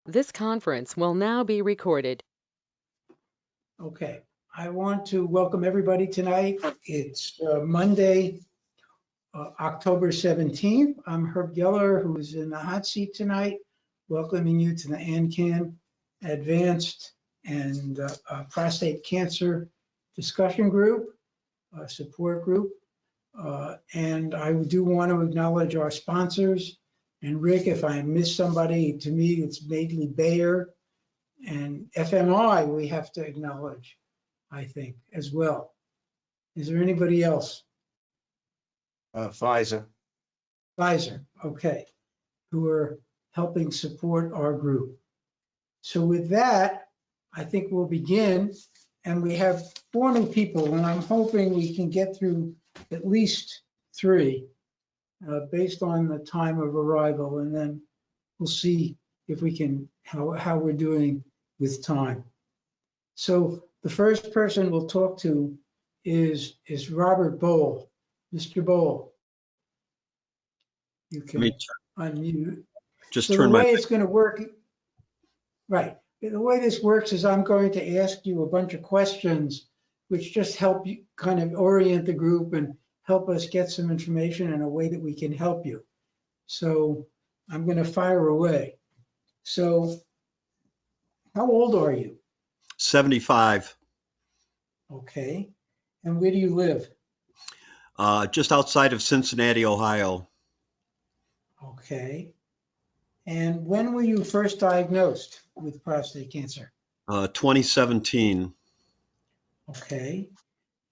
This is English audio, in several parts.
This conference will now be recorded. Okay, I want to welcome everybody tonight. It's Monday, October 17th. I'm Herb Geller, who's in the hot seat tonight, welcoming you to the AnCan Advanced and Prostate Cancer Discussion Group, Support Group. And I do want to acknowledge our sponsors. And Rick, if I miss somebody, to me, it's mainly Bayer and FMI we have to acknowledge, I think, as well. Is there anybody else? Pfizer. Pfizer, okay, who are helping support our group. So with that, I think we'll begin. And we have 4 new people, and I'm hoping we can get through at least 3 based on the time of arrival, and then we'll see if we can, how we're doing with time. So the first person we'll talk to is Robert Bowl. Mr. Bowl, you can unmute. Just so turn the my. way it's going to work, right? The way this works is I'm going to ask you a bunch of questions, which just help you kind of orient the group and help us get some information in a way that we can help you. So I'm going to fire away. So how old are you? 75. Okay. And where do you live? Just outside of Cincinnati, Ohio. Okay. And when were you first diagnosed with prostate cancer? 2017. Okay.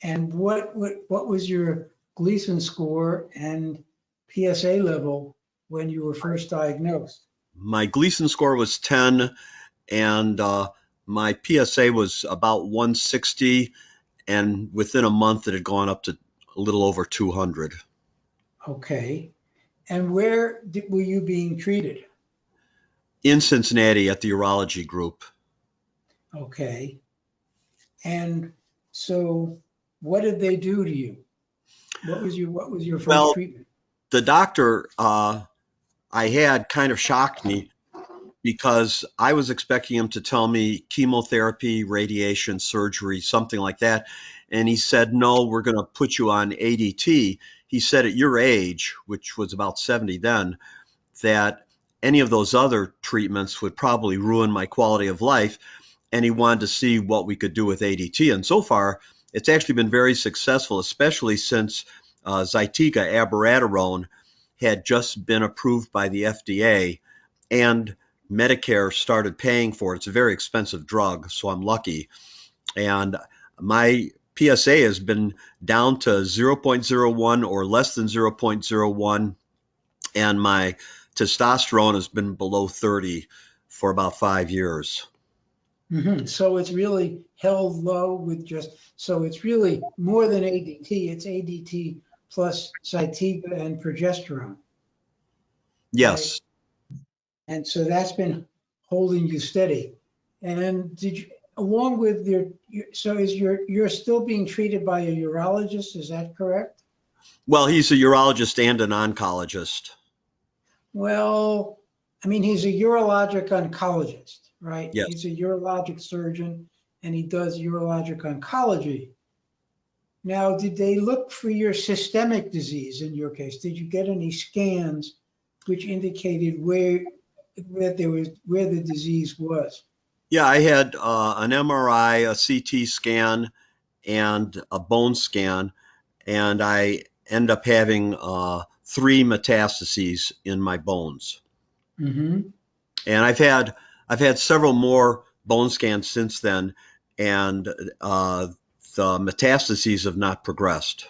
And what was your Gleason score and PSA level when you were first diagnosed? My Gleason score was 10, and my PSA was about 160, and within a month it had gone up to a little over 200. Okay. And where were you being treated? In Cincinnati at the urology group. Okay. And so what did they do to you? What was your first treatment? The doctor I had kind of shocked me because I was expecting him to tell me chemotherapy, radiation, surgery, something like that. And he said, no, we're going to put you on ADT. He said at your age, which was about 70 then, that any of those other treatments would probably ruin my quality of life. And he wanted to see what we could do with ADT. And so far, it's actually been very successful, especially since Zytiga abiraterone had just been approved by the FDA and Medicare started paying for it. It's a very expensive drug, so I'm lucky. And my PSA has been down to 0.01 or less than 0.01, and my testosterone has been below 30 for about 5 years. Mm-hmm. So it's really held low with so it's really more than ADT. It's ADT plus Zytiga and progesterone. Yes. Right? And so that's been holding you steady. And did you, along with you're still being treated by a urologist, is that correct? Well, he's a urologist and an oncologist. Well, I mean, he's a urologic oncologist, right? Yes. He's a urologic surgeon and he does urologic oncology. Now, did they look for your systemic disease in your case? Did you get any scans which indicated where the disease was? Yeah, I had an MRI, a CT scan, and a bone scan, and I end up having 3 metastases in my bones. Mm-hmm. And I've had several more bone scans since then, and the metastases have not progressed.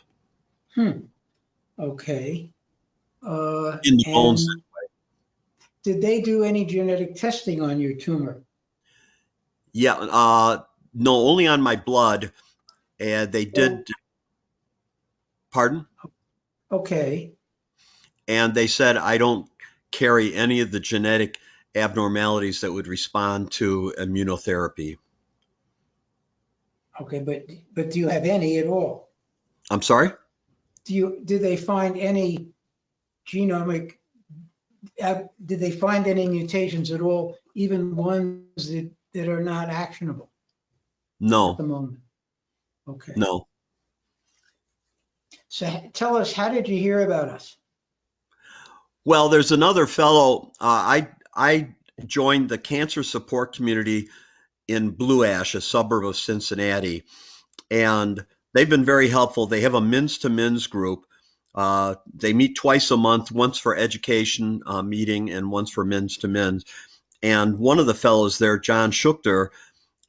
Okay. In the bones. Did they do any genetic testing on your tumor? Yeah, no, only on my blood. And they did. Pardon? Okay. And they said I don't carry any of the genetic abnormalities that would respond to immunotherapy. Okay, but do you have any at all? I'm sorry? Did they find any genomic did they find any mutations at all, even ones that are not actionable at the No, moment? Okay. no. So tell us, how did you hear about us? Well, there's another fellow. I joined the cancer support community in Blue Ash, a suburb of Cincinnati, and they've been very helpful. They have a men's to men's group. They meet twice a month, once for education meeting and once for men's to men's. And one of the fellows there, John Schuchter,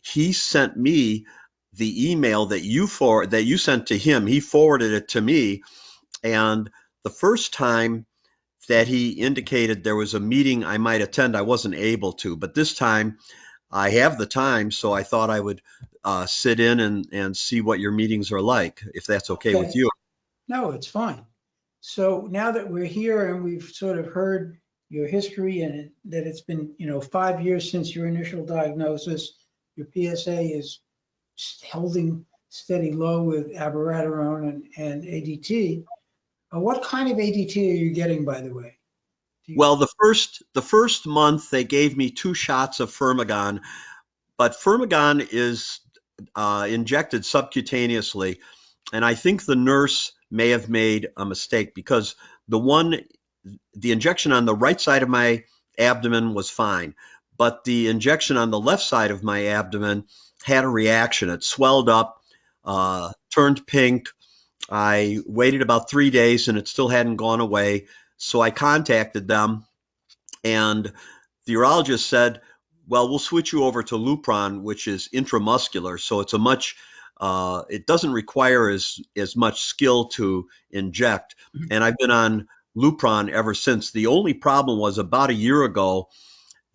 he sent me the email that you sent to him. He forwarded it to me, and the first time that he indicated there was a meeting I might attend, I wasn't able to. But this time I have the time, so I thought I would sit in and see what your meetings are like, if that's okay with Okay. you. No, it's fine. So now that we're here and we've sort of heard your history and that it's been, 5 years since your initial diagnosis, your PSA is holding steady low with abiraterone and ADT. What kind of ADT are you getting, by the way? Well, the first month they gave me 2 shots of Firmagon, but Firmagon is injected subcutaneously, and I think the nurse may have made a mistake because the injection on the right side of my abdomen was fine, but the injection on the left side of my abdomen had a reaction. It swelled up, turned pink. I waited about 3 days and it still hadn't gone away. So I contacted them, and the urologist said, well, we'll switch you over to Lupron, which is intramuscular. So it's it doesn't require as much skill to inject. And I've been on Lupron ever since. The only problem was about a year ago,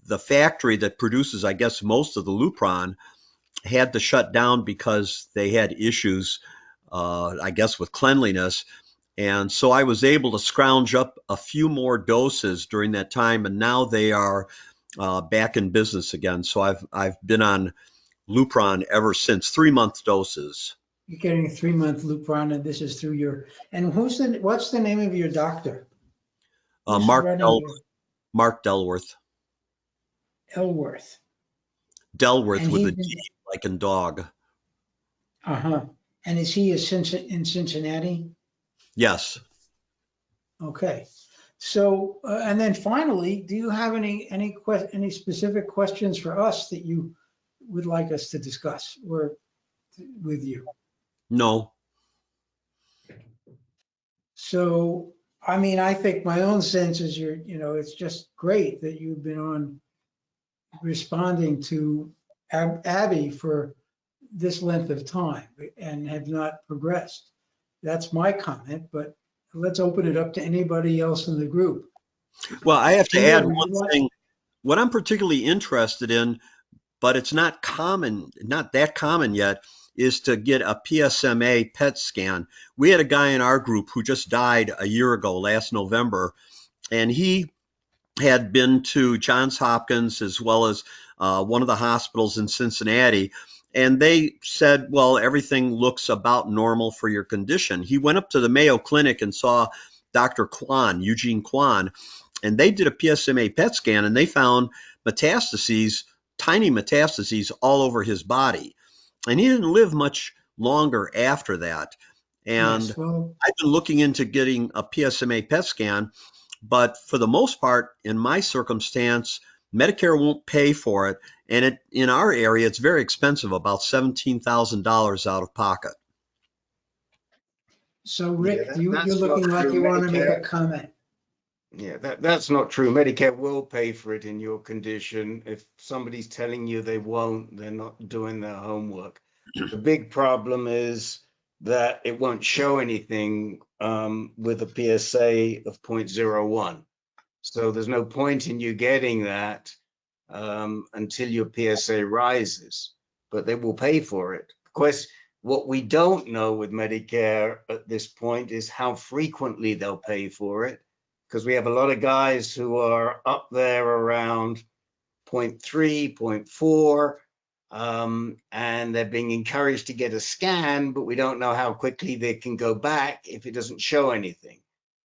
the factory that produces, I guess, most of the Lupron had to shut down because they had issues, I guess, with cleanliness. And so I was able to scrounge up a few more doses during that time, and now they are back in business again. So I've been on Lupron ever since, 3-month doses. You're getting a 3-month Lupron, and this is through and what's the name of your doctor? Who's Mark running Mark Delworth. Elworth? Delworth And with a D, like in dog. Uh-huh. And is he in Cincinnati? Yes. Okay. So, and then finally, do you have any specific questions for us that you would like us to discuss or with you? No. So, I mean, I think my own sense is it's just great that you've been on responding to Abby for this length of time and have not progressed. That's my comment, but let's open it up to anybody else in the group. Well, I have to Gina, add would you one thing. What I'm particularly interested in, but it's not that common yet, is to get a PSMA PET scan. We had a guy in our group who just died a year ago, last November, and he had been to Johns Hopkins as well as one of the hospitals in Cincinnati. And they said, well, everything looks about normal for your condition. He went up to the Mayo Clinic and saw Dr. Kwan, Eugene Kwan, and they did a PSMA PET scan, and they found metastases, tiny metastases all over his body. And he didn't live much longer after that. And Yes, well, I've been looking into getting a PSMA PET scan, but for the most part, in my circumstance, Medicare won't pay for it. And in our area, it's very expensive, about $17,000 out of pocket. so Yeah, Rick, you're that's not looking like true. you want to make a Medicare, comment. yeah, that's not true. Medicare will pay for it in your condition. If somebody's telling you they won't, they're not doing their homework. The big problem is that it won't show anything with a PSA of 0.01. So there's no point in you getting that until your PSA rises, but they will pay for it. Of course, what we don't know with Medicare at this point is how frequently they'll pay for it, because we have a lot of guys who are up there around 0.3, 0.4, and they're being encouraged to get a scan, but we don't know how quickly they can go back if it doesn't show anything.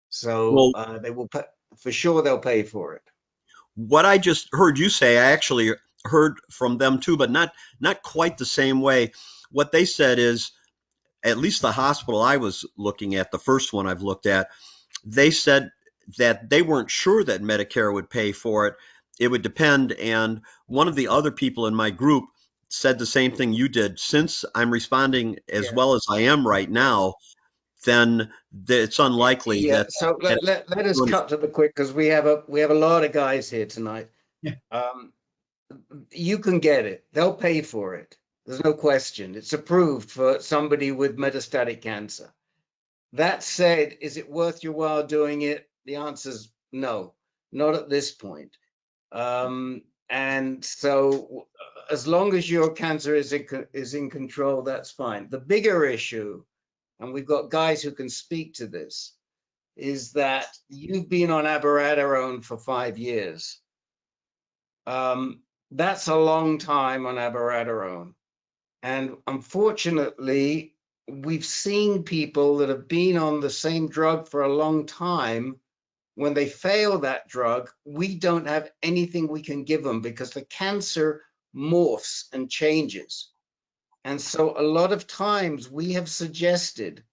So Well, they will pay. for sure they'll pay for it. What I just heard you say, I actually heard from them too, but not quite the same way. What they said is, at least the hospital I was looking at, the first one I've looked at, they said that they weren't sure that Medicare would pay for it. It would depend. And one of the other people in my group said the same thing you did. Since I'm responding as Yeah. well as I am right now, then it's unlikely Yeah. that. So let us cut to the quick, because we have a lot of guys here tonight. Yeah. You can get it. They'll pay for it. There's no question. It's approved for somebody with metastatic cancer. That said, is it worth your while doing it? The answer is no, not at this point. And so as long as your cancer is in control, that's fine. The bigger issue, and we've got guys who can speak to this, is that you've been on abiraterone for 5 years. That's a long time on abiraterone. And unfortunately, we've seen people that have been on the same drug for a long time. When they fail that drug, we don't have anything we can give them because the cancer morphs and changes. And so a lot of times we have suggested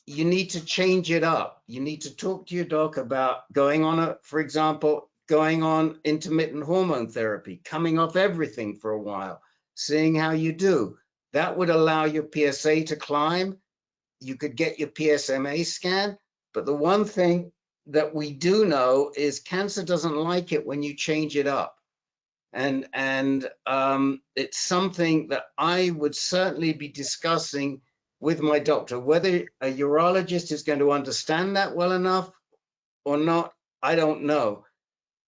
you need to change it up. You need to talk to your doc about going on for example, going on intermittent hormone therapy, coming off everything for a while, seeing how you do. That would allow your PSA to climb. You could get your PSMA scan. But the one thing that we do know is cancer doesn't like it when you change it up. And it's something that I would certainly be discussing with my doctor. Whether a urologist is going to understand that well enough or not, I don't know.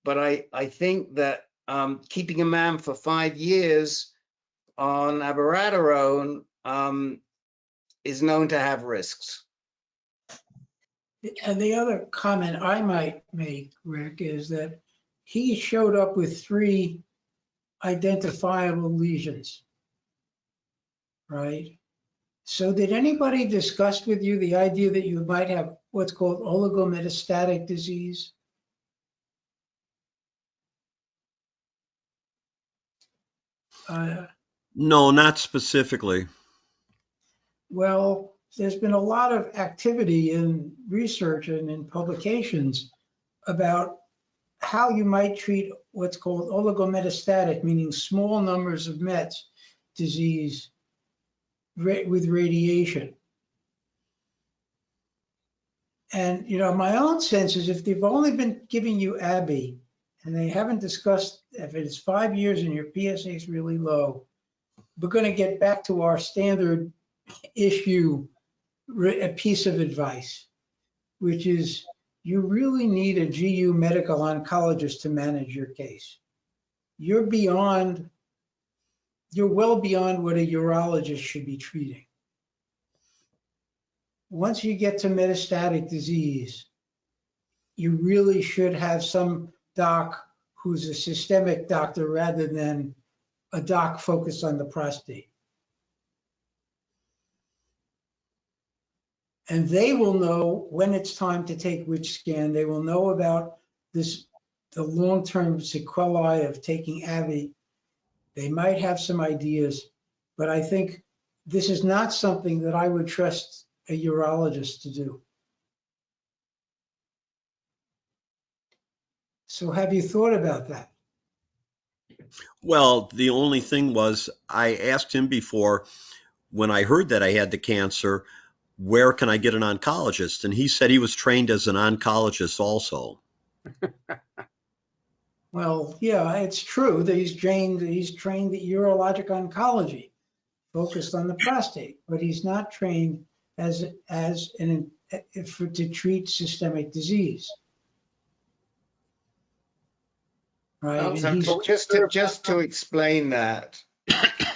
But I think that keeping a man for 5 years on abiraterone is known to have risks. And the other comment I might make, Rick, is that he showed up with 3 identifiable lesions, right? So did anybody discuss with you the idea that you might have what's called oligometastatic disease? No, not specifically. Well, there's been a lot of activity in research and in publications about how you might treat what's called oligometastatic, meaning small numbers of Mets disease with radiation. And, you know, my own sense is if they've only been giving you Abby and they haven't discussed, if it's 5 years and your PSA is really low, we're going to get back to our standard issue, a piece of advice, which is you really need a GU medical oncologist to manage your case. You're well beyond what a urologist should be treating. Once you get to metastatic disease, you really should have some doc who's a systemic doctor rather than a doc focused on the prostate. And they will know when it's time to take which scan. They will know about the long-term sequelae of taking Abby. They might have some ideas, but I think this is not something that I would trust a urologist to do. So have you thought about that? Well, the only thing was I asked him before, when I heard that I had the cancer, where can I get an oncologist? And he said he was trained as an oncologist also. Well, yeah, it's true that he's trained in urologic oncology, focused on the prostate, but he's not trained to treat systemic disease. Right. So just to explain that,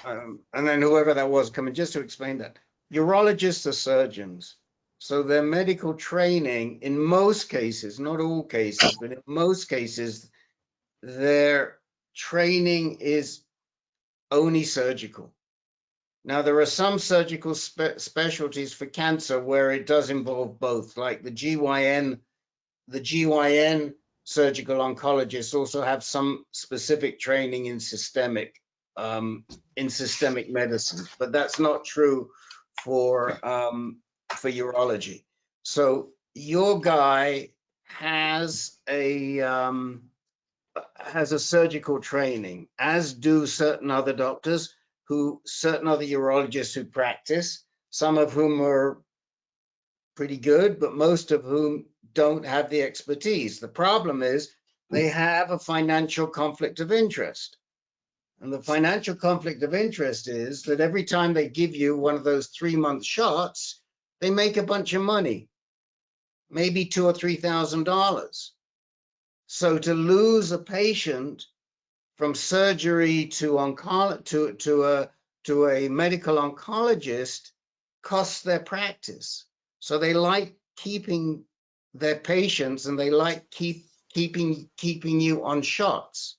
and then whoever that was coming, just to explain that, urologists are surgeons. So their medical training, in most cases, not all cases, but in most cases, their training is only surgical. Now, there are some surgical specialties for cancer where it does involve both, like the GYN the GYN surgical oncologists also have some specific training in systemic medicine, but that's not true for urology. So your guy has a surgical training, as do certain other doctors, certain other urologists who practice, some of whom are pretty good, but most of whom don't have the expertise. The problem is they have a financial conflict of interest. And the financial conflict of interest is that every time they give you one of those 3-month shots, they make a bunch of money, maybe $2,000 or $3,000. So to lose a patient from surgery to a medical oncologist costs their practice. So they like keeping their patients, and they like keeping you on shots.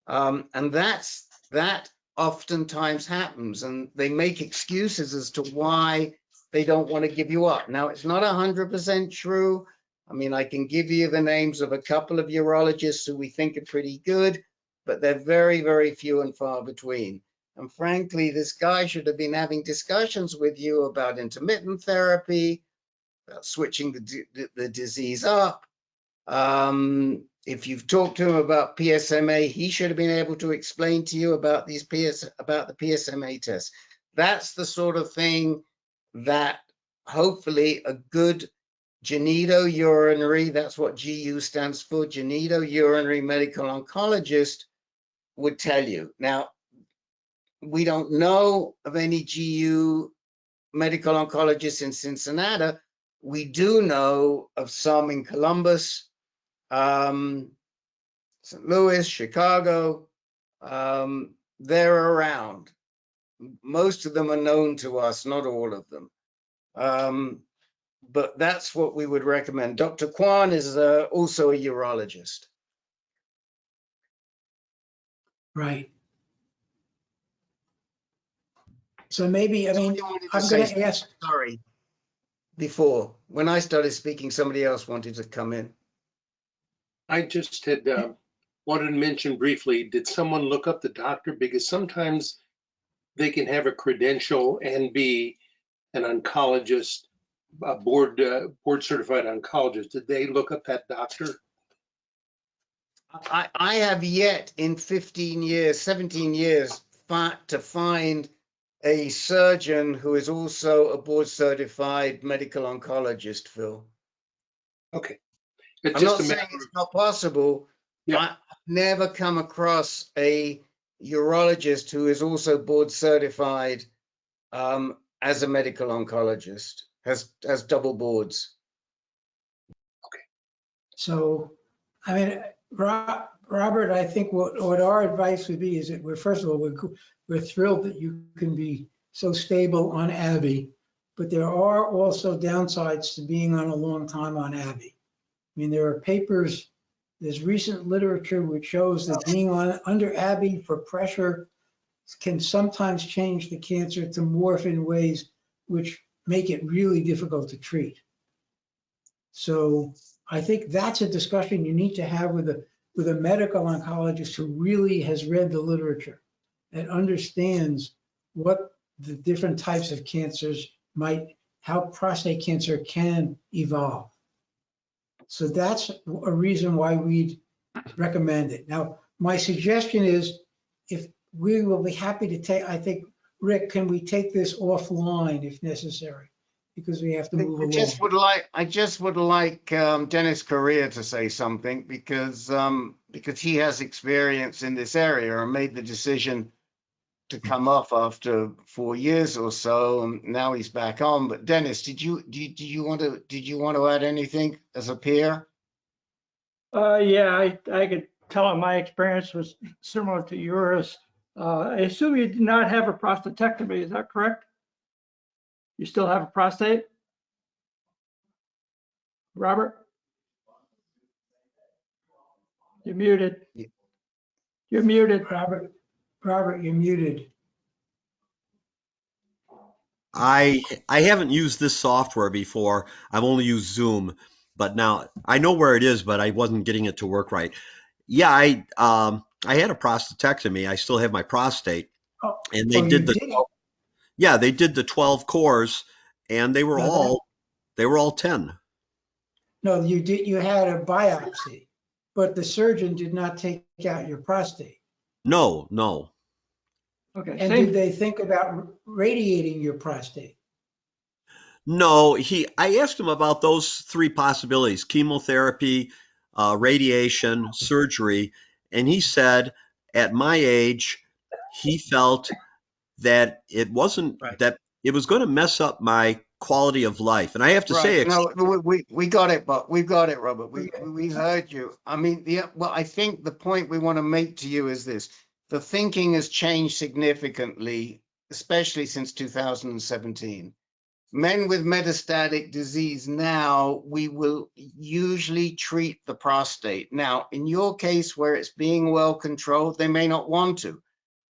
And that oftentimes happens, and they make excuses as to why they don't want to give you up. Now, it's not 100% true. I mean, I can give you the names of a couple of urologists who we think are pretty good, but they're very, very few and far between. And frankly, this guy should have been having discussions with you about intermittent therapy, about switching the disease up. If you've talked to him about PSMA, he should have been able to explain to you about the PSMA test. That's the sort of thing that hopefully a good genito-urinary, that's what GU stands for, genito-urinary medical oncologist would tell you. Now, we don't know of any GU medical oncologists in Cincinnati. We do know of some in Columbus, St. Louis, Chicago. They're around. Most of them are known to us, not all of them. But that's what we would recommend. Dr. Kwan is also a urologist. Right. So maybe, I mean, I'm going to ask. Sorry. Before, when I started speaking, somebody else wanted to come in. I just had wanted to mention briefly, did someone look up the doctor? Because sometimes they can have a credential and be an oncologist, a board certified oncologist. Did they look up that doctor? I have yet in 17 years to find a surgeon who is also a board certified medical oncologist, Phil. Okay. I'm not saying it's not possible. Yeah. I've never come across a urologist who is also board certified as a medical oncologist, has double boards. Okay. So, I mean, Robert, I think what our advice would be is that first of all, we're thrilled that you can be so stable on Abby, but there are also downsides to being on a long time on Abby. I mean, there are papers, there's recent literature which shows that being under Abby for pressure can sometimes change the cancer to morph in ways which make it really difficult to treat. So I think that's a discussion you need to have with a medical oncologist who really has read the literature and understands what the different types of cancers how prostate cancer can evolve. So that's a reason why we'd recommend it. Now, my suggestion is, if we will be happy to take, I think, Rick, can we take this offline if necessary? Because we have to move along. I just would like Dennis Correa to say something, because he has experience in this area and made the decision to come off after 4 years or so, and now he's back on. But Dennis, did you want to add anything as a peer? Yeah, I could tell him my experience was similar to yours. I assume you did not have a prostatectomy, is that correct? You still have a prostate? Robert? You're muted. You're muted. Robert, you're muted. I haven't used this software before. I've only used Zoom, but now I know where it is, but I wasn't getting it to work right. Yeah, I had a prostatectomy. I still have my prostate, Oh, and oh, you did? they did the 12 cores, and they were No, all 10. no, you did, you had a biopsy, but the surgeon did not take out your prostate. No, no. Okay, And same. did they think about radiating your prostate? No, I asked him about those three possibilities: chemotherapy, radiation, surgery, and he said at my age, he felt that it wasn't Right. that it was going to mess up my quality of life. And I have to Right. say, No, we got it, but we've got it, Robert. Okay. We've heard you. I mean, well, I think the point we want to make to you is this: the thinking has changed significantly, especially since 2017. Men with metastatic disease now, we will usually treat the prostate. Now, in your case where it's being well controlled, they may not want to,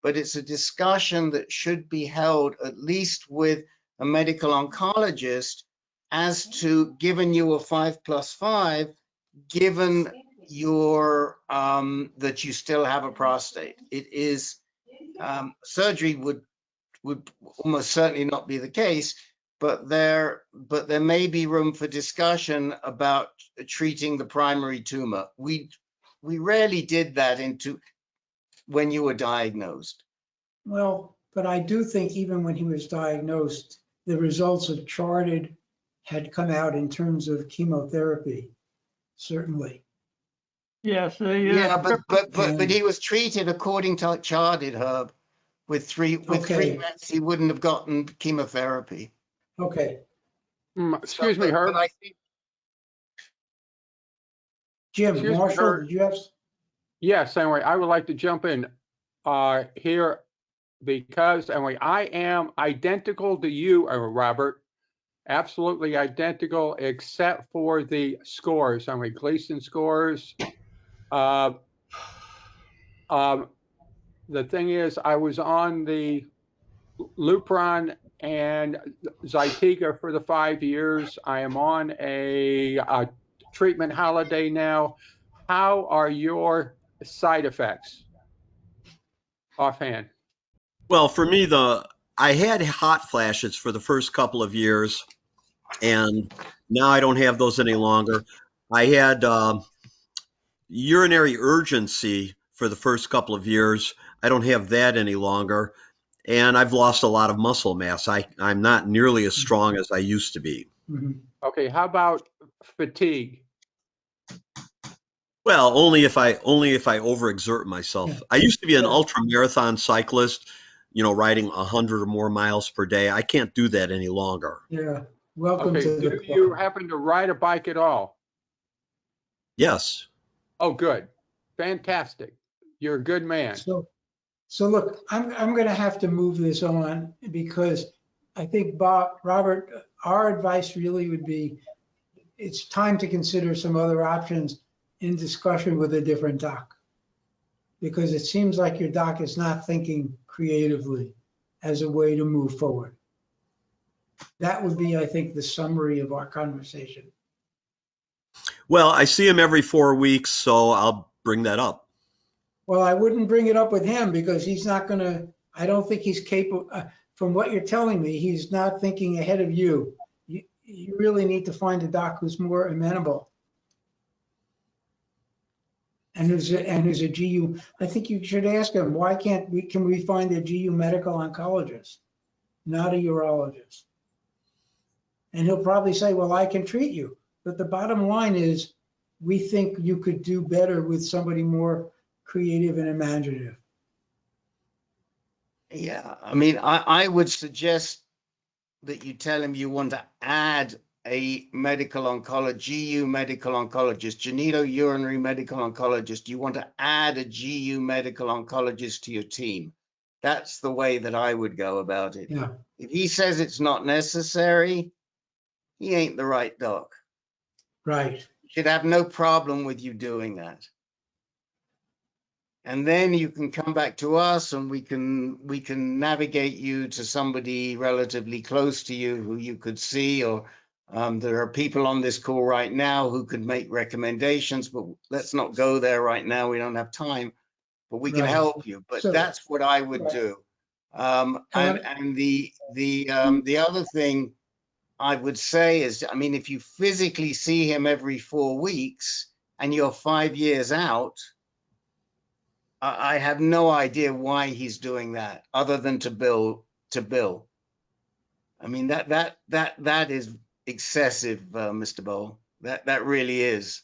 but it's a discussion that should be held at least with a medical oncologist as to, given you a 5+5, given your that you still have a prostate. It is surgery would almost certainly not be the case, but there may be room for discussion about treating the primary tumor. We rarely did that when you were diagnosed. Well, but I do think even when he was diagnosed, the results of Charted had come out in terms of chemotherapy, certainly. Yes, Yeah, but And- he was treated according to Charted, Herb. With three Okay. reps, he wouldn't have gotten chemotherapy. Okay, Excuse me, Herb. But I think Jim, Excuse me, Marshall, Herb. did you have? Yes, anyway, I would like to jump in here because anyway, I am identical to you, Robert. Absolutely identical, except for the scores. Anyway, Gleason scores. The thing is, I was on the Lupron and Zytiga for the 5 years. I am on a treatment holiday now. How are your side effects offhand? well, for me, I had hot flashes for the first couple of years, and now I don't have those any longer. I had urinary urgency for the first couple of years. I don't have that any longer. And I've lost a lot of muscle mass. I'm not nearly as strong as I used to be. Mhm. Okay, how about fatigue? Well, only if I overexert myself. Yeah. I used to be an Yeah. ultra marathon cyclist, riding 100 or more miles per day. I can't do that any longer. Yeah, welcome Okay, to the do you club. happen to ride a bike at all? Yes. Oh, good. Fantastic. You're a good man. So look, I'm going to have to move this on because I think Robert, our advice really would be, it's time to consider some other options in discussion with a different doc. Because it seems like your doc is not thinking creatively as a way to move forward. That would be, I think, the summary of our conversation. Well, I see him every 4 weeks, so I'll bring that up. Well, I wouldn't bring it up with him because he's not going to, I don't think he's capable, from what you're telling me, he's not thinking ahead of you. You really need to find a doc who's more amenable. And who's a GU. I think you should ask him, why can we find a GU medical oncologist, not a urologist? And he'll probably say, well, I can treat you. But the bottom line is, we think you could do better with somebody more creative and imaginative. yeah, I mean, I would suggest that you tell him you want to add a medical oncologist, GU medical oncologist, genito-urinary medical oncologist. You want to add a GU medical oncologist to your team. That's the way that I would go about it. Yeah. If he says it's not necessary, he ain't the right doc. Right. He should have no problem with you doing that. And then you can come back to us and we can navigate you to somebody relatively close to you who you could see, or There are people on this call right now who could make recommendations, but let's not go there right now. We don't have time, but we can Right. help you. But So- that's what I would Right. do. And the other thing I would say is, I mean, if you physically see him every 4 weeks and you're 5 years out, I have no idea why he's doing that other than to bill. I mean, that is excessive, Mr. Bowl. That really is.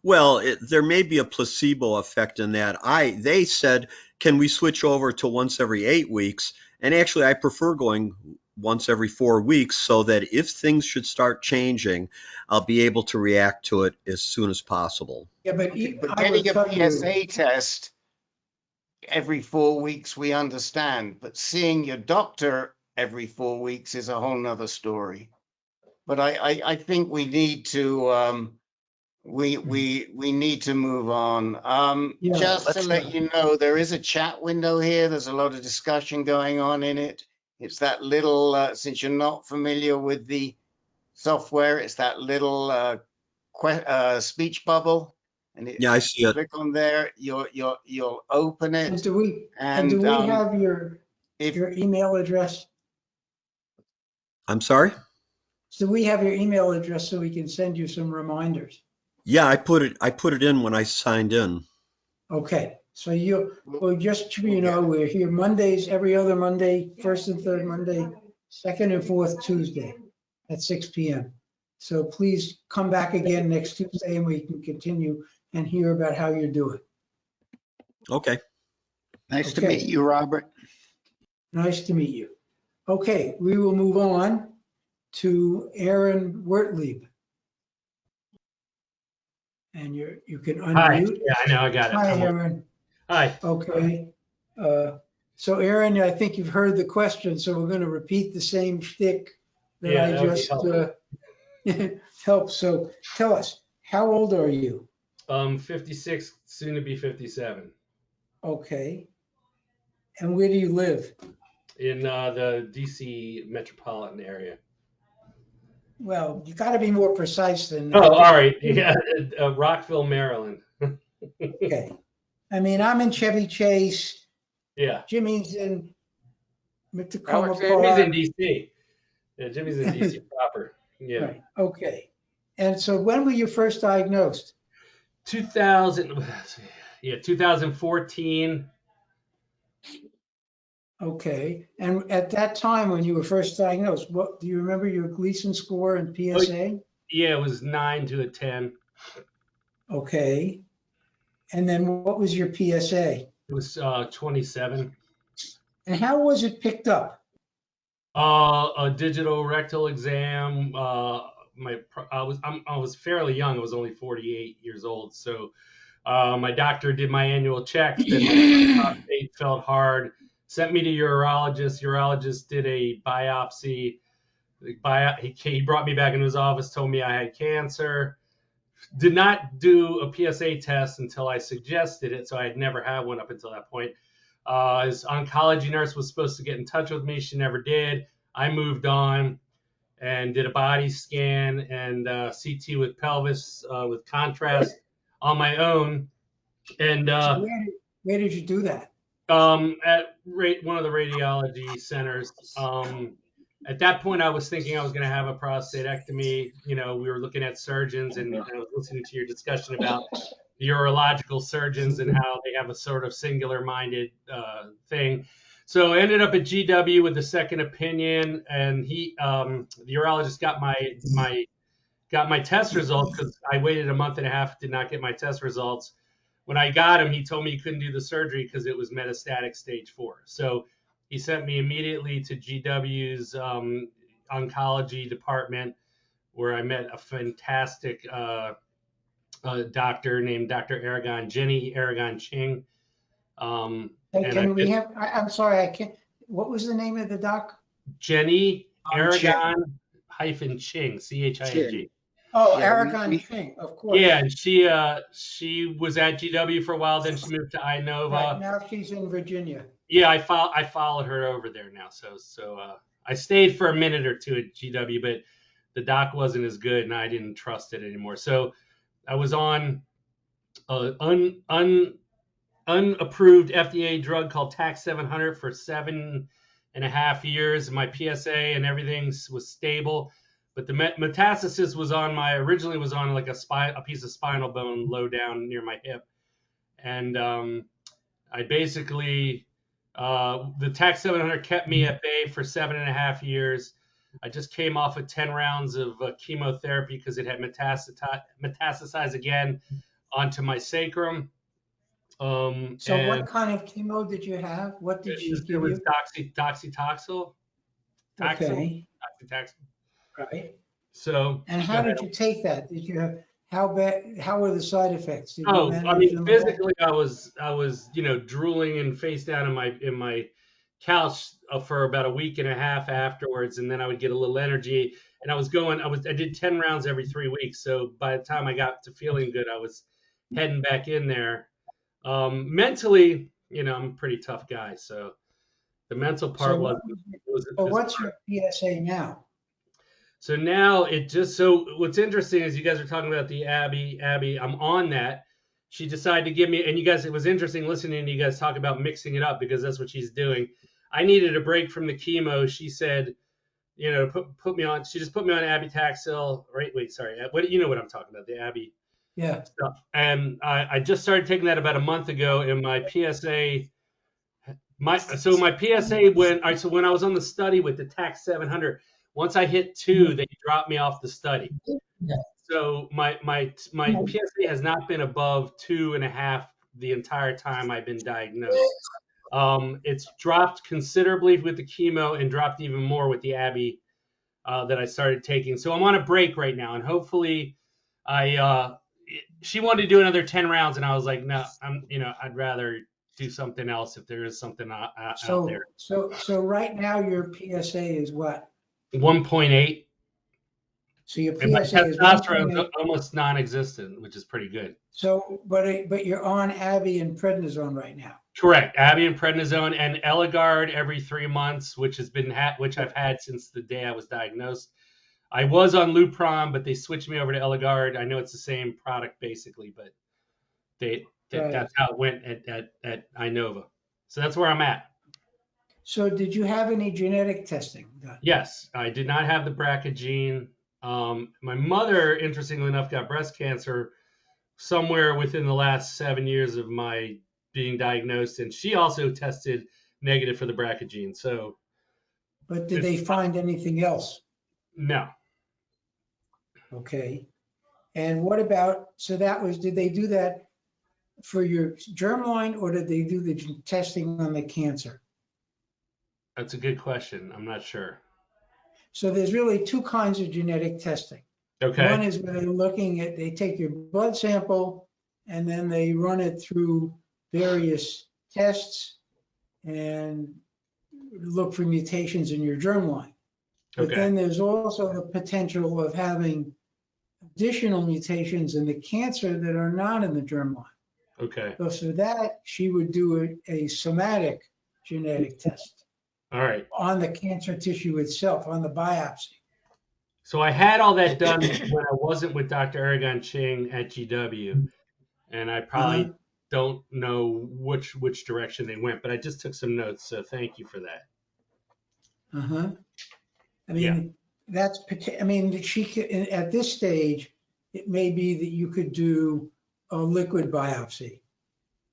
Well, there may be a placebo effect in that. They said, can we switch over to once every 8 weeks? And actually, I prefer going once every 4 weeks so that if things should start changing, I'll be able to react to it as soon as possible. Yeah, but But I will getting tell a PSA you, test every 4 weeks, we understand. But seeing your doctor every 4 weeks is a whole nother story. But I think we need to we need to move on. Yeah, Just to let's let go. you know, there is a chat window here. There's a lot of discussion going on in it. It's that little, since you're not familiar with the software, it's that little speech bubble. And Yeah, I see it. click on there, you'll open And it. do we And have your if email address? I'm sorry? Do we have your email address so we can send you some reminders? Yeah, I put it in when I signed in. Okay, so well, just so you We'll know, get it. we're here Mondays, every other Monday, first and third Monday, second and fourth Tuesday at 6 p.m. So please come back again next Tuesday and we can continue and hear about how you're doing. Okay. Nice to Okay. meet you, Robert. Nice to meet you. Okay, we will move on to Aaron Wertlieb. And you can Hi. unmute. Yeah, I know. I got it. Hi, Aaron. Hi. Okay. So Aaron, I think you've heard the question, so we're going to repeat the same shtick that Yeah, I that would be just helpful. helped. So tell us, how old are you? 56, soon to be 57. Okay. And where do you live? In the DC metropolitan area. Well, you got to be more precise than Oh, that. all right. Yeah, Rockville, Maryland. Okay. I mean, I'm in Chevy Chase. Yeah. Jimmy's in Tacoma Jimmy's Park. in DC. Yeah, Jimmy's in DC proper. Yeah. Right. Okay. And so when were you first diagnosed? 2014. Okay. And at that time when you were first diagnosed, what do you remember your Gleason score and PSA? Yeah, it was 9 to a 10. Okay. And then what was your PSA? It was 27. And how was it picked up? A digital rectal exam. I was fairly young. I was only 48 years old. So my doctor did my annual check. Then my prostate felt hard. Sent me to urologist. Urologist did a biopsy. He brought me back into his office. Told me I had cancer. Did not do a PSA test until I suggested it. So I had never had one up until that point. His oncology nurse was supposed to get in touch with me. She never did. I moved on and did a body scan and CT with pelvis with contrast on my own. And So where did you do that? at one of the radiology centers. At that point, I was thinking I was going to have a prostatectomy. You know, we were looking at surgeons, and I was listening to your discussion about the urological surgeons and how they have a sort of singular-minded thing. So I ended up at GW with a second opinion, and the urologist got my test results because I waited a month and a half, did not get my test results. When I got him, he told me he couldn't do the surgery because it was metastatic stage 4. So he sent me immediately to GW's oncology department, where I met a fantastic doctor named Dr. Jenny Aragon Ching. Hey, I'm sorry, I can't. What was the name of the doc? Jenny Aragon -Ching, Ching. Oh, Yeah, Aragon Ching, of course. Yeah, and she was at GW for a while. Then she moved to Inova. Right, now she's in Virginia. Yeah, I followed her over there now. So I stayed for a minute or two at GW, but the doc wasn't as good, and I didn't trust it anymore. So I was on unapproved FDA drug called Tax 700 for 7.5 years. My PSA and everything was stable, but the metastasis was on originally was on like a piece of spinal bone low down near my hip. And I basically, the Tax 700 kept me at bay for 7.5 years. I just came off of 10 rounds of chemotherapy because it had metastasized again onto my sacrum. So what kind of chemo did you have? What did she give you? Doxycycline. Okay. Doxycycline. Right. So. And how did you take that? Did you have, how were the side effects? Did you Oh, I manage mean, them physically, I was, drooling and face down in my couch for about a week and a half afterwards, and then I would get a little energy. And I did 10 rounds every 3 weeks. So by the time I got to feeling good, I was heading back in there. Mentally, I'm a pretty tough guy, so the mental part So what's your PSA now? So now what's interesting is you guys are talking about the Abby, I'm on that. She decided to give me, and you guys, it was interesting listening to you guys talk about mixing it up because that's what she's doing. I needed a break from the chemo. She said, put me on, she just put me on Abby Taxil, right? Wait, sorry. What, what I'm talking about, the Abby stuff. And I just started taking that about a month ago, and my PSA, when I was on the study with the Tax 700, once I hit 2, they dropped me off the study. So my PSA has not been above 2.5 the entire time I've been diagnosed. It's dropped considerably with the chemo and dropped even more with the Abby that I started taking. So I'm on a break right now, and hopefully she wanted to do another 10 rounds, and I was like, no, I'd rather do something else if there is something out there. So right now your PSA is what? 1.8. So your And my PSA is testosterone 1.8. is almost non-existent, which is pretty good. So, but you're on Abby and prednisone right now. Correct. Abby and prednisone and Eligard every 3 months, which has been which I've had since the day I was diagnosed. I was on Lupron, but they switched me over to Eligard. I know it's the same product basically, but that's how it went at Inova. So that's where I'm at. So did you have any genetic testing done? Yes, I did not have the BRCA gene. My mother, interestingly enough, got breast cancer somewhere within the last 7 years of my being diagnosed, and she also tested negative for the BRCA gene. So, but did they find anything else? No. Okay. And what about, did they do that for your germline, or did they do the testing on the cancer? That's a good question. I'm not sure. So there's really 2 kinds of genetic testing. Okay. One is when they take your blood sample and then they run it through various tests and look for mutations in your germline. But then there's also the potential of having additional mutations in the cancer that are not in the germline. Okay. So for that, she would do a somatic genetic test. All right. On the cancer tissue itself, on the biopsy. So I had all that done when I wasn't with Dr. Aragon Ching at GW, and I probably don't know which direction they went, but I just took some notes, so thank you for that. I mean, she could, at this stage, it may be that you could do a liquid biopsy,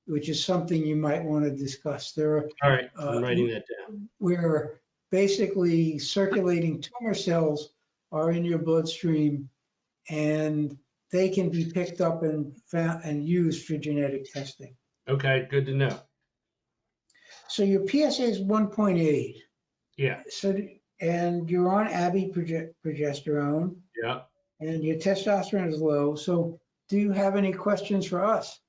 which is something you might want to discuss. There are, all right, I'm writing that down. Where basically circulating tumor cells are in your bloodstream, and they can be picked up and found and used for genetic testing. Okay, good to know. So your PSA is 1.8. Yeah. So, and you're on Abby progesterone. Yeah. And your testosterone is low. So do you have any questions for us?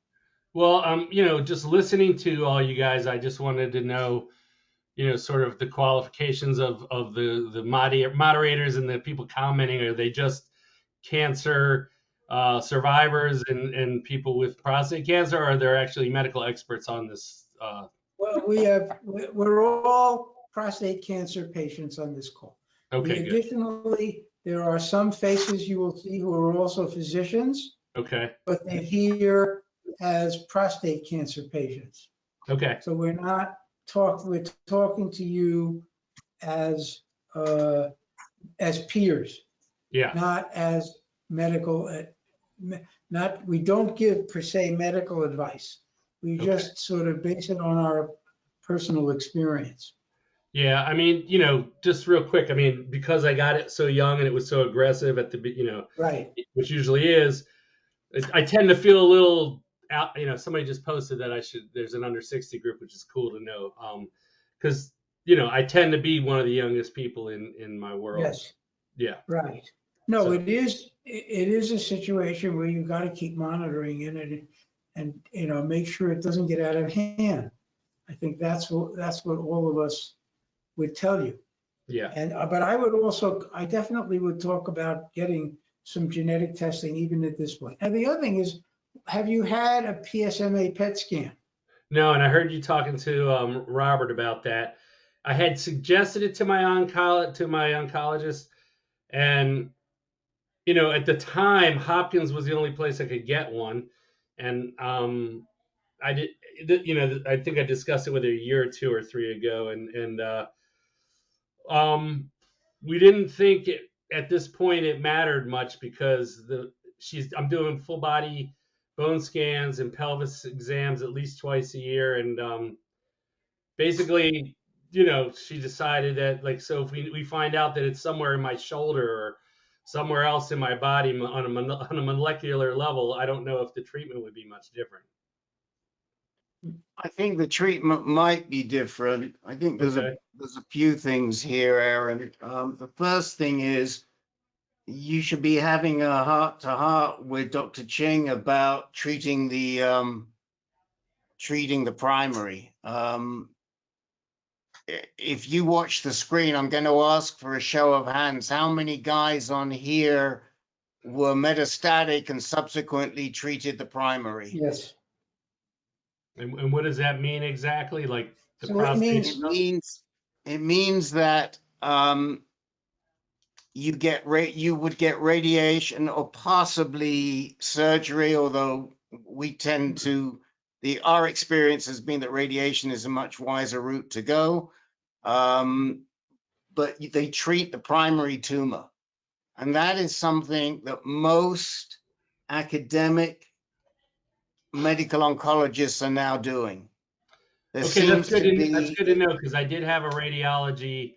Well, just listening to all you guys, I just wanted to know, sort of the qualifications of the moderators and the people commenting. Are they just cancer survivors and people with prostate cancer, or are there actually medical experts on this? Well, we're all prostate cancer patients on this call. Okay, Additionally, There are some faces you will see who are also physicians, Okay. but they're here as prostate cancer patients. Okay. So we're talking to you as peers, Yeah. not as medical, we don't give per se medical advice. We Okay. just sort of base it on our personal experience. Yeah. I mean, just real quick. I mean, because I got it so young and it was so aggressive at the, Right. which usually is, I tend to feel a little out. Somebody just posted that there's an under 60 group, which is cool to know. Because, I tend to be one of the youngest people in my world. Yes. Yeah. Right. No, So- it is a situation where you've got to keep monitoring it and make sure it doesn't get out of hand. I think that's what all of us would tell you. Yeah. And but I definitely would talk about getting some genetic testing even at this point. And the other thing is, have you had a PSMA PET scan? No, and I heard you talking to Robert about that. I had suggested it to my oncologist, and at the time, Hopkins was the only place I could get one, and I did. I think I discussed it with her a year or two or three ago, and we didn't think at this point it mattered much because I'm doing full body bone scans and pelvis exams at least twice a year, and basically, she decided that so if we find out that it's somewhere in my shoulder or somewhere else in my body on a molecular level, I don't know if the treatment would be much different. I think the treatment might be different. I think there's a few things here, Aaron. The first thing is you should be having a heart-to-heart with Dr. Ching about treating the primary. If you watch the screen, I'm going to ask for a show of hands. How many guys on here were metastatic and subsequently treated the primary? Yes. And what does that mean exactly? Like the So prostate? It means that you would get radiation or possibly surgery, although we tend to our experience has been that radiation is a much wiser route to go. But they treat the primary tumor, and that is something that most academic medical oncologists are now doing. That's good to know, because I did have a radiology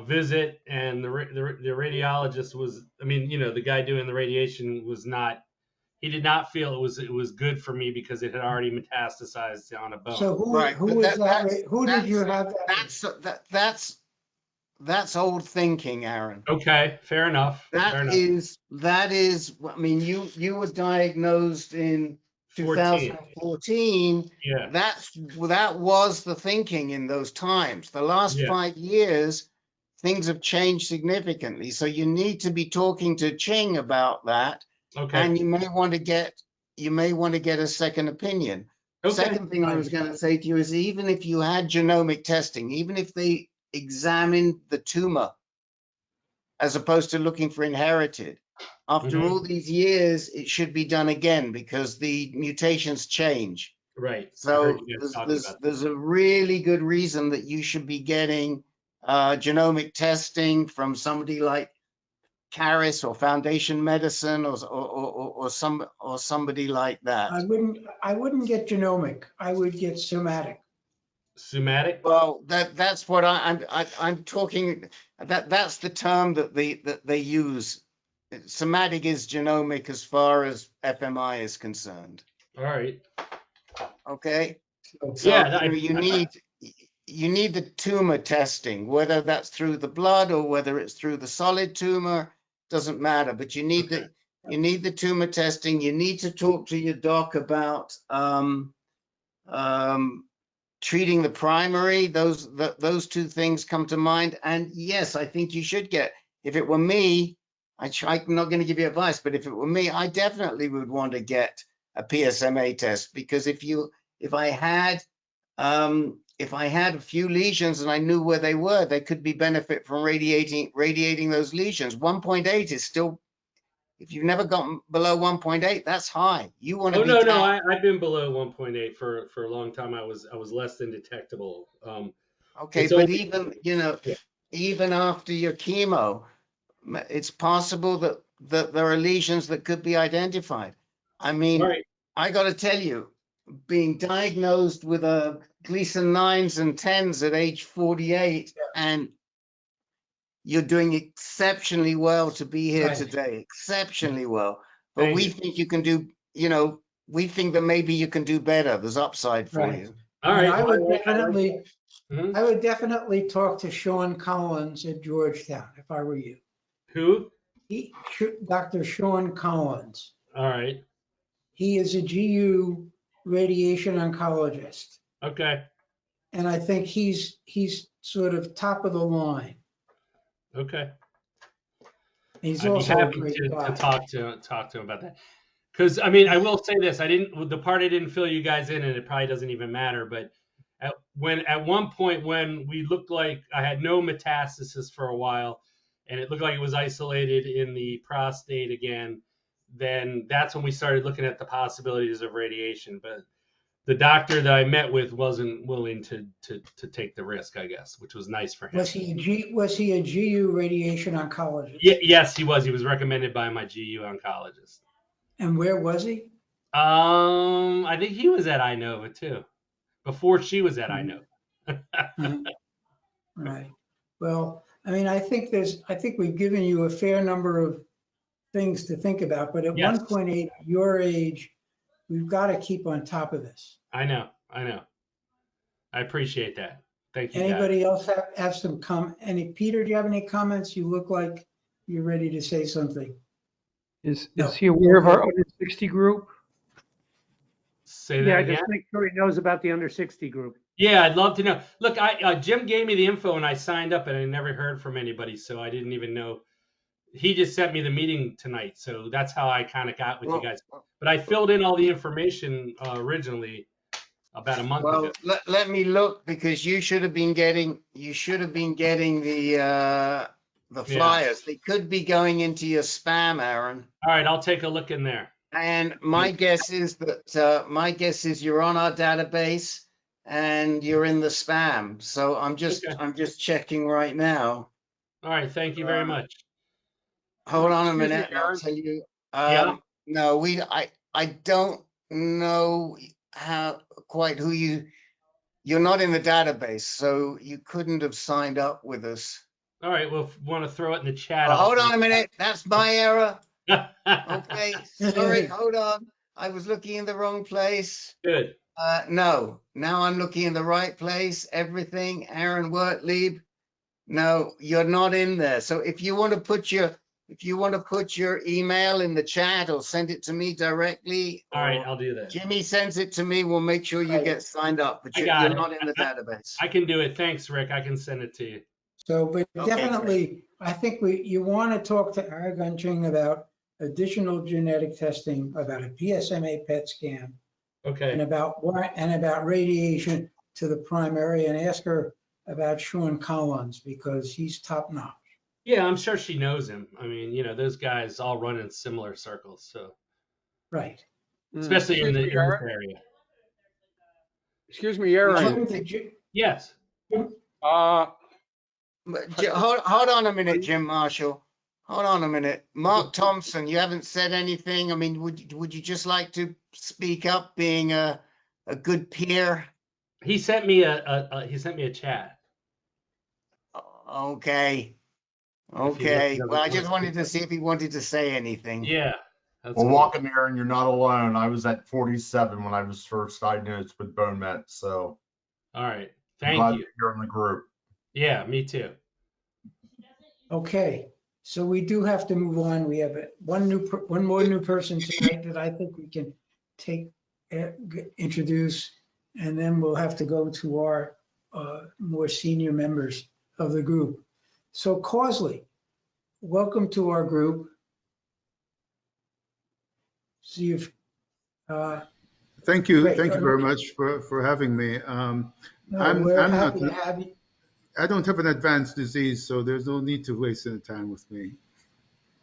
visit, and the radiologist was, the guy doing the radiation was not. He did not feel it was good for me because it had already metastasized on a bone. So who did you have that? That's old thinking, Aaron. Okay, fair enough. That is. You were diagnosed in 2014. Yeah. That was the thinking in those times. The last 5 years, things have changed significantly. So you need to be talking to Ching about that. Okay. And you may want to get a second opinion. Okay. Second thing I was going to say to you is, even if you had genomic testing, even if they examined the tumor as opposed to looking for inherited, after all these years, it should be done again because the mutations change. Right. So there's a really good reason that you should be getting genomic testing from somebody like Caris or Foundation Medicine or somebody like that. I wouldn't get genomic. I would get somatic. Somatic? Well, that's what I'm talking. That's the term that they use. Somatic is genomic as far as FMI is concerned. All right. Okay. So you need the tumor testing, whether that's through the blood or whether it's through the solid tumor, doesn't matter. But you need the tumor testing. You need to talk to your doc about treating the primary. Those two things come to mind. And yes, I think you should get. If it were me, I'm not going to give you advice, but if it were me, I definitely would want to get a PSMA test, because if I had if I had a few lesions and I knew where they were, there could be benefit from radiating those lesions. 1.8 is still, if you've never gotten below 1.8, that's high. You want to Oh be no, down. I've been below 1.8 for a long time. I was less than detectable. Okay, It's but only even, yeah. even after your chemo, it's possible that there are lesions that could be identified. I All mean, right. I got to tell you, being diagnosed with a Gleason 9s and 10s at age 48, and you're doing exceptionally well to be here Right. today, exceptionally well. But Thank we you. think you can do, we think that maybe you can do better. There's upside for Right. you. All And right. I Well, would definitely, Mhm. I would definitely talk to Sean Collins at Georgetown if I were you. Who? Dr. Sean Collins. All right. He is a GU radiation oncologist. Okay. And I think he's sort of top of the line. Okay. He's I'd be also a happy great to guy. talk to him about that. Because I mean, I will say this: the part I didn't fill you guys in, and it probably doesn't even matter. But at one point when we looked like I had no metastasis for a while, and it looked like it was isolated in the prostate again, then that's when we started looking at the possibilities of radiation. But the doctor that I met with wasn't willing to take the risk, I guess, which was nice for him. Was he a GU radiation oncologist? Yes, he was. He was recommended by my GU oncologist. And where was he? I think he was at Inova too, before she was at Inova. Right. Well, I mean, I think we've given you a fair number of things to think about, but at Yes, 1.8, your age, we've got to keep on top of this. I know. I appreciate that. Thank you, guys. Anybody else have some Peter, do you have any comments? You look like you're ready to say something. Is No. he aware of our Okay. under 60 group? Say that Yeah, again. just make sure he knows about the under 60 group. Yeah, I'd love to know. Look, Jim gave me the info and I signed up, and I never heard from anybody, so I didn't even know. He just sent me the meeting tonight, so that's how I kind of got with you guys. But I filled in all the information originally about a month ago. Well, let me look, because you should have been getting the flyers. They could be going into your spam, Aaron. All right, I'll take a look in there. And my guess is you're on our database and you're in the spam. So I'm just checking right now. All right, thank you very much. Hold on a Excuse me, minute, and I'll Aaron. tell you. Yeah. No, I don't know quite who you're not in the database, so you couldn't have signed up with us. All right, well, if you want to throw it in the chat. Hold on a minute. That's my error. Okay, sorry, hold on. I was looking in the wrong place. Good. No, now I'm looking in the right place. Everything, Aaron Wertlieb. No, you're not in there. So if you want to put your email in the chat or send it to me directly, All right, or I'll do that. Jimmy sends it to me, we'll make sure you get signed up, but you're not in the database. I can do it. Thanks, Rick. I can send it to you. So, but Okay, definitely, I think you want to talk to Argonne Ching about additional genetic testing, about a PSMA PET scan, and Okay. about radiation to the primary, and ask her about Sean Collins, because he's top notch. Yeah, I'm sure she knows him. I mean, those guys all run in similar circles, so Right. especially in this area. Excuse me, Aaron. Yes. Hold on a minute, Jim Marshall. Hold on a minute. Mark Thompson, you haven't said anything. I mean, would you just like to speak up, being a good peer? He sent me a chat. Okay. Well, I just wanted to see if he wanted to say anything. Yeah. Well, cool. Welcome, Aaron. You're not alone. I was at 47 when I was first diagnosed with bone met. So, all right. Thank you. You're in the group. Yeah, me too. Okay, so we do have to move on. We have one more new person tonight that I think we can introduce, and then we'll have to go to our more senior members of the group. So Causley, welcome to our group. So you've Thank you. Great. Thank you very much for having me. No, we're happy to have you. I don't have an advanced disease, so there's no need to waste any time with me.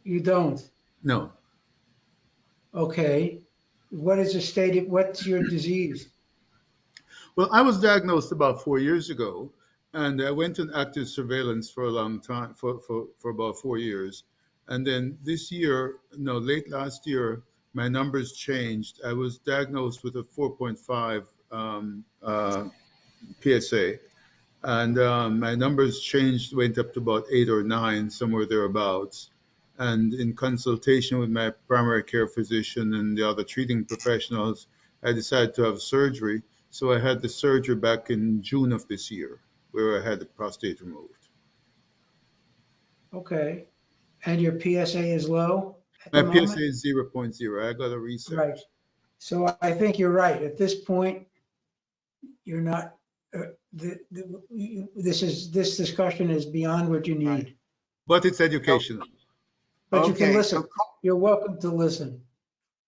You don't? No. Okay. What is the state? What's your disease? Well, I was diagnosed about 4 years ago, and I went in active surveillance for a long time, for about 4 years. And then this year, no, late last year, my numbers changed. I was diagnosed with a 4.5 PSA, and my numbers changed, went up to about 8 or 9, somewhere thereabouts. And in consultation with my primary care physician and the other treating professionals, I decided to have surgery. So I had the surgery back in June of this year, where I had the prostate removed. Okay. And your PSA is low at My the moment? PSA is 0.0. I got a research. Right. So I think you're right. At this point, you're not, this discussion is beyond what you need. But it's educational. But you can Okay, listen. You're welcome to listen.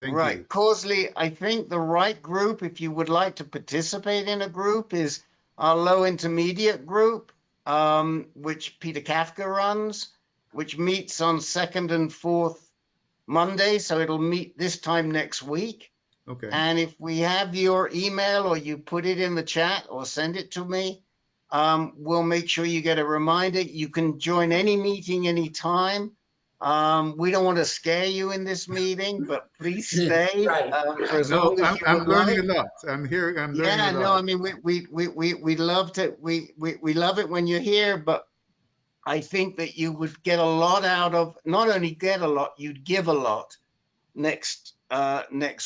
Thank right. you. Causley, I think the right group, if you would like to participate in a group, is our low intermediate group, which Peter Kafka runs, which meets on 2nd and 4th Monday. So it'll meet this time next week. Okay. And if we have your email or you put it in the chat or send it to me, we'll make sure you get a reminder. You can join any meeting anytime. We don't want to scare you in this meeting, but please stay for as long as you I'm would learning like. a lot. I'm learning a lot. Yeah, no, I mean, we love to, we love it when you're here, but I think that you would get a lot out of, not only get a lot, you'd give a lot next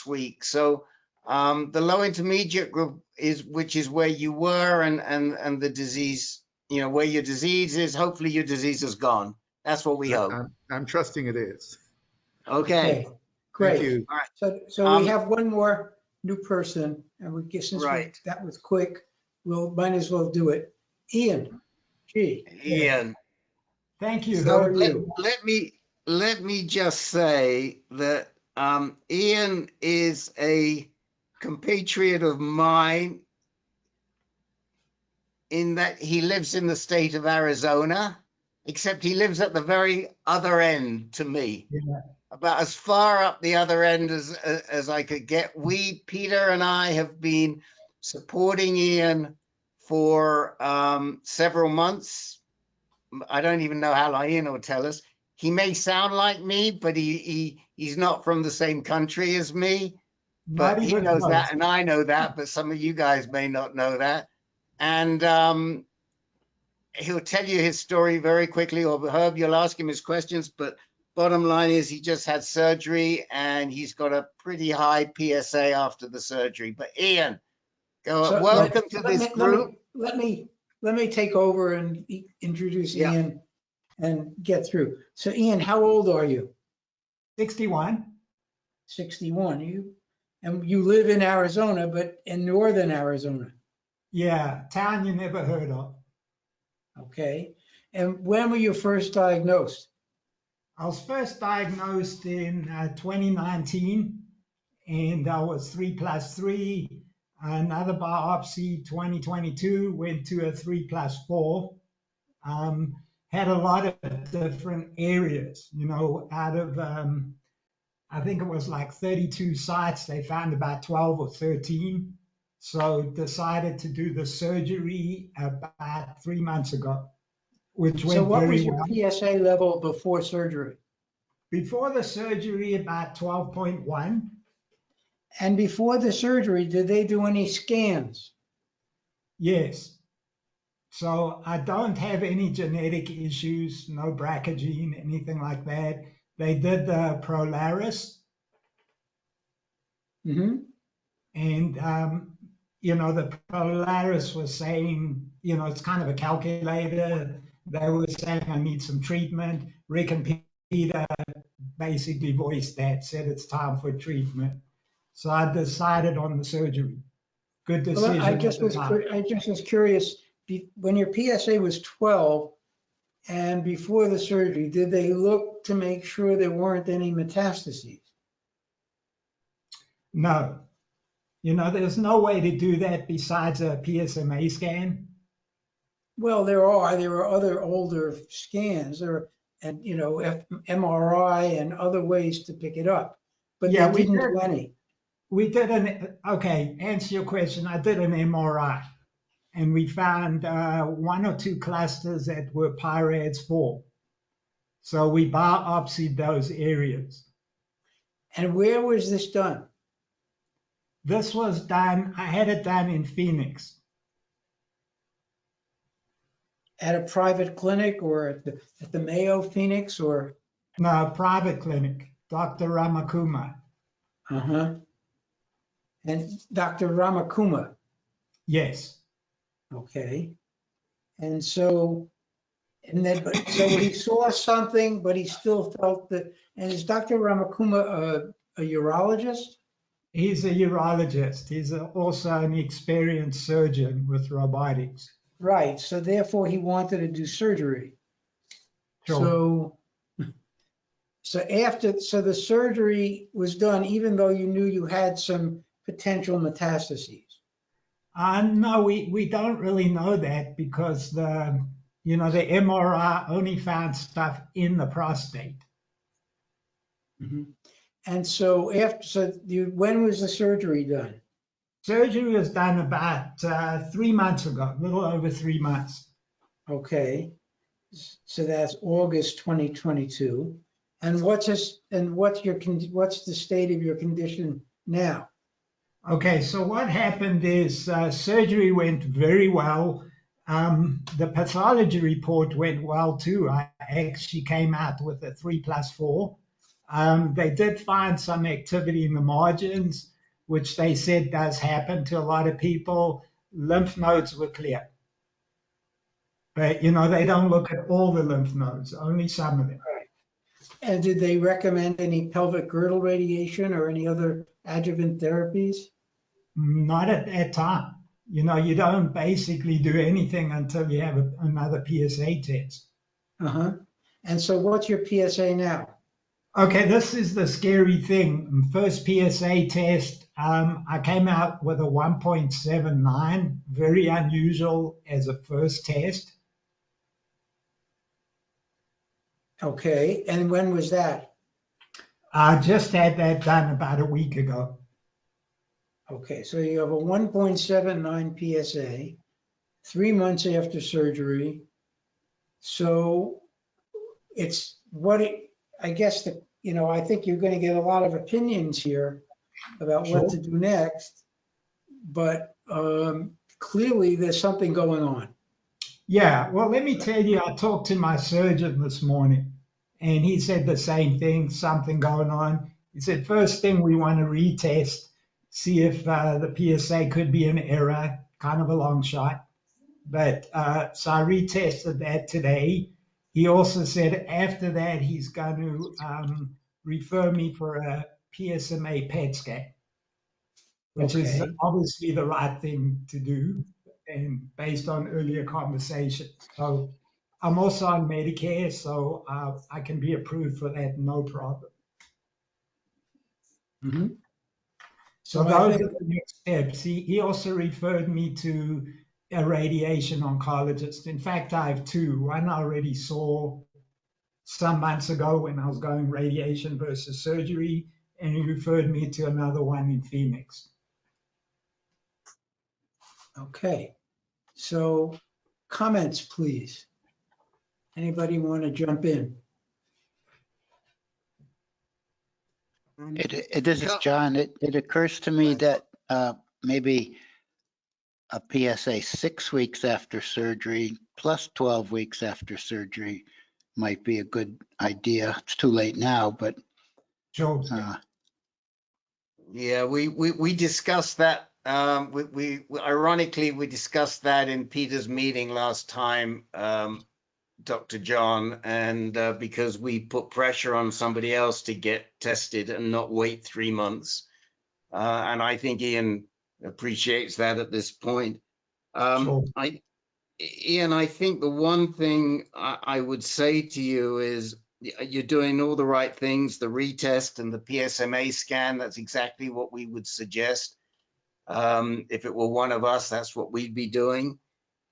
week. So the low intermediate group which is where you were and the disease, you know, where your disease is, hopefully your disease is gone. That's what we hope. I'm trusting it is. Okay. Great. Thank you. All right. So we have one more new person, and we guess since that was quick, might as well do it. Ian. Ian. Thank you. So How are you? Let me just say that Ian is a compatriot of mine in that he lives in the state of Arizona, except he lives at the very other end to me. Yeah. About as far up the other end as I could get. Peter and I have been supporting Ian for several months. I don't even know how long. Ian will tell us. He may sound like me, but he's not from the same country as me. But he knows that, and I know that, but some of you guys may not know that. And he'll tell you his story very quickly, or Herb, you'll ask him his questions, but bottom line is he just had surgery and he's got a pretty high PSA after the surgery. But Ian, welcome to this group. Let me take over and introduce Ian and get through. So Ian, how old are you? 61. 61. You live in Arizona, but in northern Arizona. Yeah, town you never heard of. Okay. And when were you first diagnosed? I was first diagnosed in 2019, and I was 3+3. Another biopsy, 2022, went to a 3+4. Had a lot of different areas, you know, out of, I think it was like 32 sites, they found about 12 or 13. So decided to do the surgery about 3 months ago, which went very well. So what was your PSA level before surgery? Before the surgery, about 12.1. And before the surgery, did they do any scans? Yes. So I don't have any genetic issues, no BRCA gene, anything like that. They did the Prolaris. Mm-hmm. And, you know, the Prolaris was saying, you know, it's kind of a calculator. They were saying I need some treatment. Rick and Peter basically voiced that, said it's time for treatment. So I decided on the surgery. Good decision. Well, I just was curious, when your PSA was 12 and before the surgery, did they look to make sure there weren't any metastases? No. You know, there's no way to do that besides a PSMA scan. Well, there are other older scans and MRI and other ways to pick it up, but Yeah, they didn't do any. Okay, answer your question. I did an MRI and we found 1 or 2 clusters that were PIRADS 4. So we biopsied those areas. And where was this done? This was done, I had it done in Phoenix. At a private clinic or at the Mayo Phoenix or? No, private clinic, Dr. Ramakuma. Uh-huh. And Dr. Ramakuma? Yes. Okay. And so he saw something, but he still felt that, and is Dr. Ramakuma a urologist? He's a urologist. He's also an experienced surgeon with robotics. Right. So therefore he wanted to do surgery. Sure. So the surgery was done even though you knew you had some potential metastases. No, we don't really know that because the MRI only found stuff in the prostate. Mm-hmm. And so when was the surgery done? Surgery was done about 3 months ago, a little over 3 months. Okay, so that's August 2022. And what's the state of your condition now? Okay, so what happened is surgery went very well. The pathology report went well too. I actually came out with a 3+4. They did find some activity in the margins, which they said does happen to a lot of people. Lymph nodes were clear. But, they don't look at all the lymph nodes, only some of them. Right. And did they recommend any pelvic girdle radiation or any other adjuvant therapies? Not at that time. You don't basically do anything until you have another PSA test. Uh-huh. And so what's your PSA now? Okay, this is the scary thing. First PSA test, I came out with a 1.79, very unusual as a first test. Okay, and when was that? I just had that done about a week ago. Okay, so you have a 1.79 PSA, 3 months after surgery. So I guess I think you're going to get a lot of opinions here about what to do next, but clearly there's something going on. Yeah, well, let me tell you, I talked to my surgeon this morning, and he said the same thing, something going on. He said, first thing we want to retest, see if the PSA could be an error, kind of a long shot. But so I retested that today. He also said after that, he's going to refer me for a PSMA PET scan, which is obviously the right thing to do, and based on earlier conversations. So I'm also on Medicare, so I can be approved for that, no problem. Mm-hmm. So those are the next steps. He also referred me to a radiation oncologist. In fact, I have 2. One I already saw some months ago when I was going radiation versus surgery, and he referred me to another one in Phoenix. Okay, so comments, please. Anybody want to jump in? This is John. It occurs to me that maybe a PSA 6 weeks after surgery plus 12 weeks after surgery might be a good idea. It's too late now, but sure. Yeah, we discussed that. We ironically we discussed that in Peter's meeting last time, Dr. John, and because we put pressure on somebody else to get tested and not wait 3 months, and I think Ian appreciates that at this point. Sure. Ian, I think the one thing I would say to you is you're doing all the right things, the retest and the PSMA scan. That's exactly what we would suggest. If it were one of us, that's what we'd be doing.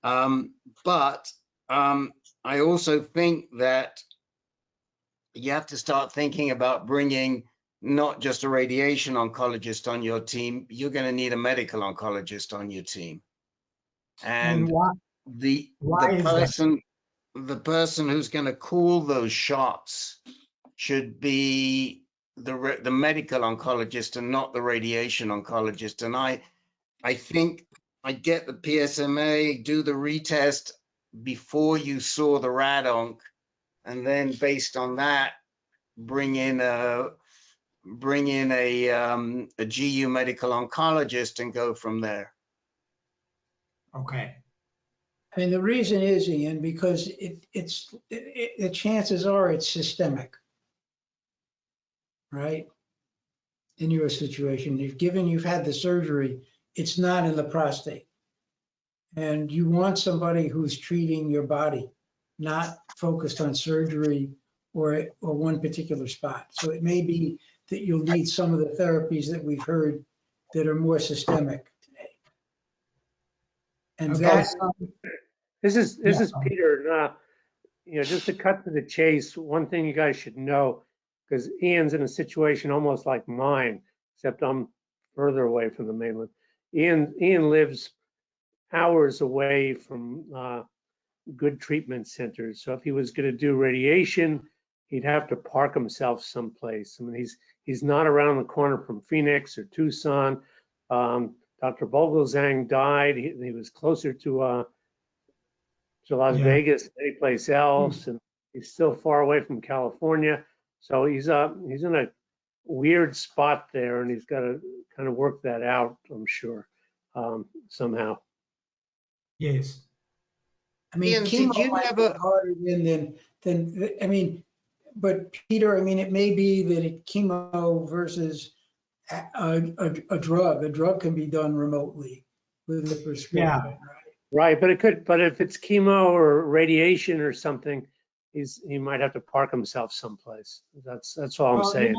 But I also think that you have to start thinking about bringing not just a radiation oncologist on your team. You're going to need a medical oncologist on your team. And why the is that? person who's going to call those shots should be the medical oncologist and not the radiation oncologist. And I think I get the PSMA, do the retest before you saw the rad onc, and then based on that, bring in a GU medical oncologist and go from there. Okay. I mean, the reason is, Ian, because the chances are it's systemic, right? In your situation, you've had the surgery, it's not in the prostate. And you want somebody who's treating your body, not focused on surgery or one particular spot. So it may be that you'll need some of the therapies that we've heard that are more systemic today. And Okay, that, so- This is Yeah. Peter. Just to cut to the chase, one thing you guys should know, because Ian's in a situation almost like mine, except I'm further away from the mainland. Ian lives hours away from good treatment centers. So if he was going to do radiation, he'd have to park himself someplace. I mean, he's not around the corner from Phoenix or Tucson. Dr. Vogelzang died. He was closer to Las Vegas than any place else, and he's still far away from California. So he's in a weird spot there, and he's got to kind of work that out, I'm sure, somehow. Yes. I mean, Ian, chemo did you might never- be harder than, I mean, but Peter, I mean, it may be that chemo versus a drug. A drug can be done remotely with a prescription, right? Right, but if it's chemo or radiation or something, he might have to park himself someplace. That's all I'm saying.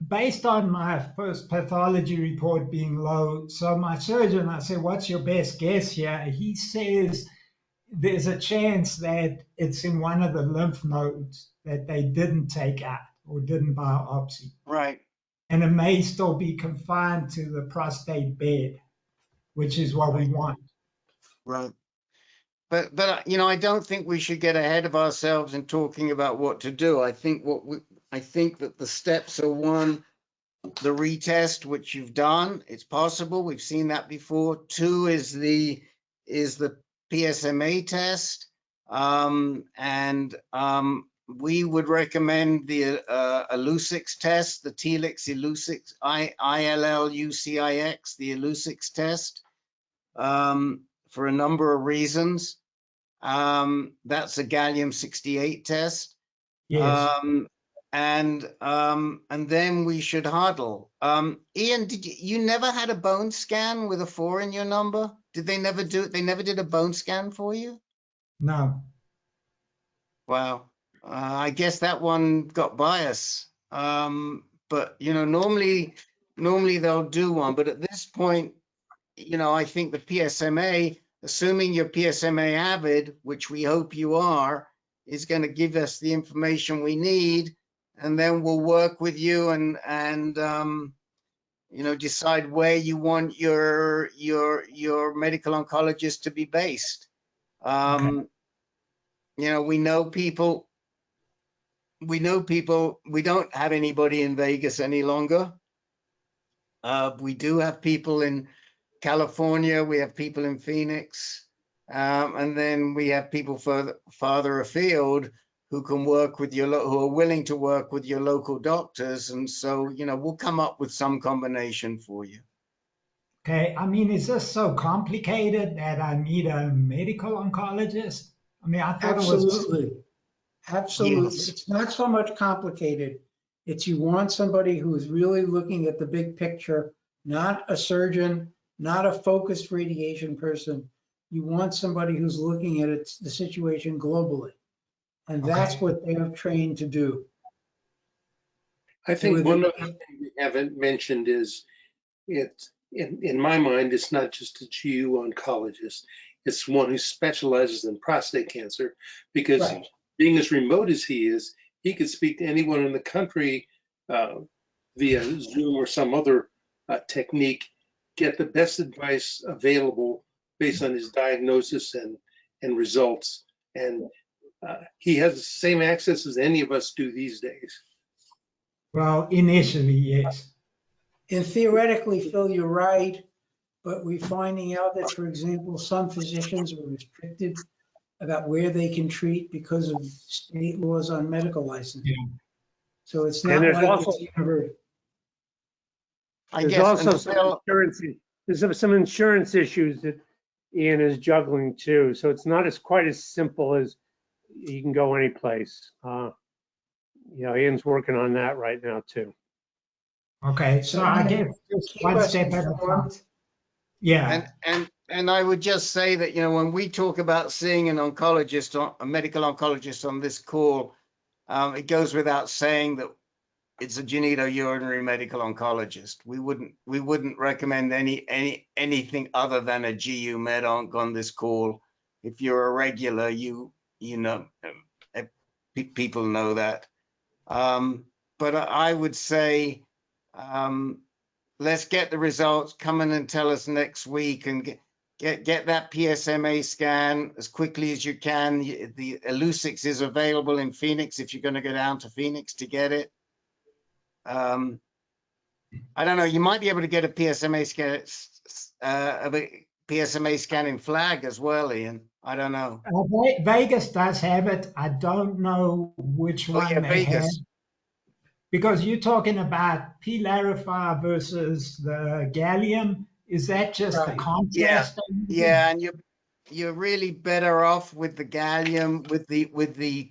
Based on my first pathology report being low, so my surgeon, I said, what's your best guess here? He says there's a chance that it's in one of the lymph nodes that they didn't take out or didn't biopsy. Right. And it may still be confined to the prostate bed, which is what we want. Right. But I don't think we should get ahead of ourselves in talking about what to do. I think that the steps are, one, the retest, which you've done. It's possible. We've seen that before. Two is the PSMA test. We would recommend the Illuccix test, the Telix Illuccix, ILLUCIX, the Illuccix test, for a number of reasons. That's a gallium-68 test. Yes. And then we should huddle. Ian, did you never had a bone scan with a 4 in your number? Did they never do it? They never did a bone scan for you? No. Wow. I guess that one got bias. But normally they'll do one. But at this point, I think the PSMA, assuming you're PSMA avid, which we hope you are, is going to give us the information we need, and then we'll work with you and decide where you want your medical oncologist to be based. Okay. We know people. We don't have anybody in Vegas any longer. We do have people in California. We have people in Phoenix. And then we have people farther afield who can work with who are willing to work with your local doctors. And so, we'll come up with some combination for you. Okay. I mean, is this so complicated that I need a medical oncologist? I mean, I thought Absolutely. Absolutely. Yes. It's not so much complicated. It's you want somebody who is really looking at the big picture, not a surgeon, not a focused radiation person. You want somebody who's looking at the situation globally. And that's what they're trained to do. I think one other thing we haven't mentioned is in my mind, it's not just a GU oncologist. It's one who specializes in prostate cancer, because Right. being as remote as he is, he could speak to anyone in the country via Zoom or some other technique, get the best advice available based on his diagnosis and results. And he has the same access as any of us do these days. Well, initially, yes. And theoretically, Phil, you're right, but we're finding out that, for example, some physicians are restricted about where they can treat because of state laws on medical licensing. Yeah. So it's And not there's like also- it's universal. I There's guess, also and some Phil, some insurance issues that Ian is juggling too. So it's not as quite as simple as you can go any place. Ian's working on that right now too. Okay, so I guess just Keep one us step at a time. informed. Yeah. and I would just say that, when we talk about seeing an oncologist, a medical oncologist on this call, it goes without saying that it's a genitourinary medical oncologist. We wouldn't recommend anything other than a GU med onc on this call. If you're a regular, people know that. But I would say, let's get the results. Come in and tell us next week, and get that PSMA scan as quickly as you can. The Illuccix is available in Phoenix if you're going to go down to Phoenix to get it. I don't know. You might be able to get a PSMA scan in Flag as well, Ian. I don't know. Vegas does have it. I don't know which one yeah, they have. Vegas. Because you're talking about P. larifar versus the gallium. Is that just the Right. contrast? Yeah, and you're really better off with the gallium, with the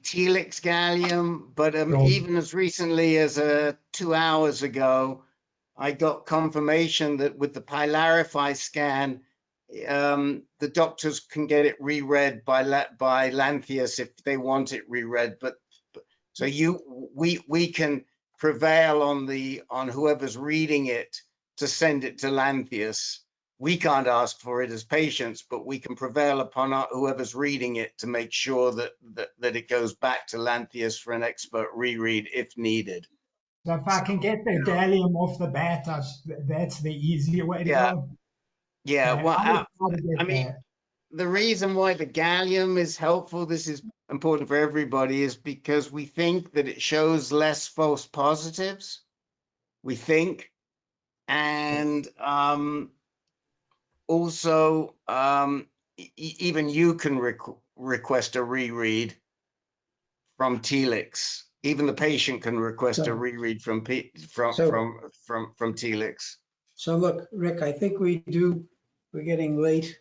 Telix gallium. But even as recently as 2 hours ago, I got confirmation that with the Pylarify scan, the doctors can get it reread by Lantheus if they want it reread. But so we can prevail on whoever's reading it to send it to Lantheus. We can't ask for it as patients, but we can prevail upon whoever's reading it to make sure that it goes back to Lantheus for an expert reread if needed. So if I can get the gallium off the bat, that's the easier way to go. Yeah, well, I mean, the reason why the gallium is helpful, this is important for everybody, is because we think that it shows less false positives. We think. And also, even you can request a reread from Telix. Even the patient can request a reread from Telix. So look, Rick, I think we're getting late.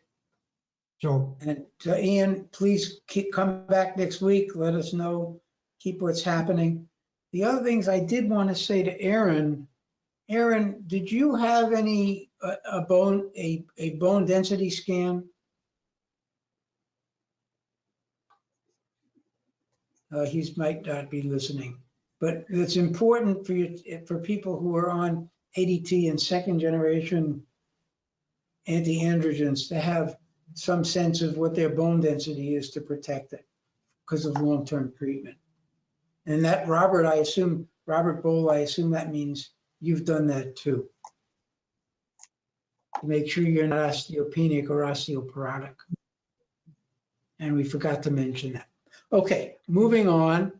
Sure. And Ian, please come back next week. Let us know, keep what's happening. The other things I did want to say to Aaron, did you have any a bone density scan? He might not be listening, but it's important for people who are on ADT and second generation anti-androgens to have some sense of what their bone density is to protect it because of long-term treatment. And that, Robert Bohl, I assume that means you've done that too. To make sure you're not osteopenic or osteoporotic. And we forgot to mention that. Okay, moving on.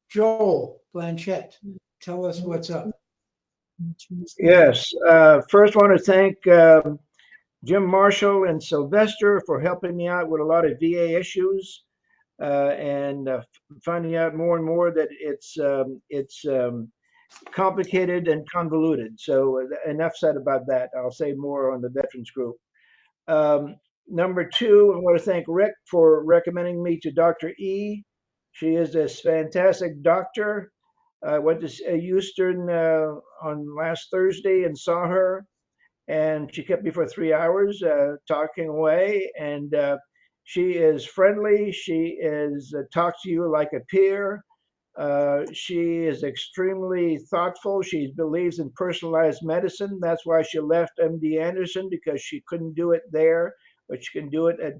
Joel Blanchette, tell us what's up. Yes, first want to thank Jim Marshall and Sylvester for helping me out with a lot of VA issues and finding out more and more that it's complicated and convoluted. So enough said about that. I'll say more on the veterans group. Number two, I want to thank Rick for recommending me to Dr.E. She is a fantastic doctor. I went to Houston on last Thursday and saw her, and she kept me for 3 hours talking away. And she is friendly. She talks to you like a peer, She is extremely thoughtful. She believes in personalized medicine. That's why she left MD Anderson, because she couldn't do it there, but she can do it at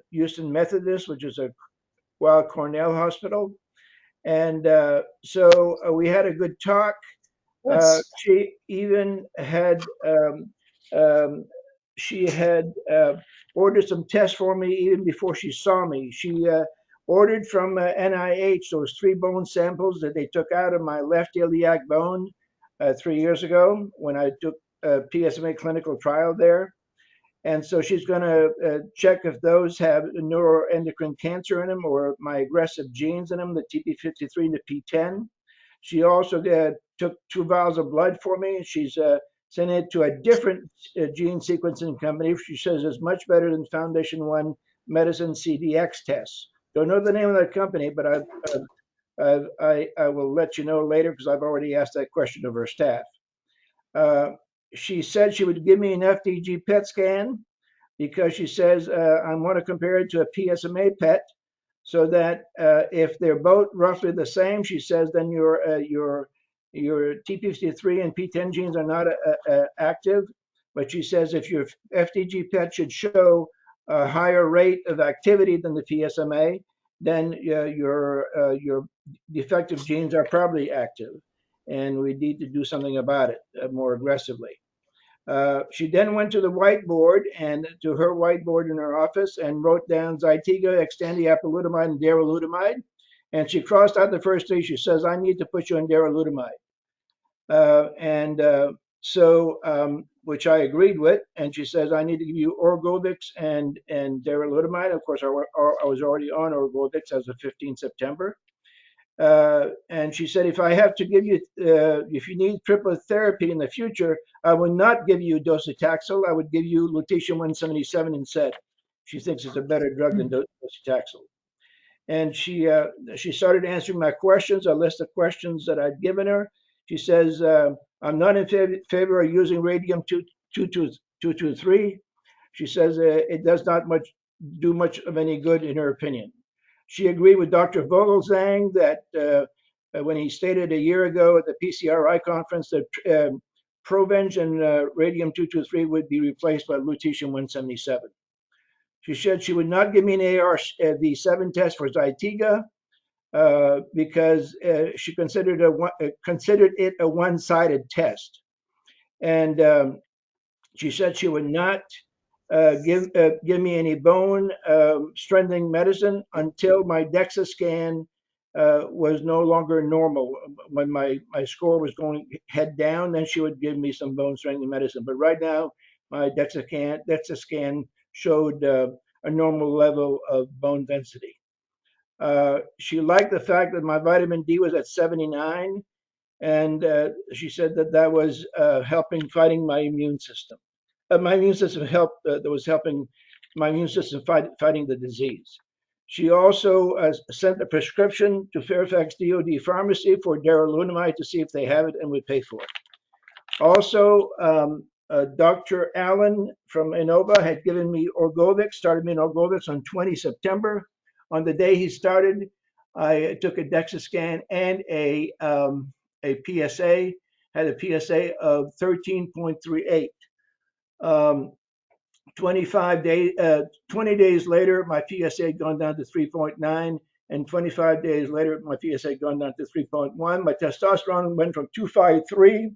Houston Methodist, which is a Weill Cornell hospital. And so we had a good talk. She even had ordered some tests for me even before she saw me. She ordered from NIH those 3 bone samples that they took out of my left iliac bone 3 years ago when I took a PSMA clinical trial there. And so she's going to check if those have neuroendocrine cancer in them or my aggressive genes in them, the TP53 and the P10. She also took 2 vials of blood for me. She's sent it to a different gene sequencing company. She says it's much better than Foundation One Medicine CDX tests. Don't know the name of that company, but I will let you know later because I've already asked that question of her staff. She said she would give me an FDG PET scan because she says I want to compare it to a PSMA PET, so that if they're both roughly the same, she says, then your TP53 and P10 genes are not active. But she says if your FDG PET should show a higher rate of activity than the PSMA, then your defective genes are probably active, and we need to do something about it more aggressively. She then went to the whiteboard and to her whiteboard in her office and wrote down Zytiga, extendiapalutamide, and darolutamide. And she crossed out the first 3. She says, I need to put you on darolutamide. Which I agreed with. And she says, I need to give you Orgovyx and darolutamide. Of course, I was already on Orgovyx as of 15 September. And she said, if I have to give you, if you need triplet therapy in the future, I would not give you docetaxel. I would give you lutetium-177 instead. She thinks it's a better drug than docetaxel. And she started answering my questions, a list of questions that I'd given her. She says, I'm not in favor of using radium-223. She says it does not do much of any good in her opinion. She agreed with Dr. Vogelsang that when he stated a year ago at the PCRI conference that Provenge and radium-223 would be replaced by lutetium-177. She said she would not give me an ARV7 test for Zytiga because she considered it a one-sided test. And she said she would not give me any bone strengthening medicine until my DEXA scan was no longer normal. When my score was going head down, then she would give me some bone strengthening medicine. But right now, my DEXA scan showed a normal level of bone density. She liked the fact that my vitamin D was at 79, and she said that was helping fighting my immune system. My immune system was helping my immune system fighting the disease. She also sent a prescription to Fairfax DOD Pharmacy for darolutamide to see if they have it and would pay for it. Also, Dr. Alan from Innova had given me Orgovyx, started me on Orgovyx on 20 September. On the day he started, I took a DEXA scan and a PSA, had a PSA of 13.38. 20 days later, my PSA had gone down to 3.9, and 25 days later, my PSA had gone down to 3.1. My testosterone went from 253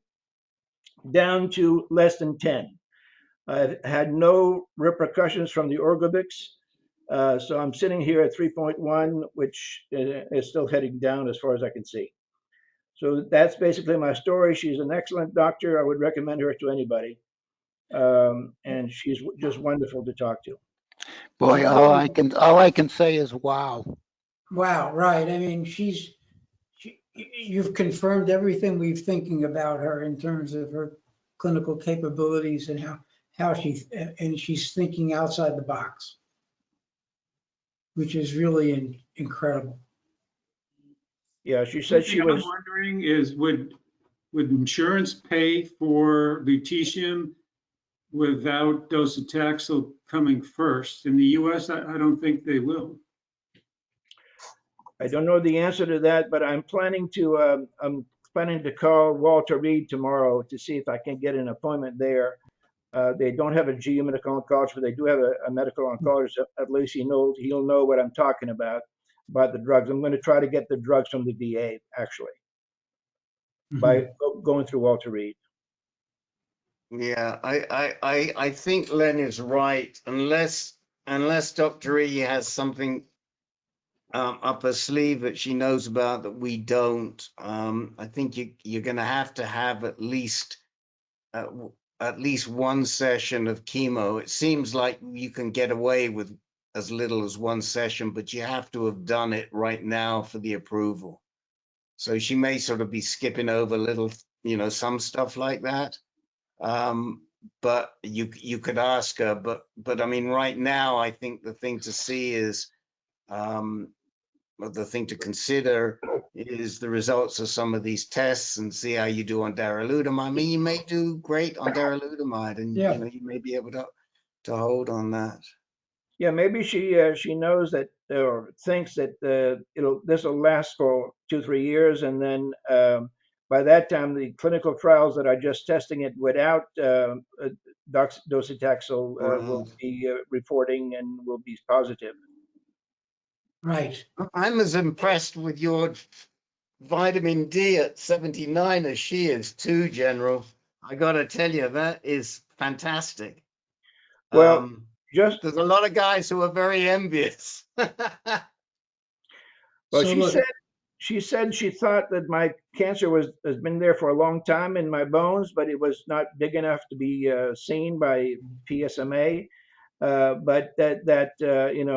down to less than 10. I had no repercussions from the Orgovyx, so I'm sitting here at 3.1, which is still heading down as far as I can see. So that's basically my story. She's an excellent doctor. I would recommend her to anybody. And she's just wonderful to talk to. Boy, all I can say is wow. Wow, right. I mean, you've confirmed everything we've thinking about her in terms of her clinical capabilities and how she's thinking outside the box, which is really incredible. Yeah, she said she was. I'm wondering is would insurance pay for lutetium without docetaxel coming first? In the U.S., I don't think they will. I don't know the answer to that, but I'm planning to call Walter Reed tomorrow to see if I can get an appointment there. They don't have a GU medical oncologist, but they do have a medical oncologist. At least he'll know what I'm talking about the drugs. I'm going to try to get the drugs from the VA actually by going through Walter Reed. Yeah, I think Len is right. Unless Dr. E has something up her sleeve that she knows about that we don't, I think you're going to have at least one session of chemo. It seems like you can get away with as little as one session, but you have to have done it right now for the approval. So she may sort of be skipping over little, some stuff like that. But you could ask her, but I mean, right now, I think the thing to see is, the thing to consider is the results of some of these tests and see how you do on darolutamide. I mean, you may do great on darolutamide, and you may be able to hold on that. Yeah, maybe she knows that or thinks that this will last for 2-3 years, and then by that time the clinical trials that are just testing it without docetaxel will be reporting and will be positive. Right. I'm as impressed with your vitamin D at 79 as she is too, General. I got to tell you, that is fantastic. Well, there's a lot of guys who are very envious. Well, she said she thought that my cancer has been there for a long time in my bones, but it was not big enough to be seen by PSMA. But that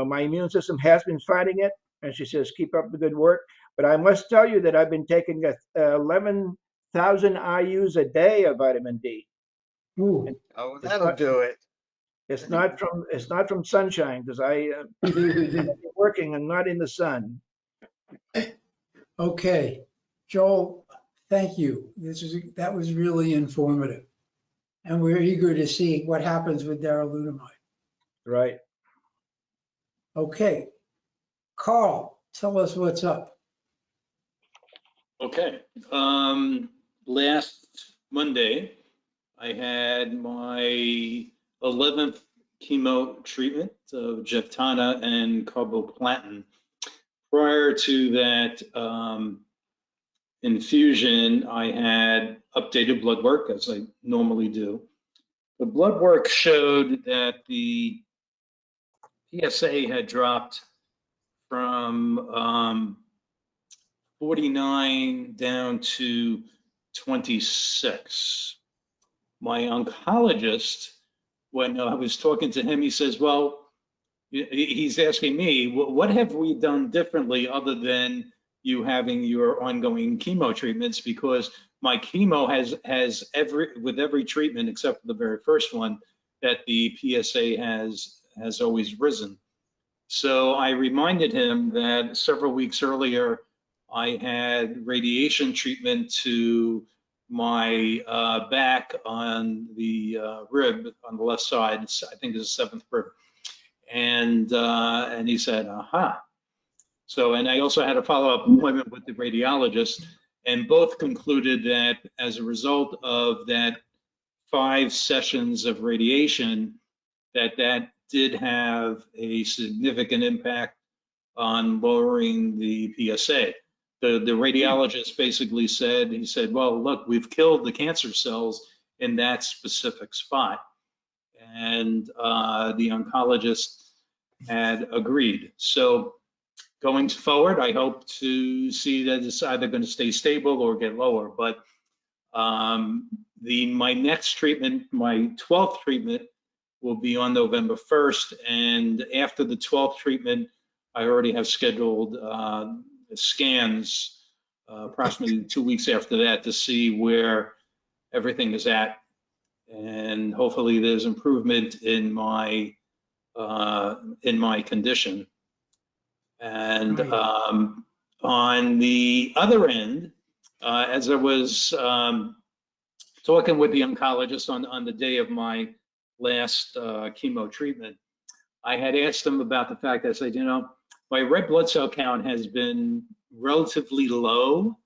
my immune system has been fighting it, and she says keep up the good work. But I must tell you that I've been taking 11,000 IUs a day of vitamin D. Ooh. Oh, that'll do it. It's not from sunshine, because I'm working and not in the sun. Okay, Joel, thank you. That was really informative, and we're eager to see what happens with darolutamide. Right. Okay, Carl, tell us what's up. Okay. Last Monday, I had my 11th chemo treatment of Jevtana and carboplatin. Prior to that infusion, I had updated blood work, as I normally do. The blood work showed that the PSA had dropped from 49 down to 26. My oncologist, when I was talking to him, he says, well, he's asking me, what have we done differently other than you having your ongoing chemo treatments? Because my chemo has with every treatment except for the very first one, that the PSA has always risen. So I reminded him that several weeks earlier, I had radiation treatment to my back on the rib on the left side. I think it's the 7th rib. And he said, aha. So, and I also had a follow-up appointment with the radiologist, and both concluded that as a result of that 5 sessions of radiation, that did have a significant impact on lowering the PSA. The radiologist basically said, he said, well, look, we've killed the cancer cells in that specific spot. And the oncologist had agreed. So going forward, I hope to see that it's either going to stay stable or get lower. But my next treatment, my 12th treatment, will be on November 1st. And after the 12th treatment, I already have scheduled scans approximately 2 weeks after that to see where everything is at. And hopefully there's improvement in my condition. And on the other end, as I was talking with the oncologist on the day of my last chemo treatment, I had asked him about the fact that I said, my red blood cell count has been relatively low.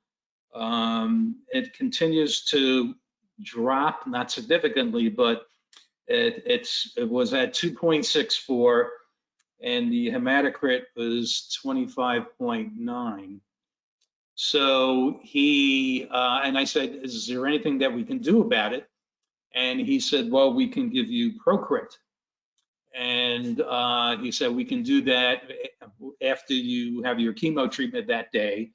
It continues to drop, not significantly, but it was at 2.64, and the hematocrit was 25.9. So he, and I said, is there anything that we can do about it? And he said, well, we can give you Procrit. And he said, we can do that after you have your chemo treatment that day.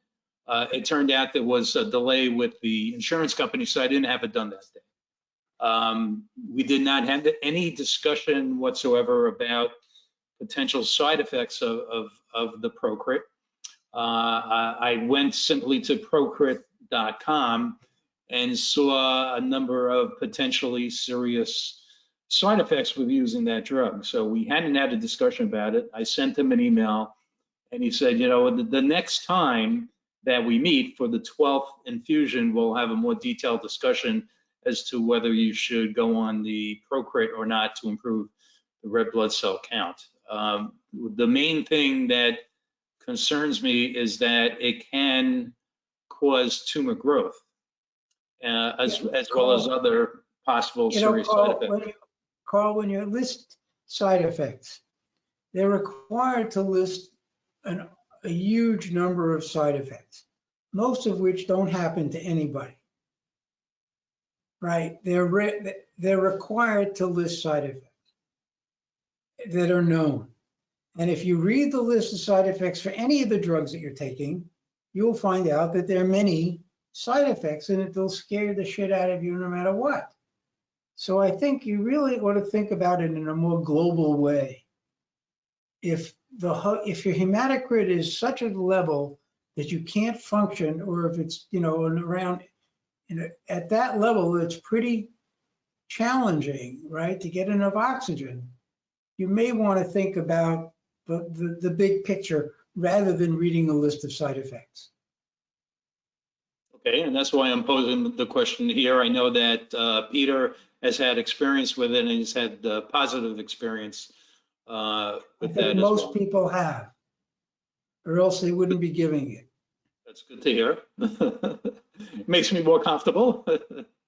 It turned out there was a delay with the insurance company, so I didn't have it done that day. We did not have any discussion whatsoever about potential side effects of the Procrit. I went simply to procrit.com and saw a number of potentially serious side effects with using that drug. So we hadn't had a discussion about it. I sent him an email and he said, you know, the next time that we meet for the 12th infusion, we'll have a more detailed discussion as to whether you should go on the Procrit or not to improve the red blood cell count. The main thing that concerns me is that it can cause tumor growth, as well as other possible serious side effects. Carl, when you list side effects, they're required to list a huge number of side effects, most of which don't happen to anybody, right? They're required to list side effects that are known. And if you read the list of side effects for any of the drugs that you're taking, you'll find out that there are many side effects and it'll scare the shit out of you no matter what. So I think you really ought to think about it in a more global way. If your hematocrit is such a level that you can't function, or if it's, you know, around, you know, at that level, it's pretty challenging, right, to get enough oxygen, you may want to think about the big picture rather than reading a list of side effects. Okay, and that's why I'm posing the question here. I know that Peter has had experience with it and he's had positive experience with that as well. Most people have, or else they wouldn't be giving it. That's good to hear. Makes me more comfortable.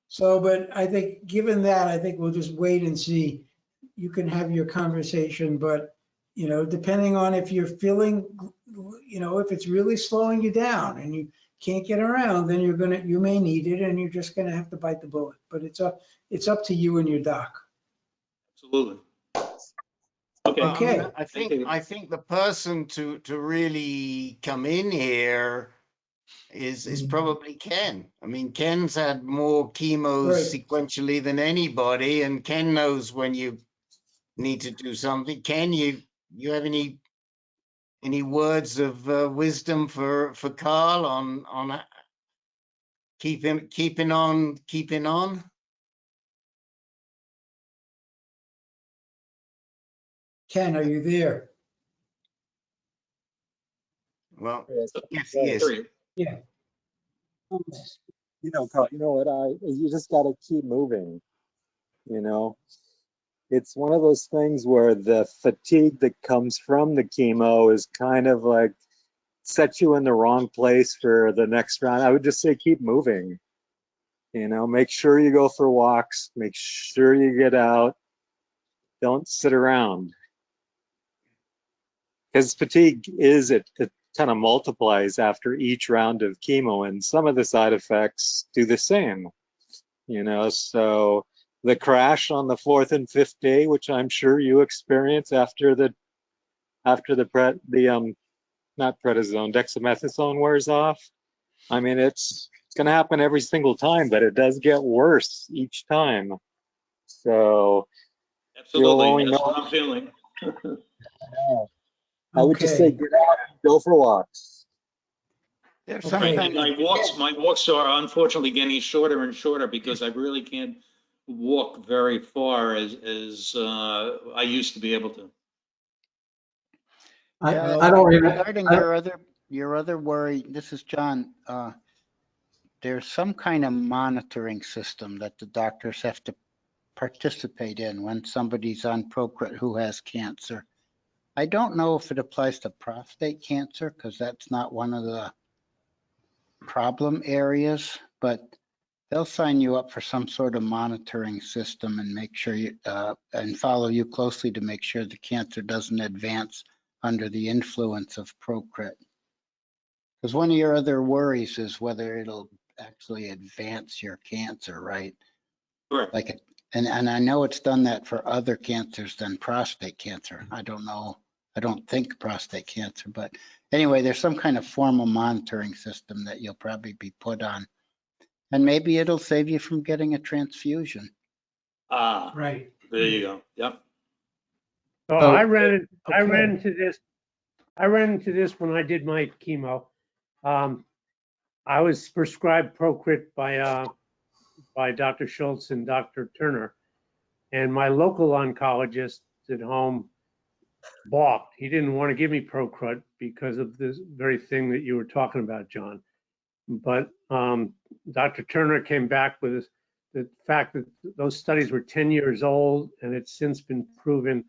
So, but I think given that, I think we'll just wait and see. You can have your conversation, but, you know, depending on if you're feeling, you know, if it's really slowing you down and you can't get around, then you may need it and you're just gonna have to bite the bullet. But it's up to you and your doc. Absolutely. Okay. Well, Okay. I mean, I think the person to really come in here is probably Ken. I mean, Ken's had more chemos sequentially than anybody, and Ken knows when you need to do something. Ken, you have any words of wisdom for Carl on keeping on? Ken, are you there? Well, yes, he is. Yeah. You know, Carl, you know what? You just got to keep moving. You know, it's one of those things where the fatigue that comes from the chemo is kind of like sets you in the wrong place for the next round. I would just say keep moving. You know, make sure you go for walks. Make sure you get out. Don't sit around. Because fatigue it kind of multiplies after each round of chemo, and some of the side effects do the same. You know, so the crash on the 4th and 5th day, which I'm sure you experience after the not prednisone, dexamethasone wears off. I mean, it's going to happen every single time, but it does get worse each time. So absolutely, that's what I'm feeling. I would just say get out and go for walks. My walks are unfortunately getting shorter and shorter because I really can't walk very far as I used to be able to. I don't regarding your other worry, this is John. There's some kind of monitoring system that the doctors have to participate in when somebody's on Procrit who has cancer. I don't know if it applies to prostate cancer because that's not one of the problem areas, but they'll sign you up for some sort of monitoring system and make sure you and follow you closely to make sure the cancer doesn't advance under the influence of Procrit. Because one of your other worries is whether it'll actually advance your cancer, right? Correct. Like, and I know it's done that for other cancers than prostate cancer. I don't know. I don't think prostate cancer, but anyway, there's some kind of formal monitoring system that you'll probably be put on. And maybe it'll save you from getting a transfusion. Ah, Right. there you go. Yep. So Oh, I ran okay. into this when I did my chemo. I was prescribed Procrit by Dr. Schultz and Dr. Turner, and my local oncologist at home balked. He didn't want to give me Procrit because of this very thing that you were talking about, John. But Dr. Turner came back with the fact that those studies were 10 years old, and it's since been proven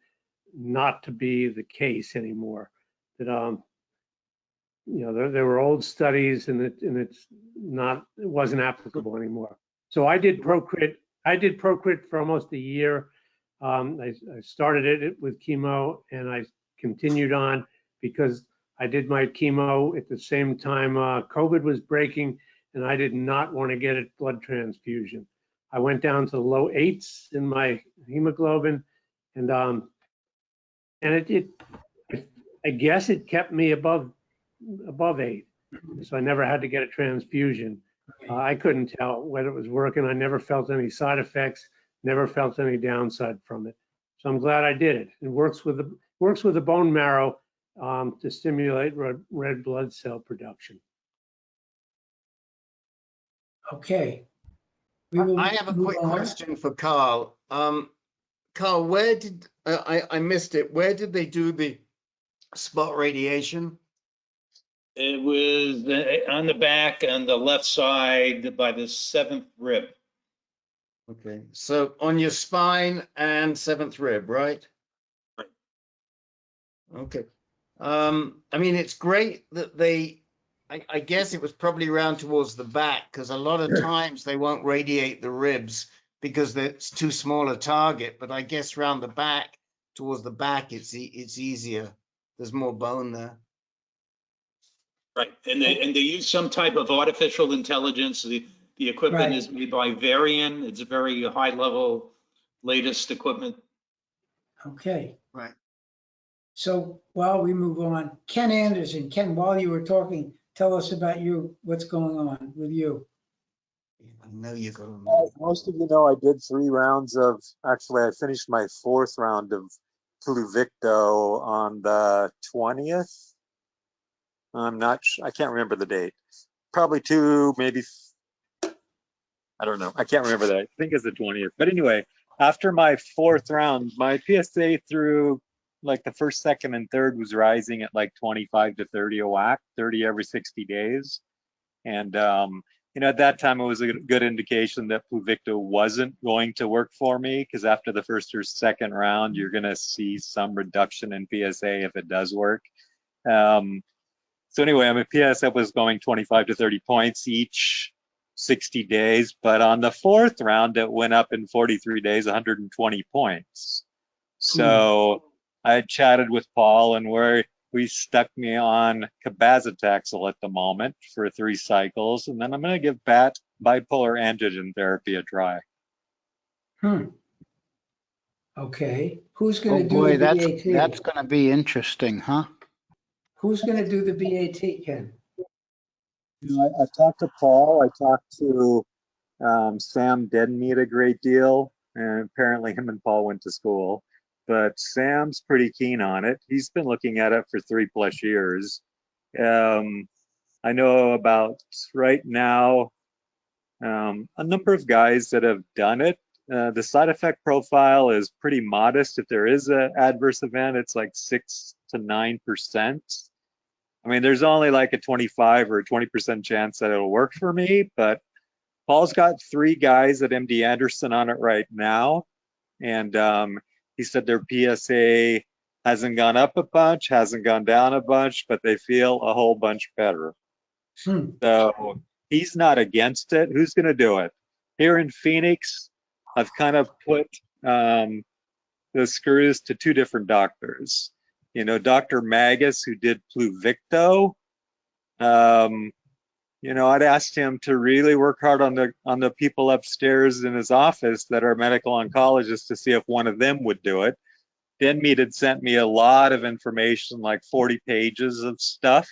not to be the case anymore. That you know, there were old studies, and it wasn't applicable anymore. So I did Procrit. I did Procrit for almost a year. I started it with chemo, and I continued on because I did my chemo at the same time COVID was breaking, and I did not want to get a blood transfusion. I went down to low 8s in my hemoglobin, and I guess it kept me above 8, so I never had to get a transfusion. I couldn't tell whether it was working. I never felt any side effects, never felt any downside from it. So I'm glad I did it. It works with the bone marrow to stimulate red blood cell production. Okay. I have a quick question for Carl. Carl, where did I missed it? Where did they do the spot radiation? It was on the back on the left side by the 7th rib. Okay, so on your spine and 7th rib, right? Right. Okay. I mean, it's great that I guess it was probably around towards the back, because a lot of times they won't radiate the ribs because it's too small a target. But I guess around the back, towards the back, it's easier. There's more bone there. Right, and they use some type of artificial intelligence. The equipment is made by Varian. It's a very high level, latest equipment. Okay. Right. So while we move on, Ken Anderson. Ken, while you were talking, tell us about you. What's going on with you? I know you're going. Most of you know I did 3 rounds of. Actually, I finished my 4th round of Pluvicto on the 20th. I'm not. I can't remember the date. Probably 2, maybe. I don't know. I can't remember that. I think it's the 20th. But anyway, after my 4th round, my PSA through like the 1st, 2nd, and 3rd was rising at like 25 to 30 a whack, 30 every 60 days. And, you know, at that time, it was a good indication that Pluvicto wasn't going to work for me, because after the 1st or 2nd round, you're going to see some reduction in PSA if it does work. So anyway, my PSA was going 25 to 30 points each 60 days, but on the 4th round, it went up in 43 days, 120 points. So I chatted with Paul, and we stuck me on cabazitaxel at the moment for 3 cycles, and then I'm going to give bipolar androgen therapy a try. Okay. Who's going to do the BAT? That's going to be interesting, huh? Who's going to do the BAT, Ken? You know, I talked to Paul. I talked to Sam Denmeade a great deal, and apparently him and Paul went to school. But Sam's pretty keen on it. He's been looking at it for 3+ years. I know about right now a number of guys that have done it. The side effect profile is pretty modest. If there is an adverse event, it's like 6 to 9%. I mean, there's only like a 25 or 20% chance that it'll work for me, but Paul's got 3 guys at MD Anderson on it right now. And he said their PSA, I hasn't gone up a bunch, hasn't gone down a bunch, but they feel a whole bunch better. So he's not against it. Who's going to do it? Here in Phoenix, I've kind of put the screws to two different doctors. You know, Dr. Magus, who did Pluvicto, you know, I'd asked him to really work hard on the people upstairs in his office that are medical oncologists to see if one of them would do it. Denmeade had sent me a lot of information, like 40 pages of stuff,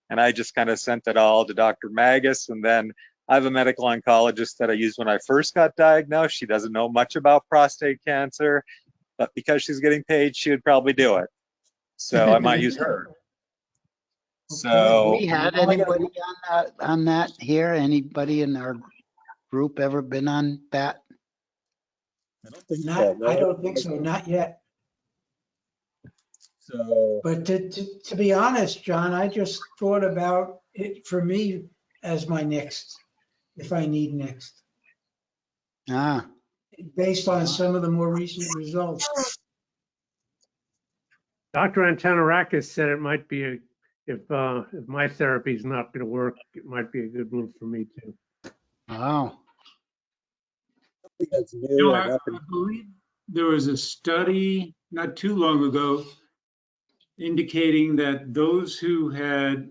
and I just kind of sent it all to Dr. Magus. And then I have a medical oncologist that I used when I first got diagnosed. She doesn't know much about prostate cancer, but because she's getting paid, she would probably do it. So I might use her. So We had anybody on that here? Anybody in our group ever been on that? I don't think Not, so. No. I don't think so, not yet. So, But to be honest, John, I just thought about it for me as my next, if I need next, based on some of the more recent results. Dr. Antonarakis said it might be if my therapy is not going to work, it might be a good move for me too. Oh. that's You new know, and I up and believe there was a study not too long ago indicating that those who had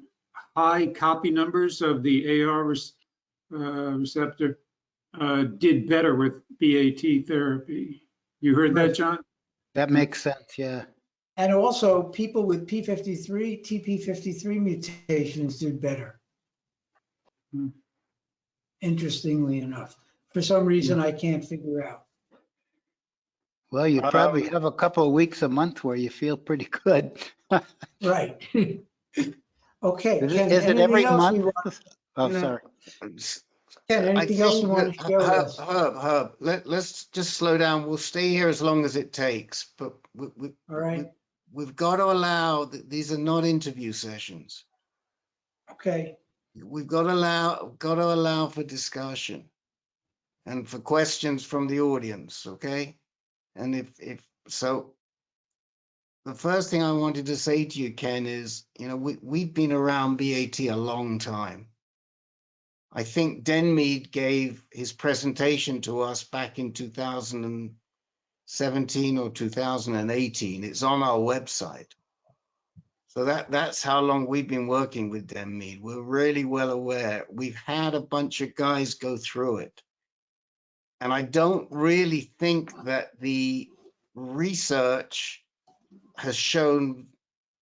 high copy numbers of the AR receptor did better with BAT therapy. You heard that, John? That makes sense, yeah. And also people with P53, TP53 mutations did better. Interestingly enough, for some reason I can't figure out. Well, you probably have a couple of weeks a month where you feel pretty good. Right. Okay. Is Ken, it every anything else month? we want? Oh, sorry. Ken, I anything else you think want to share with us? Herb, let's just slow down. We'll stay here as long as it takes, but All right. we've got to allow, these are not interview sessions. Okay. We've got to allow for discussion and for questions from the audience, okay? And if so, the first thing I wanted to say to you, Ken, is, you know, we've been around BAT a long time. I think Denmeade gave his presentation to us back in 2017 or 2018. It's on our website. So that's how long we've been working with Denmeade. We're really well aware. We've had a bunch of guys go through it. And I don't really think that the research has shown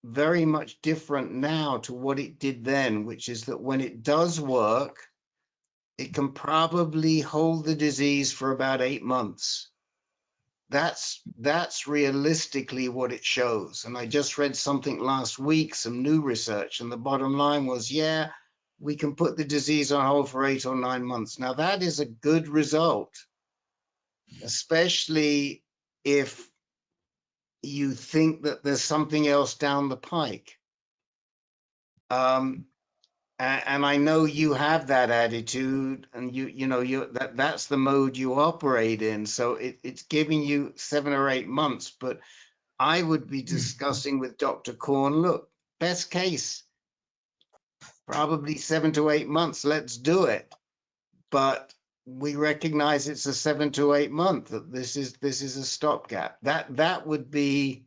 very much different now to what it did then, which is that when it does work, it can probably hold the disease for about 8 months. That's realistically what it shows. And I just read something last week, some new research, and the bottom line was, yeah, we can put the disease on hold for 8 or 9 months. Now that is a good result, especially if you think that there's something else down the pike. And I know you have that attitude, and that's the mode you operate in. So it's giving you 7 or 8 months. But I would be discussing with Dr. Korn, look, best case, probably 7 to 8 months. Let's do it. But we recognize it's a 7 to 8 month. That this is a stopgap. That would be.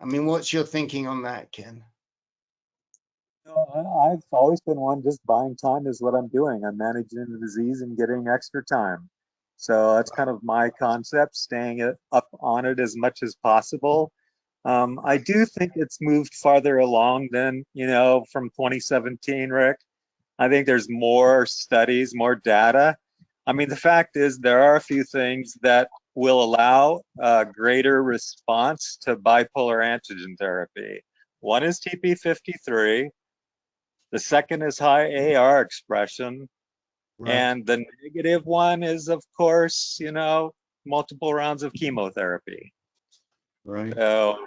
I mean, what's your thinking on that, Ken? I've always been one, just buying time is what I'm doing. I'm managing the disease and getting extra time. So that's kind of my concept, staying up on it as much as possible. I do think it's moved farther along than, from 2017, Rick. I think there's more studies, more data. I mean, the fact is there are a few things that will allow a greater response to bipolar antigen therapy. One is TP53. The second is high AR expression. Right. And the negative one is, of course, multiple rounds of chemotherapy. Right. So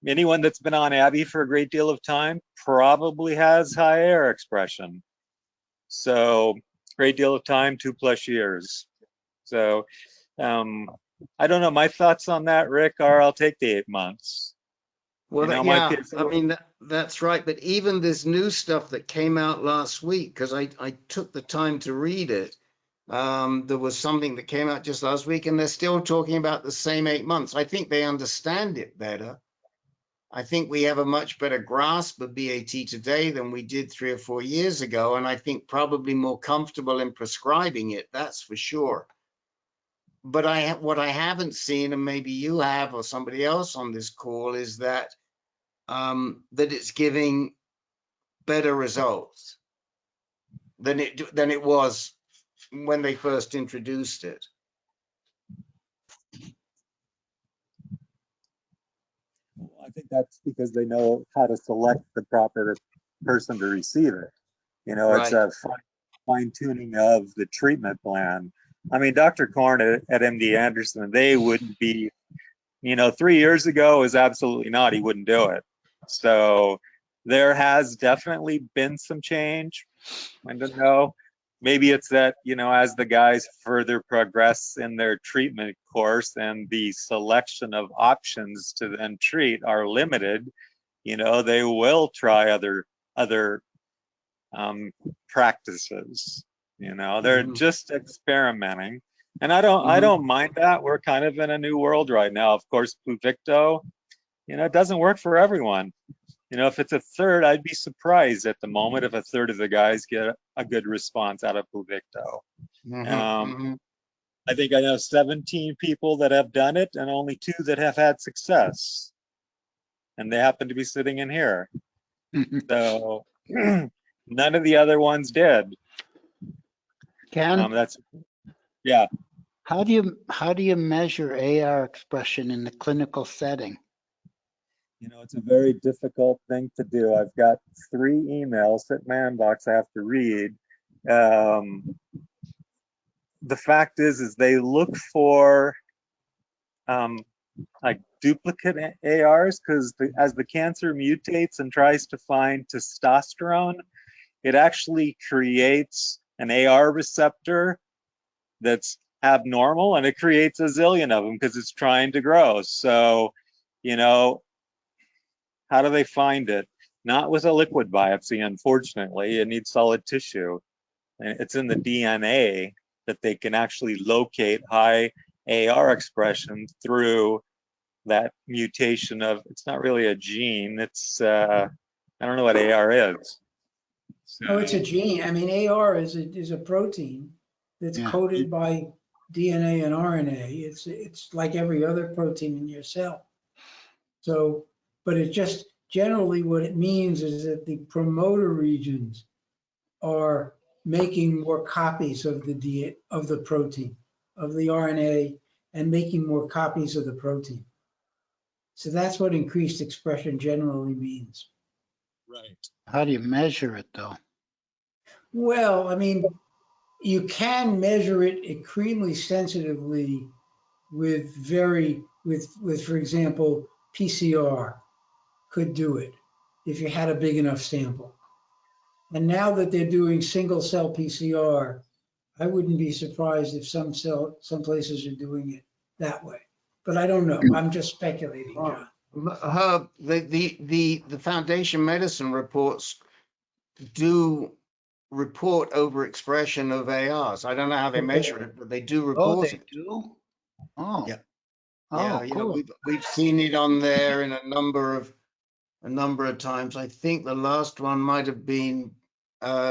anyone that's been on Abby for a great deal of time probably has high AR expression. So great deal of time, 2+ years. So I don't know. My thoughts on that, Rick, are I'll take the 8 months. Well, You know, yeah, my PSA. I mean, that's right. But even this new stuff that came out last week, because I took the time to read it, there was something that came out just last week, and they're still talking about the same 8 months. I think they understand it better. I think we have a much better grasp of BAT today than we did 3 or 4 years ago, and I think probably more comfortable in prescribing it. That's for sure. But what I haven't seen, and maybe you have or somebody else on this call, is that that it's giving better results than it was when they first introduced it. I think that's because they know how to select the proper person to receive it. You know, it's Right. a fine tuning of the treatment plan. I mean, Dr. Korn at MD Anderson, they wouldn't be, you know, 3 years ago is absolutely not, he wouldn't do it. So there has definitely been some change. I don't know. Maybe it's that, you know, as the guys further progress in their treatment course and the selection of options to then treat are limited, you know, they will try other practices. You know, they're just experimenting. And I don't mind that. We're kind of in a new world right now. Of course, Pluvicto, you know, it doesn't work for everyone. You know, if it's a third, I'd be surprised at the moment if a third of the guys get a good response out of Pluvicto. I think I know 17 people that have done it and only 2 that have had success. And they happen to be sitting in here. So none of the other ones did. Ken, That's, yeah. how do you measure AR expression in the clinical setting? You know, it's a very difficult thing to do. I've got 3 emails at my inbox I have to read. The fact is they look for like duplicate ARs because as the cancer mutates and tries to find testosterone, it actually creates an AR receptor that's abnormal, and it creates a zillion of them because it's trying to grow. So, you know, how do they find it? Not with a liquid biopsy, unfortunately. It needs solid tissue. And it's in the DNA that they can actually locate high AR expression through that mutation of, it's not really a gene, it's, I don't know what AR is. So, Oh, it's a gene. I mean, AR is a protein that's coded by DNA and RNA. It's like every other protein in your cell. So, but it just generally what it means is that the promoter regions are making more copies of the protein, of the RNA, and making more copies of the protein. So that's what increased expression generally means. right. How do you measure it though? Well, I mean, you can measure it extremely sensitively with for example, PCR could do it if you had a big enough sample. And now that they're doing single cell PCR, I wouldn't be surprised if some places are doing it that way. But I don't know. I'm just speculating, John. Herb, the Foundation Medicine reports do report overexpression of ARs. I don't know how they measure it, but they do report it. Do? Oh. Yeah. Oh, You cool. know, we've seen it on there in a number of times. I think the last one might have been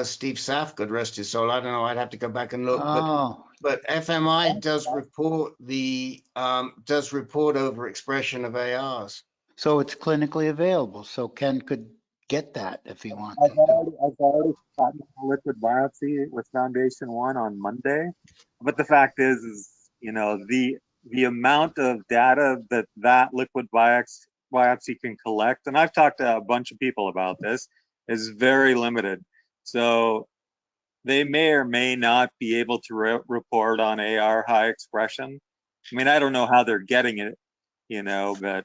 Steve Saf, God rest his soul. I don't know. I'd have to go back and look. But FMI does report overexpression of ARs. So it's clinically available. So Ken could get that if he wants. I've already gotten a liquid biopsy with Foundation One on Monday, but the fact is, you know, the amount of data that liquid biopsy can collect, and I've talked to a bunch of people about this, is very limited. So they may or may not be able to report on AR high expression. I mean, I don't know how they're getting it, you know, but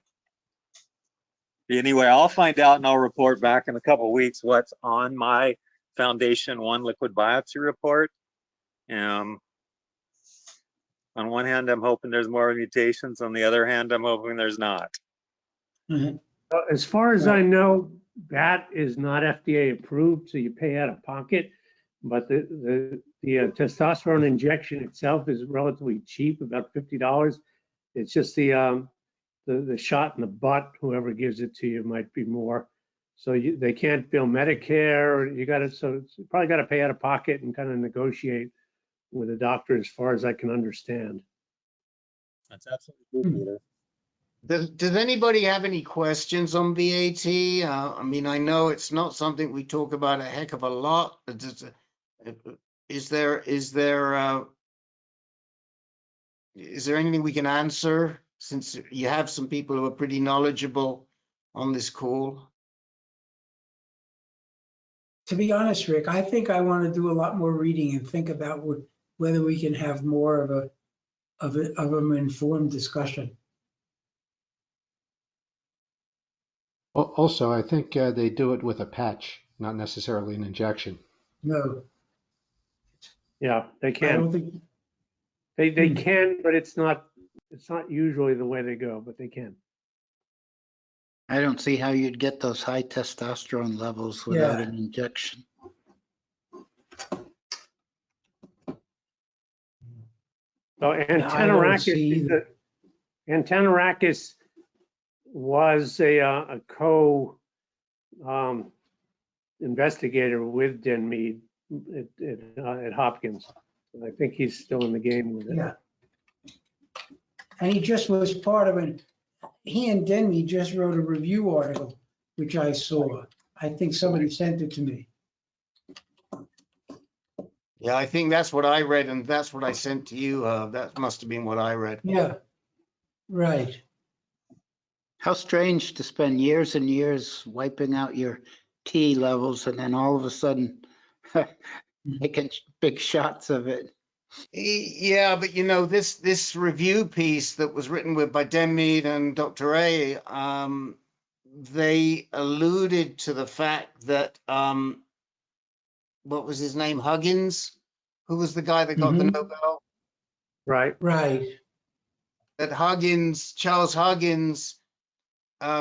anyway, I'll find out and I'll report back in a couple of weeks what's on my Foundation One liquid biopsy report. On one hand, I'm hoping there's more mutations. On the other hand, I'm hoping there's not. As far as I know, that is not FDA approved, so you pay out of pocket. But the testosterone injection itself is relatively cheap, about $50. It's just the shot in the butt. Whoever gives it to you might be more. So they can't bill Medicare. You probably got to pay out of pocket and kind of negotiate with a doctor, as far as I can understand. That's absolutely true, Peter. Does anybody have any questions on VAT? I mean, I know it's not something we talk about a heck of a lot. Is there anything we can answer, since you have some people who are pretty knowledgeable on this call? To be honest, Rick, I think I want to do a lot more reading and think about whether we can have more of an informed discussion. Also, I think they do it with a patch, not necessarily an injection. No. Yeah, they I can. don't think. They can, but it's not usually the way they go, but they can. I don't see how you'd get those high testosterone levels without an injection. So Antanorachis was a investigator with Denmeade at Hopkins. I think he's still in the game with it. Yeah. And he just was part of it. He and Denmeade just wrote a review article, which I saw. I think somebody sent it to me. Yeah, I think that's what I read, and that's what I sent to you. That must have been what I read. Yeah, right. How strange to spend years and years wiping out your T levels and then all of a sudden making big shots of it. Yeah, but you know, this review piece that was written by Denmeade and Dr.E, they alluded to the fact that what was his name? Huggins, who was the guy that got the Nobel? Right. That Charles Huggins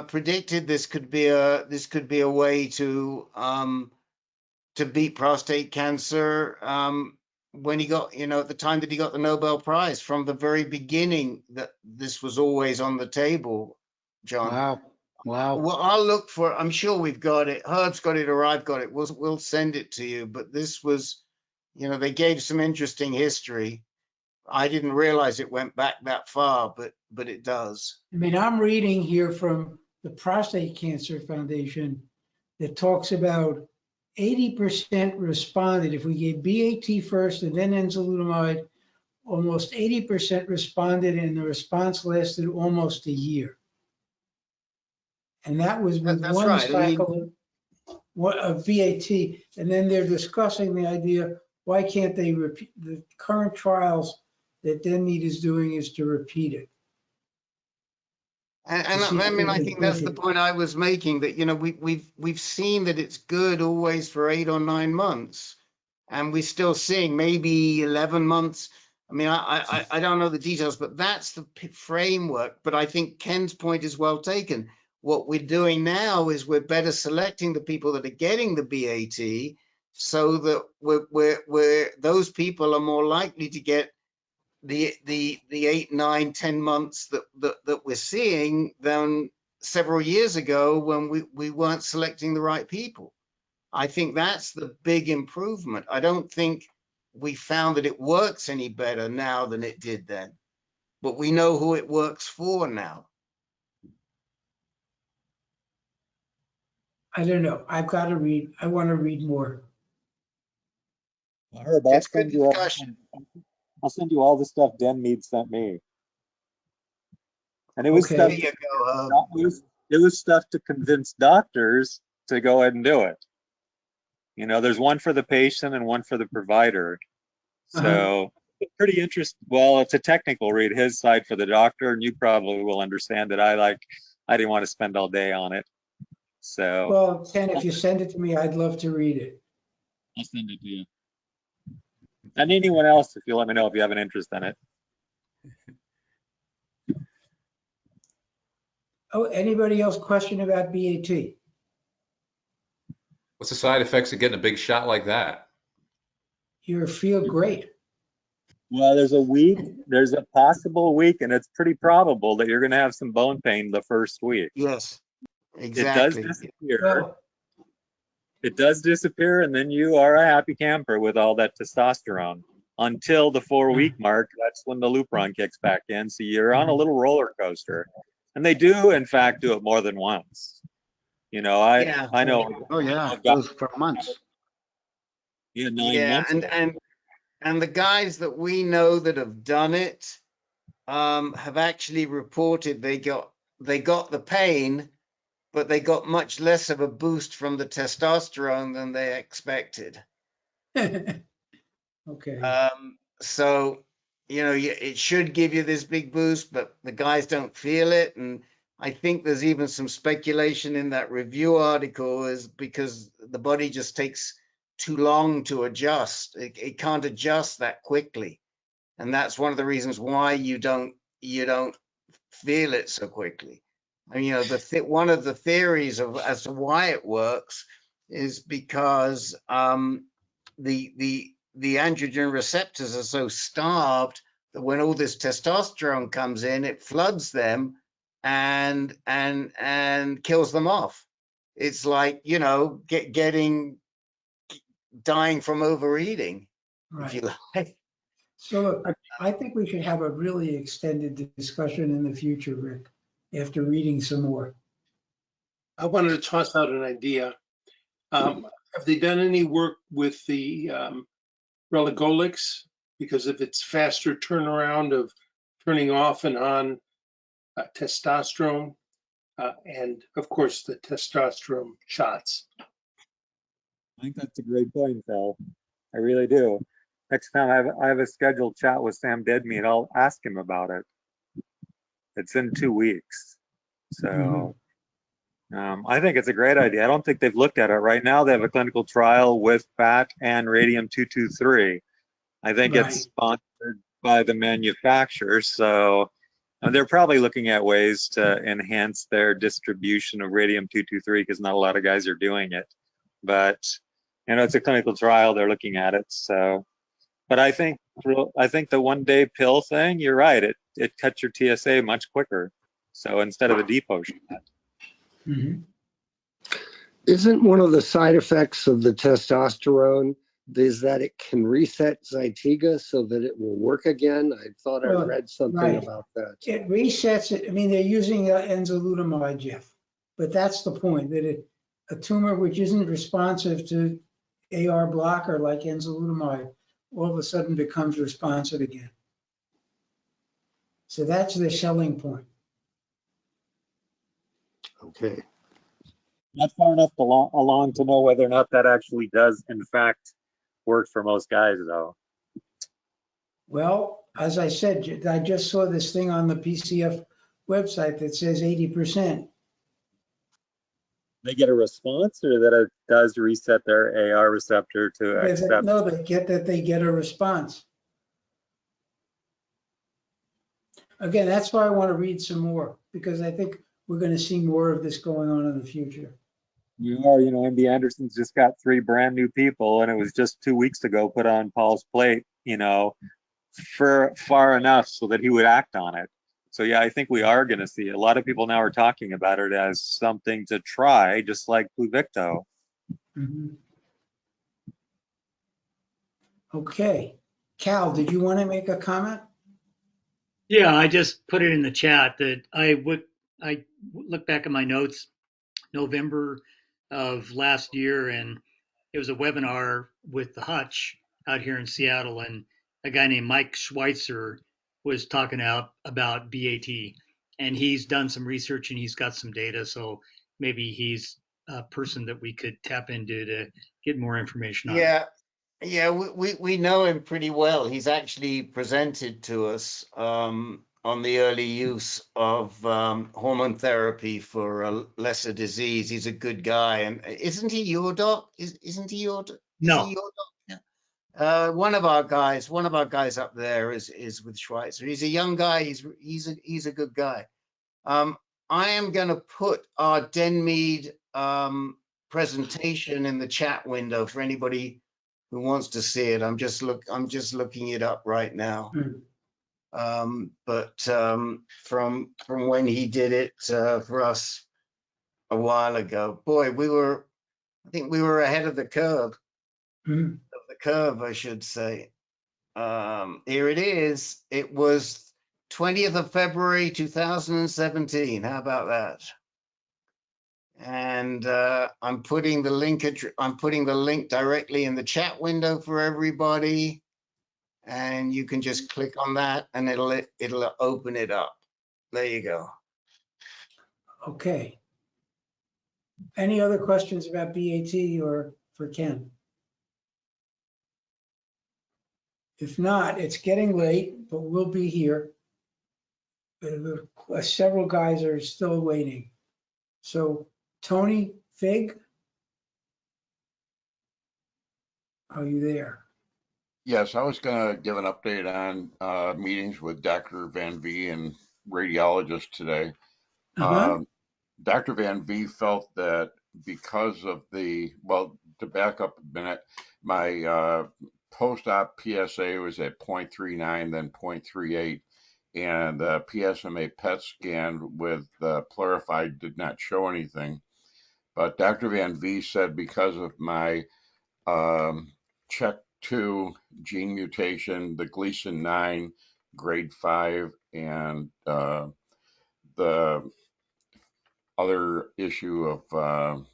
predicted this could be a way to beat prostate cancer when he got, at the time that he got the Nobel Prize. From the very beginning, that this was always on the table, John. Wow. Well, I'll look for it. I'm sure we've got it. Herb's got it, or I've got it. We'll send it to you. But this was, they gave some interesting history. I didn't realize it went back that far, but it does. I mean, I'm reading here from the Prostate Cancer Foundation that talks about 80% responded. If we gave BAT first and then enzalutamide, almost 80% responded, and the response lasted almost a year. And that was with one right. cycle of VAT. And then they're discussing the idea, why can't they repeat the current trials that Denmeade is doing is to repeat it. And I mean, I think that's the point I was making, that, we've seen that it's good always for 8 or 9 months, and we're still seeing maybe 11 months. I mean, I don't know the details, but that's the framework. But I think Ken's point is well taken. What we're doing now is we're better selecting the people that are getting the BAT, so that those people are more likely to get the 8, 9, 10 months that we're seeing than several years ago when we weren't selecting the right people. I think that's the big improvement. I don't think we found that it works any better now than it did then, but we know who it works for now. I don't know. I've got to read. I want to read more. Herb, It's good discussion. I'll send you all the stuff Denmeade sent me. And it was stuff. It was stuff to convince doctors to go ahead and do it. There's one for the patient and one for the provider. So it's pretty interesting. Well, it's a technical read, his side for the doctor, and you probably will understand that I didn't want to spend all day on it. So. Well, Ken, if you send it to me, I'd love to read it. I'll send it to you. And anyone else, if you let me know if you have an interest in it. Oh, anybody else question about BAT? What's the side effects of getting a big shot like that? You feel great. Well, there's a possible week, and it's pretty probable that you're going to have some bone pain the first week. Yes, It does exactly. disappear. Well, It does disappear, and then you are a happy camper with all that testosterone. Until the 4-week mark, that's when the Lupron kicks back in. So you're on a little roller coaster. And they do, in fact, do it more than once. You know, Yeah. I know. Oh, yeah, I've it got goes for months. 9 Yeah, months. and the guys that we know that have done it have actually reported they got the pain, but they got much less of a boost from the testosterone than they expected. okay. So, you know, it should give you this big boost, but the guys don't feel it. And I think there's even some speculation in that review article is because the body just takes too long to adjust. It can't adjust that quickly. And that's one of the reasons why you don't feel it so quickly. I mean, you know, one of the theories as to why it works is because the androgen receptors are so starved that when all this testosterone comes in, it floods them and kills them off. It's like, you know, dying from overeating, if you like. So look, I think we should have a really extended discussion in the future, Rick, after reading some more. I wanted to toss out an idea. Have they done any work with the relagolics? Because if it's faster turnaround of turning off and on testosterone, and of course the testosterone shots. I think that's a great point, Phil. I really do. Next time I have a scheduled chat with Sam Denmeade, I'll ask him about it. It's in 2 weeks. So I think it's a great idea. I don't think they've looked at it. Right now, they have a clinical trial with FAT and radium-223. I think it's sponsored by the manufacturer. So they're probably looking at ways to enhance their distribution of radium-223 because not a lot of guys are doing it. But, you know, it's a clinical trial. They're looking at it. So, but I think the 1-day pill thing, you're right. It cuts your TSA much quicker. So instead of a depot shot. Isn't one of the side effects of the testosterone is that it can reset Zytiga so that it will work again? I thought I read something about that. It resets it. I mean, they're using enzalutamide, Jeff, but that's the point, that a tumor which isn't responsive to AR blocker like enzalutamide all of a sudden becomes responsive again. So that's the selling point. Okay. Not far enough along to know whether or not that actually does, in fact, work for most guys, though. Well, as I said, I just saw this thing on the PCF website that says 80%. They get a response, or that it does reset their AR receptor to accept? No, they get a response. Again, that's why I want to read some more, because I think we're going to see more of this going on in the future. You know, MD Anderson's just got 3 brand new people, and it was just 2 weeks ago put on Paul's plate, you know, for far enough so that he would act on it. So yeah, I think we are going to see it. A lot of people now are talking about it as something to try, just like Pluvicto. Okay. Cal, did you want to make a comment? Yeah, I just put it in the chat that I look back at my notes November of last year, and it was a webinar with the Hutch out here in Seattle, and a guy named Mike Schweitzer was talking about BAT, and he's done some research and he's got some data, so maybe he's a person that we could tap into to get more information on. Yeah, we know him pretty well. He's actually presented to us on the early use of hormone therapy for a lesser disease. He's a good guy, and isn't he your doc? Isn't he your? No. Is he your doc? Yeah. One of our guys up there is with Schweitzer. He's a young guy. He's a good guy. I am going to put our Denmeade presentation in the chat window for anybody who wants to see it. I'm just looking it up right now. But from when he did it for us a while ago, boy, I think we were ahead of the curve. Of the curve, I should say. Here it is. It was 20th of February 2017. How about that? And I'm putting the link directly in the chat window for everybody, and you can just click on that, and it'll open it up. There you go. Okay. Any other questions about BAT or for Ken? If not, it's getting late, but we'll be here. Several guys are still waiting. So Tony Fig, are you there? Yes, I was going to give an update on meetings with Dr. Van V and radiologist today. Dr. Van V felt that because of well, to back up a minute, my post-op PSA was at 0.39, then 0.38, and the PSMA PET scan with Plurified did not show anything. But Dr. Van V said because of my check 2 gene mutation, the Gleason 9, grade 5, and the other issue of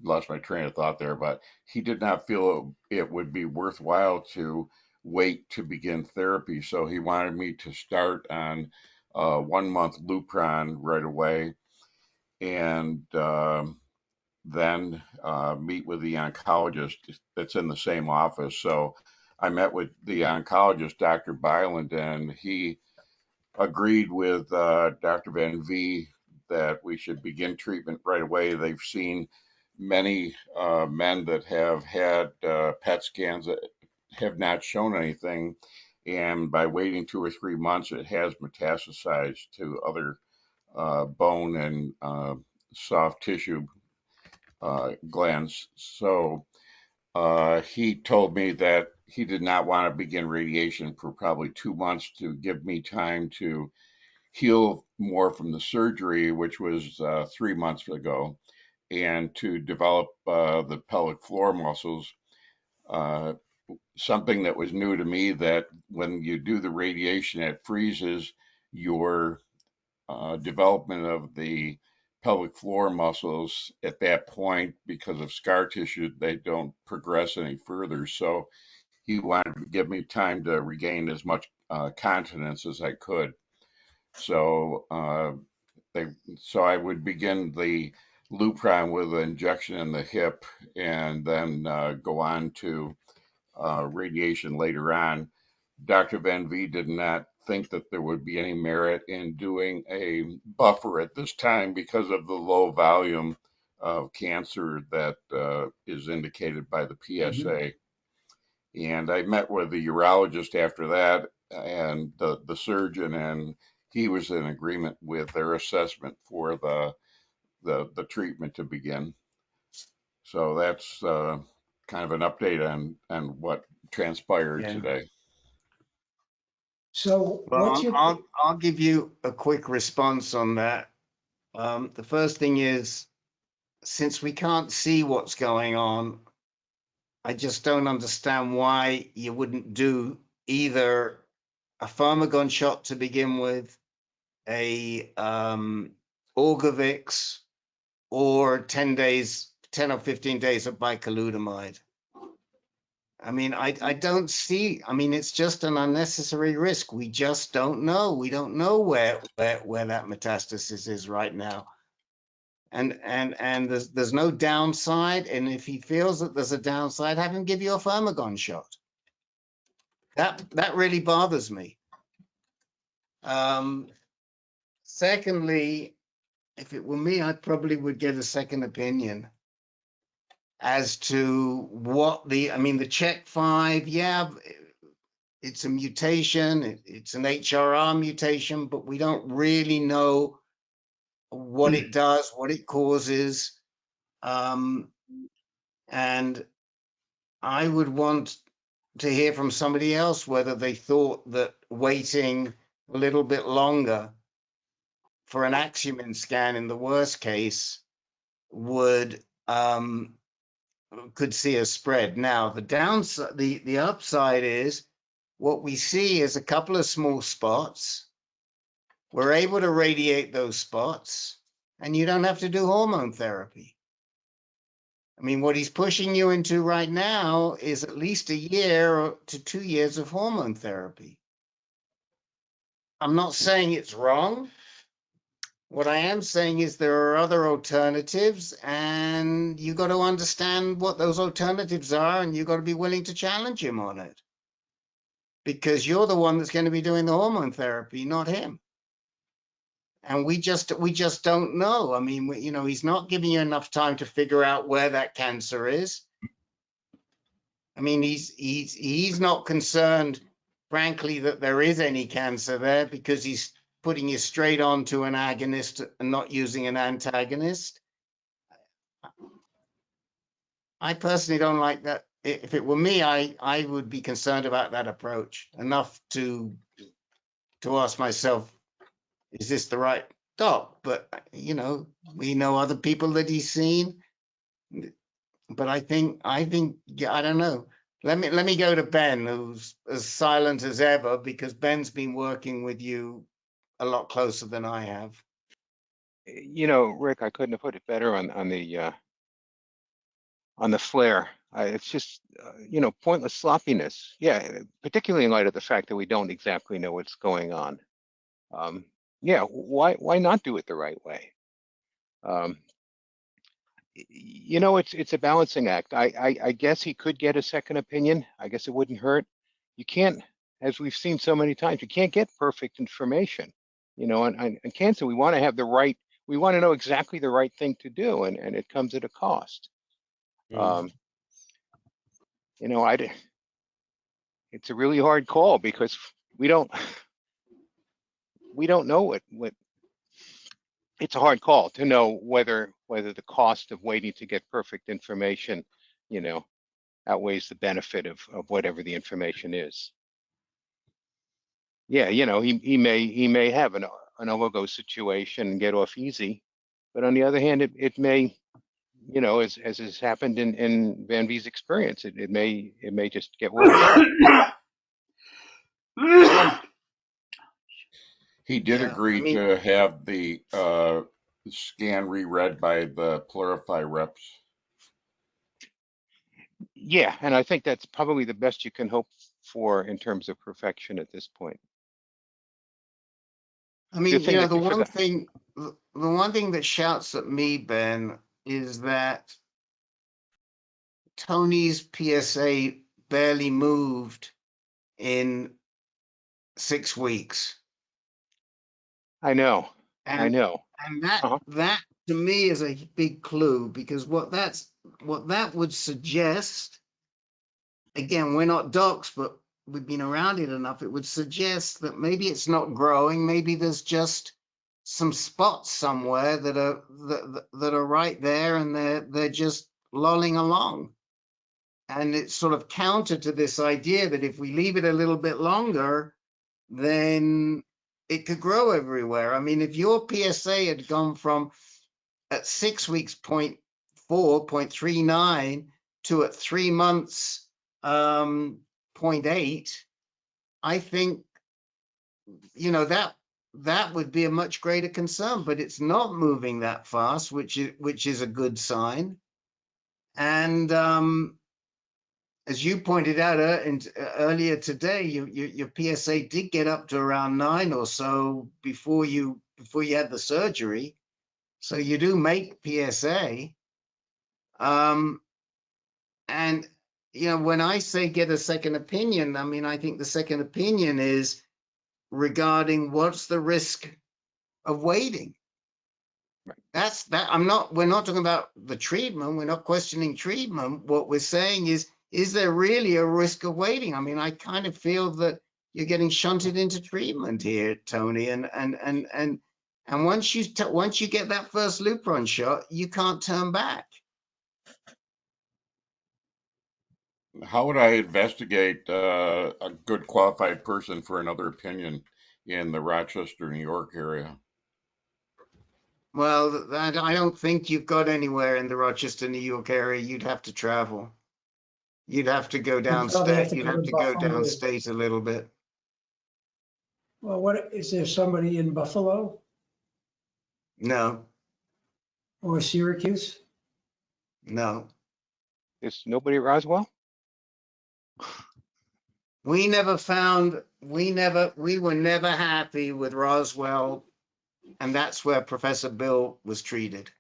lost my train of thought there, but he did not feel it would be worthwhile to wait to begin therapy. So he wanted me to start on 1 month Lupron right away, and then meet with the oncologist that's in the same office. So I met with the oncologist, Dr. Byland, and he agreed with Dr. Van V that we should begin treatment right away. They've seen many men that have had PET scans that have not shown anything. And by waiting 2 or 3 months, it has metastasized to other bone and soft tissue glands. So he told me that he did not want to begin radiation for probably 2 months to give me time to heal more from the surgery, which was 3 months ago, and to develop the pelvic floor muscles. Something that was new to me, that when you do the radiation, it freezes your development of the pelvic floor muscles at that point. Because of scar tissue, they don't progress any further. So he wanted to give me time to regain as much continence as I could. So so I would begin the Lupron with an injection in the hip, and then go on to radiation later on. Dr. Van V did not think that there would be any merit in doing a buffer at this time because of the low volume of cancer that is indicated by the PSA. And I met with the urologist after that, and the surgeon, and he was in agreement with their assessment for the treatment to begin. So that's kind of an update on what transpired today. So well, I'll give you a quick response on that. The first thing is, since we can't see what's going on, I just don't understand why you wouldn't do either a Pharmagon shot to begin with, a Orgovix, or 10 or 15 days of bicalutamide. I mean, I don't see, I mean, it's just an unnecessary risk. We just don't know. We don't know where that metastasis is right now. And there's no downside. And if he feels that there's a downside, have him give you a Pharmagon shot. That really bothers me. Secondly, if it were me, I probably would get a second opinion. as to what the CHEK5, yeah, it's a mutation, it's an HRR mutation, but we don't really know what it does, what it causes. And I would want to hear from somebody else whether they thought that waiting a little bit longer for an Axumin scan in the worst case would could see a spread. Now the downside, the upside is what we see is a couple of small spots. We're able to radiate those spots, and you don't have to do hormone therapy. I mean, what he's pushing you into right now is at least a year to 2 years of hormone therapy. I'm not saying it's wrong. What I am saying is there are other alternatives, and you got to understand what those alternatives are, and you got to be willing to challenge him on it. Because you're the one that's going to be doing the hormone therapy, not him. And we just don't know. I mean, he's not giving you enough time to figure out where that cancer is. I mean, he's not concerned, frankly, that there is any cancer there because he's putting you straight on to an agonist and not using an antagonist. I personally don't like that. If it were me, I would be concerned about that approach enough to ask myself, is this the right doc? But, we know other people that he's seen. But I think, yeah, I don't know. Let me go to Ben, who's as silent as ever, because Ben's been working with you a lot closer than I have. Rick, I couldn't have put it better on the flare. It's just, pointless sloppiness. Yeah, particularly in light of the fact that we don't exactly know what's going on. Yeah, why not do it the right way? It's a balancing act. I guess he could get a second opinion. I guess it wouldn't hurt. You can't, as we've seen so many times, you can't get perfect information. On cancer, we want to have we want to know exactly the right thing to do, and it comes at a cost. It's a really hard call because we don't know what it's a hard call to know whether the cost of waiting to get perfect information, outweighs the benefit of whatever the information is. Yeah, he may have an oligo situation and get off easy, but on the other hand, it may, as has happened in Van V's experience, it may just get worse. He did agree to have the scan reread by the Plurify reps. Yeah, and I think that's probably the best you can hope for in terms of perfection at this point. I mean, the one thing that shouts at me, Ben, is that Tony's PSA barely moved in 6 weeks. I know. And that to me is a big clue, because what that would suggest, again, we're not docs, but we've been around it enough, it would suggest that maybe it's not growing, maybe there's just some spots somewhere that are right there, and they're just lolling along. And it's sort of counter to this idea that if we leave it a little bit longer, then it could grow everywhere. I mean, if your PSA had gone from at 6 weeks 0.4, 0.39 to at 3 months 0.8, I think that would be a much greater concern. But it's not moving that fast, which is a good sign. And as you pointed out earlier today, your PSA did get up to around 9 or so before you had the surgery. So you do make PSA. And when I say get a second opinion, I mean, I think the second opinion is regarding what's the risk of waiting. That's that. We're not talking about the treatment. We're not questioning treatment. What we're saying is there really a risk of waiting? I mean, I kind of feel that you're getting shunted into treatment here, Tony. And once you get that first Lupron shot, you can't turn back. How would I investigate a good qualified person for another opinion in the Rochester, New York area? Well, I don't think you've got anywhere in the Rochester, New York area. You'd have to travel. You'd have to go downstate. You'd have to go downstate a little bit. Well, what, is there somebody in Buffalo No, or Syracuse? no. There's nobody at Roswell? We were never happy with Roswell, and that's where Professor Bill was treated.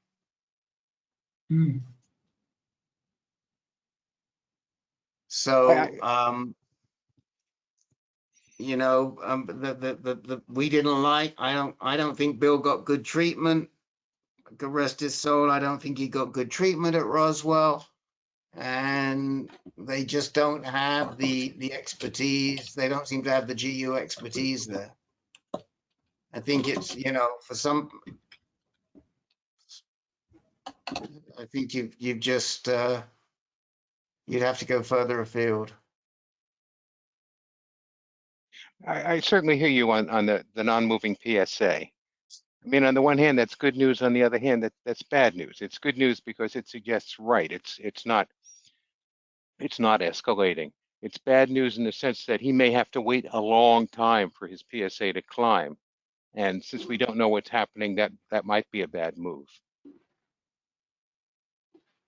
So, you know, we didn't like. I don't think Bill got good treatment. God rest his soul. I don't think he got good treatment at Roswell, and they just don't have the expertise. They don't seem to have the GU expertise there. I think it's, you know, for some, I think you've just you'd have to go further afield. I certainly hear you on the non-moving PSA. I mean, on the one hand, that's good news. On the other hand, that's bad news. It's good news because it suggests it's not escalating. It's bad news in the sense that he may have to wait a long time for his PSA to climb. And since we don't know what's happening, that might be a bad move.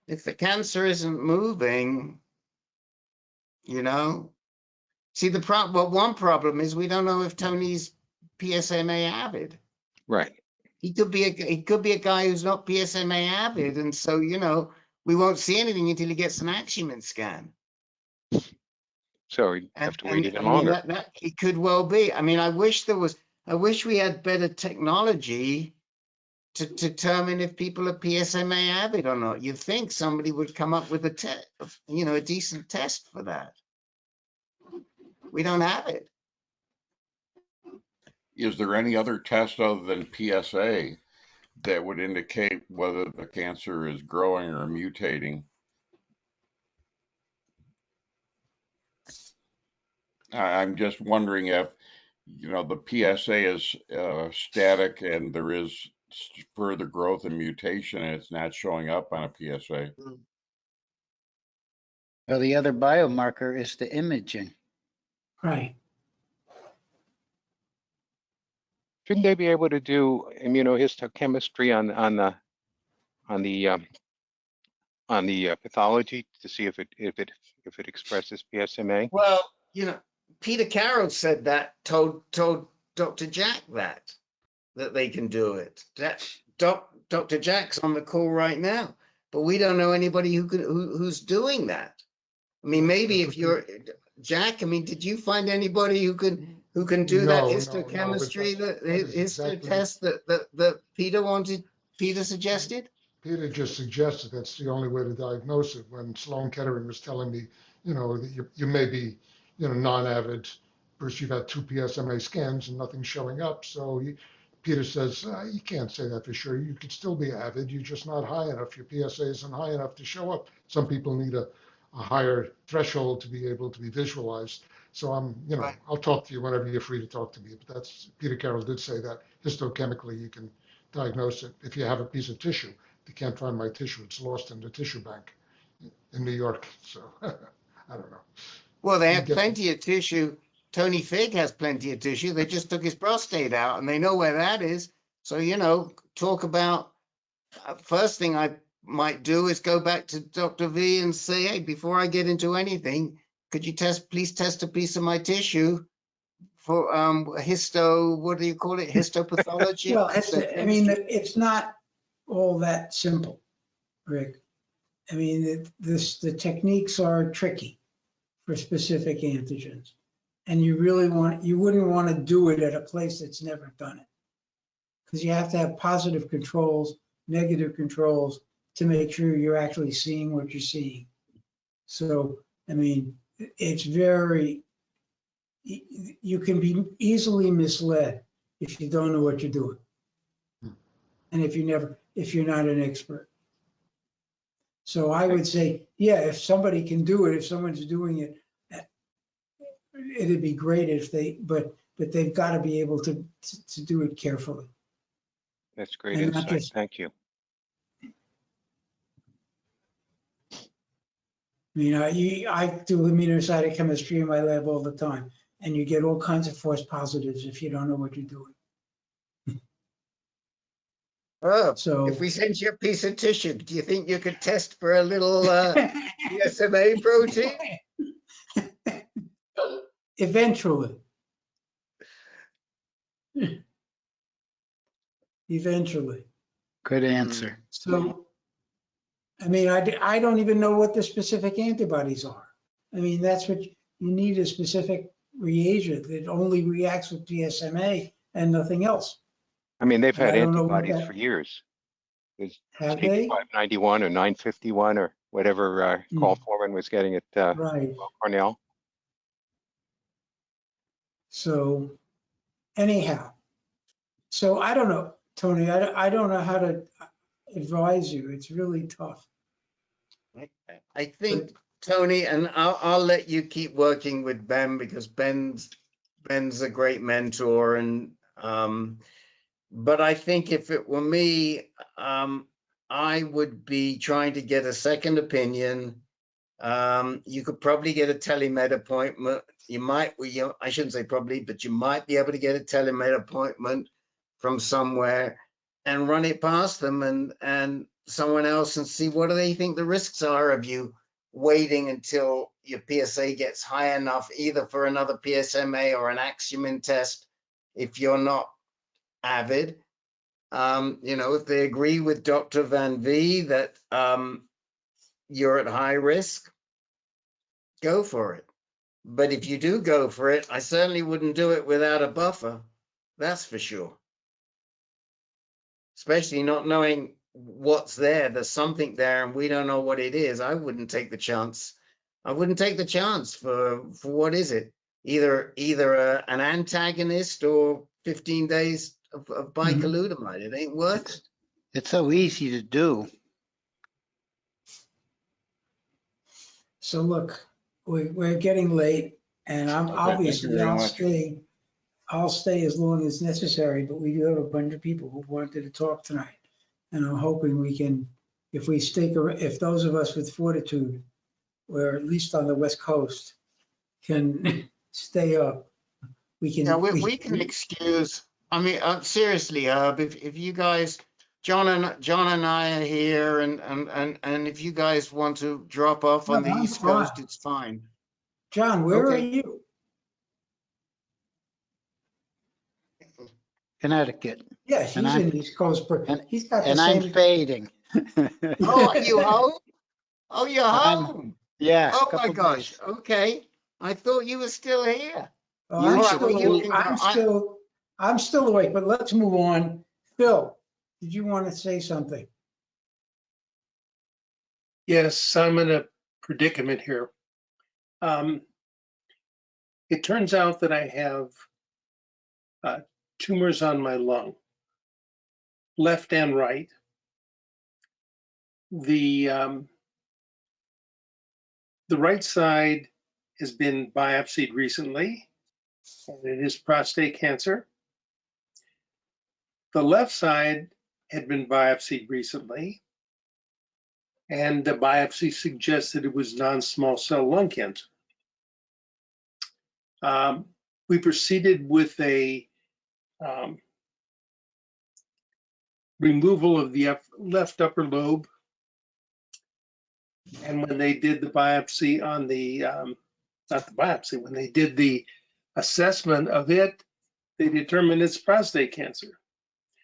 If the cancer isn't moving, you know, see one problem is we don't know if Tony's PSMA avid. Right. He could be a guy who's not PSMA avid, and so, you know, we won't see anything until he gets an Axumin scan. So we have to wait even longer. That it could well be. I mean, I wish we had better technology to determine if people are PSMA avid or not. You'd think somebody would come up with a decent test for that. We don't have it. Is there any other test other than PSA that would indicate whether the cancer is growing or mutating? I'm just wondering if, you know, the PSA is static and there is further growth and mutation and it's not showing up on a PSA. Well, the other biomarker is the imaging. Right. Shouldn't they be able to do immunohistochemistry on the pathology to see if it expresses PSMA? Well, you know, Peter Carroll said that, told Dr. Jack that they can do it. Dr. Jack's on the call right now, but we don't know anybody who's doing that. I mean, maybe if you're Jack, I mean, did you find anybody who can do that histochemistry, the histotest that Peter suggested? Peter just suggested that's the only way to diagnose it. When Sloan Kettering was telling me, you know, that you may be, you know, non-avid, first you've had 2 PSMA scans and nothing's showing up. So Peter says, you can't say that for sure. You could still be avid. You're just not high enough. Your PSA isn't high enough to show up. Some people need a higher threshold to be able to be visualized. So I'll talk to you whenever you're free to talk to me. But that's, Peter Carroll did say that histochemically you can diagnose it if you have a piece of tissue. They can't find my tissue. It's lost in the tissue bank in New York. So I don't know. Well, they have plenty of tissue. Tony Fig has plenty of tissue. They just took his prostate out and they know where that is. So, you know, talk about, first thing I might do is go back to Dr. V and say, hey, before I get into anything, could you please test a piece of my tissue for what do you call it? Histopathology? Well, I mean, it's not all that simple, Rick. I mean, the techniques are tricky for specific antigens. And you wouldn't want to do it at a place that's never done it. Because you have to have positive controls negative controls to make sure you're actually seeing what you're seeing. So, I mean, it's very, you can be easily misled if you don't know what you're doing. And if you're not an expert. So I would say, yeah, if somebody can do it, if someone's doing it, it'd be great if but they've got to be able to do it carefully. That's great And not insight. just, Thank you. I mean, I do immunocytochemistry in my lab all the time, and you get all kinds of false positives if you don't know what you're doing. Oh, So if we sent you a piece of tissue, do you think you could test for a little PSMA protein? eventually. Eventually. Good answer. So, I mean, I don't even know what the specific antibodies are. I mean, that's what you need, a specific reagent that only reacts with PSMA and nothing else. I mean, they've And had I don't know what antibodies that, for years. There's have they? 591 or 951 or whatever call Forman was getting at Right. Cornell. So anyhow, so I don't know, Tony, I don't know how to advise you. It's really tough. I think, Tony, and I'll let you keep working with Ben because Ben's a great mentor, and but I think if it were me, I would be trying to get a second opinion. You could probably get a telemed appointment. You might, I shouldn't say probably, but you might be able to get a telemed appointment from somewhere and run it past them and someone else and see what do they think the risks are of you waiting until your PSA gets high enough, either for another PSMA or an Axumin test if you're not avid. You know, if they agree with Dr. Van V that you're at high risk, go for it. But if you do go for it, I certainly wouldn't do it without a buffer. That's for sure. Especially not knowing what's there. There's something there and we don't know what it is. I wouldn't take the chance. I wouldn't take the chance for what is it? Either an antagonist or 15 days of bicalutamide. It ain't worth it. It's so easy to do. So look, we're getting late, and I'm Okay, thank you obviously very I'll much. stay as long as necessary, but we do have a bunch of people who wanted to talk tonight. And I'm hoping we can, if those of us with fortitude, or at least on the West Coast, can stay up, we can. Yeah, we can excuse. I mean, seriously, Herb, if you guys, John and I are here, and if you guys want to drop off on the I'm East fine. Coast, it's fine. John, where are Okay. you? Connecticut. Yeah, he's in East Coast, but he's got the And same. I'm fading. Oh, are you home? Oh, you're home. Yeah. Oh my couple gosh. days. Okay. I thought you were still here. Oh, Usually, I'm still awake, but let's move on. Phil, did you want to say something? Yes, I'm in a predicament here. It turns out that I have tumors on my lung, left and right. The right side has been biopsied recently, and it is prostate cancer. The left side had been biopsied recently, and the biopsy suggested it was non-small cell lung cancer. We proceeded with a removal of the left upper lobe. And when they did the biopsy on the, not the biopsy, when they did the assessment of it, they determined it's prostate cancer.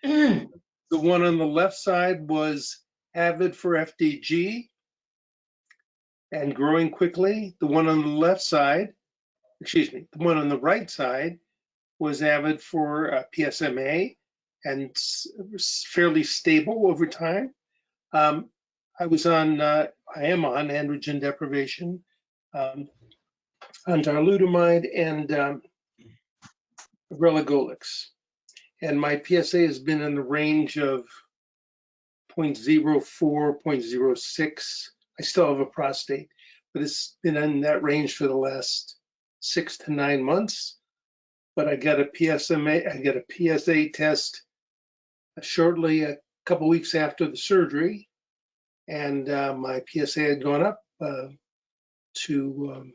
The one on the left side was avid for FDG and growing quickly. The one on the left side, the one on the right side was avid for PSMA and fairly stable over time. I am on androgen deprivation, on darolutamide and relugolix. And my PSA has been in the range of 0.04, 0.06. I still have a prostate, but it's been in that range for the last 6 to 9 months. But I got a PSA test shortly, a couple weeks after the surgery, and my PSA had gone up to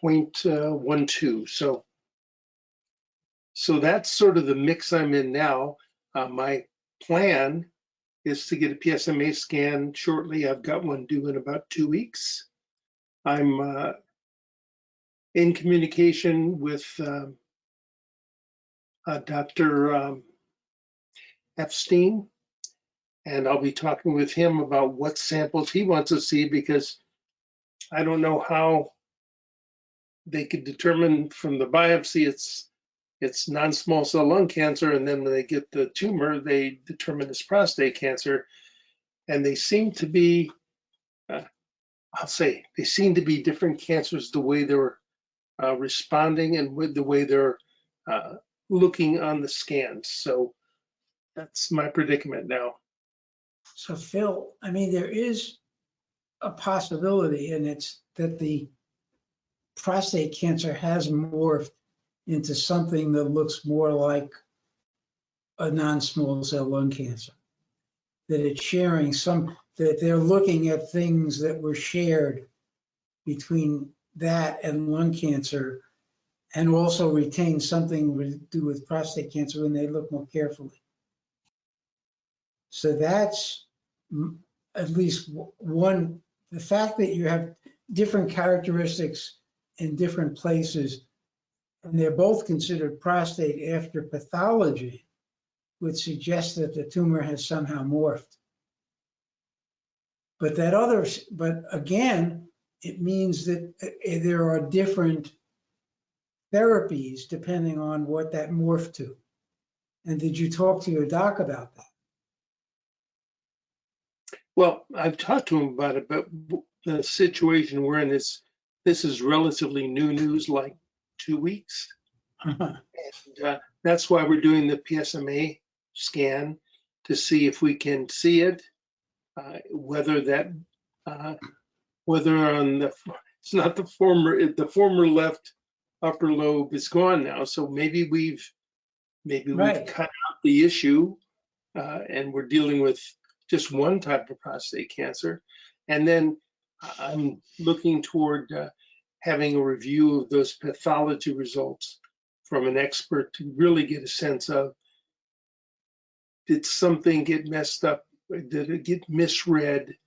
0.12. So that's sort of the mix I'm in now. My plan is to get a PSMA scan shortly. I've got one due in about 2 weeks. I'm in communication with Dr. Epstein, and I'll be talking with him about what samples he wants to see, because I don't know how they could determine from the biopsy it's non-small cell lung cancer, and then when they get the tumor, they determine it's prostate cancer. And they seem to be, they seem to be different cancers, the way they're responding and with the way they're looking on the scans. So that's my predicament now. So Phil, I mean, there is a possibility, and it's that the prostate cancer has morphed into something that looks more like a non-small cell lung cancer. That it's sharing that they're looking at things that were shared between that and lung cancer, and also retain something to do with prostate cancer when they look more carefully. So that's at least one, the fact that you have different characteristics in different places, and they're both considered prostate after pathology, would suggest that the tumor has somehow morphed. But again, it means that there are different therapies depending on what that morphed to. And did you talk to your doc about that? Well, I've talked to him about it, but the situation we're in is, this is relatively new news, like 2 weeks. And that's why we're doing the PSMA scan, to see if we can see it, whether on it's not the former left upper lobe is gone now. So maybe we've cut out the issue, and we're dealing with just one type of prostate cancer. And then I'm looking toward having a review of those pathology results from an expert to really get a sense of, did something get messed up? Did it get misread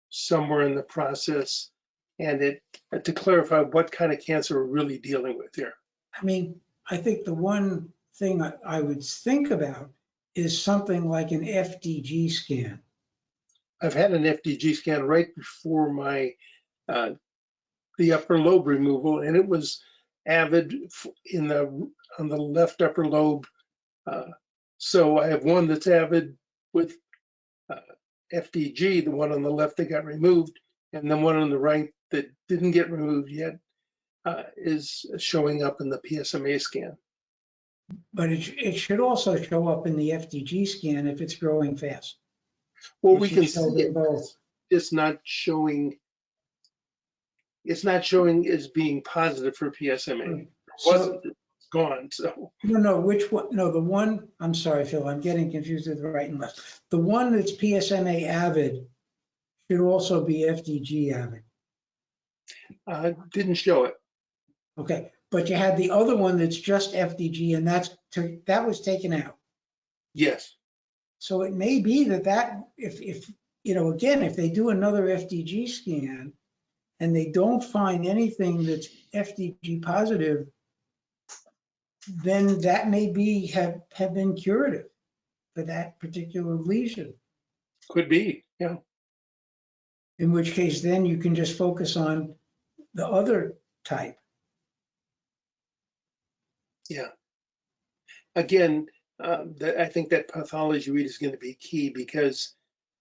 somewhere in the process? And to clarify what kind of cancer we're really dealing with here. I mean, I think the one thing I would think about is something like an FDG scan. I've had an FDG scan right before my the upper lobe removal, and it was avid on the left upper lobe. So I have one that's avid with FDG, the one on the left that got removed, and then one on the right that didn't get removed yet is showing up in the PSMA scan. But it should also show up in the FDG scan if it's growing fast. Well, we can see it both. It's not showing as being positive for PSMA. It wasn't, it's gone. So no, which one? No, the one, I'm sorry, Phil, I'm getting confused with the right and left. The one that's PSMA avid should also be FDG avid. Didn't show it. Okay, but you had the other one that's just FDG, and that was taken out. Yes. So it may be that if you know, again, if they do another FDG scan and they don't find anything that's FDG positive, then that may be have been curative for that particular lesion. Could be, yeah. In which case, then you can just focus on the other type. Yeah. Again, I think that pathology read is going to be key because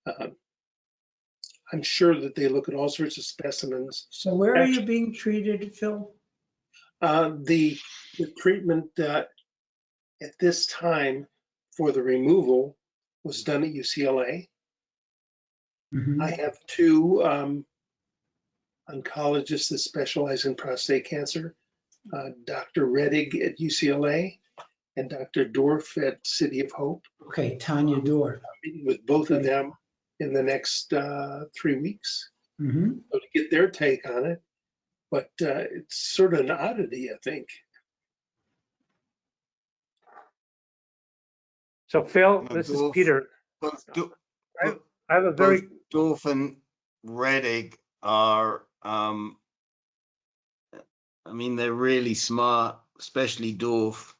I'm sure that they look at all sorts of specimens. So where are you being treated, Phil? The treatment at this time for the removal was done at UCLA. Mhm. I have two oncologists that specialize in prostate cancer, Dr. Reddig at UCLA and Dr. Dorf at City of Hope. Okay, Tanya Dorf. I'm meeting with both of them in the next 3 weeks. Mm-hmm. So to get their take on it, but it's sort of an oddity, I think. So Phil, this is Peter. I have a very both Dorf and Reddig are, I mean, they're really smart, especially Dorf.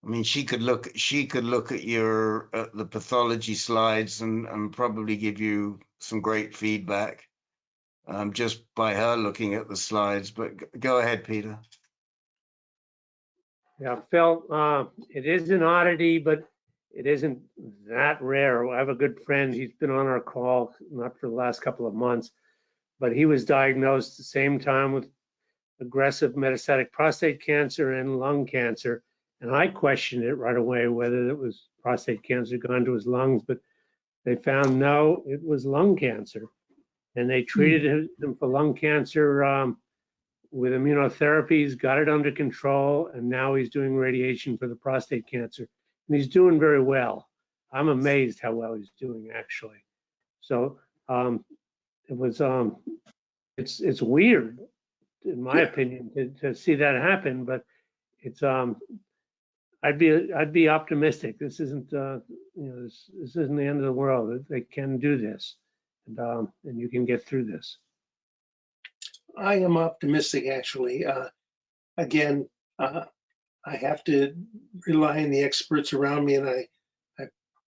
I mean, she could look at your the pathology slides and probably give you some great feedback just by her looking at the slides. But go ahead, Peter. Yeah, Phil, it is an oddity, but it isn't that rare. I have a good friend, he's been on our call, not for the last couple of months, but he was diagnosed at the same time with aggressive metastatic prostate cancer and lung cancer. And I questioned it right away, whether it was prostate cancer gone to his lungs, but they found no, it was lung cancer. And they treated him for lung cancer with immunotherapies, got it under control, and now he's doing radiation for the prostate cancer. And he's doing very well. I'm amazed how well he's doing, actually. So it was, it's weird, in my opinion, to see that happen, but it's, I'd be optimistic. This isn't, this isn't the end of the world. They can do this, and you can get through this. I am optimistic, actually. Again, I have to rely on the experts around me, and I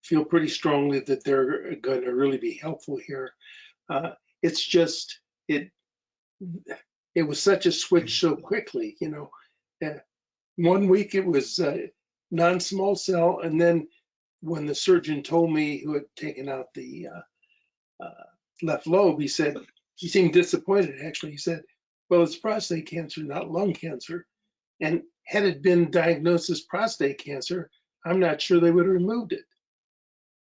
feel pretty strongly that they're going to really be helpful here. It's just, it was such a switch so quickly, 1 week it was non-small cell, and then when the surgeon told me who had taken out the left lobe, he said, he seemed disappointed, actually. He said, well, it's prostate cancer, not lung cancer. And had it been diagnosed as prostate cancer, I'm not sure they would have removed it.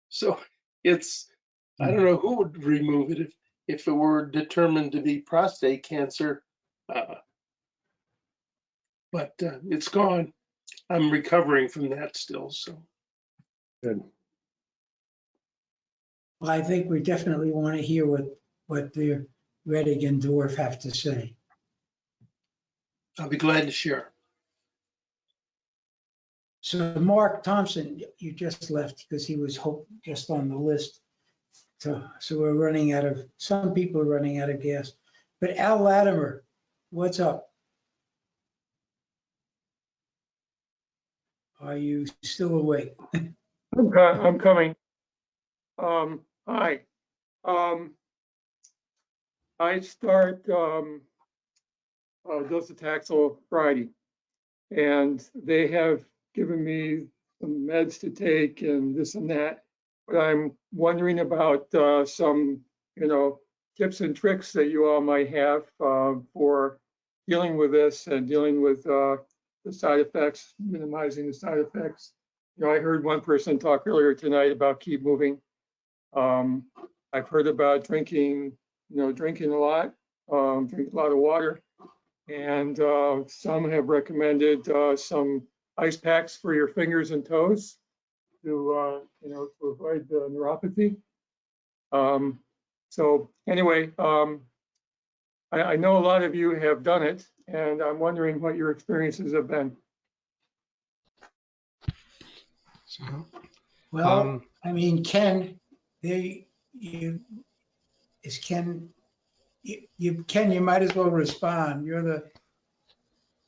So it's, I don't know who would remove it if it were determined to be prostate cancer, but it's gone. I'm recovering from that still, so. Good. Well, I think we definitely want to hear what the Reddig and Dorf have to say. I'll be glad to share. So Mark Thompson, you just left because he was just on the list. So we're running out of, some people are running out of gas. But Al Latimer, what's up? Are you still awake? I'm coming. Hi. I start docetaxel Friday, and they have given me some meds to take and this and that. But I'm wondering about some, tips and tricks that you all might have for dealing with this and dealing with the side effects, minimizing the side effects. I heard one person talk earlier tonight about keep moving. I've heard about drinking a lot, drink a lot of water. And some have recommended some ice packs for your fingers and toes to, to avoid the neuropathy. So anyway, I know a lot of you have done it, and I'm wondering what your experiences have been. So, Well, I mean, Ken, Ken, you might as well respond. You're the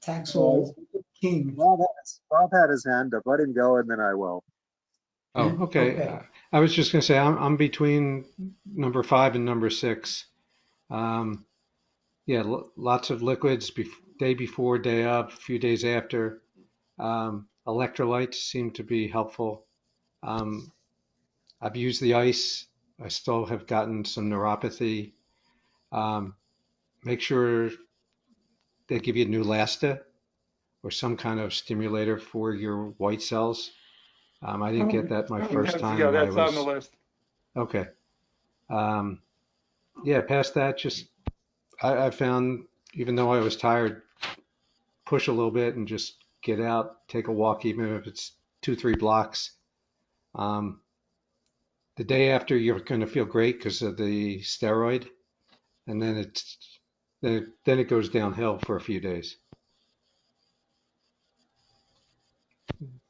Taxol king. Bob had his hand up. Let him go, and then I will. oh, okay. I was just going to say I'm between number 5 and number 6. Yeah, lots of liquids day before, day of, a few days after. Electrolytes seem to be helpful. I've used the ice. I still have gotten some neuropathy. Make sure they give you Neulasta or some kind of stimulator for your white cells. I didn't get that my first time. Yeah, that's on the list. Okay. Yeah, past that, just I found, even though I was tired, push a little bit and just get out, take a walk, even if it's 2-3 blocks. The day after, you're going to feel great because of the steroid, and then it goes downhill for a few days.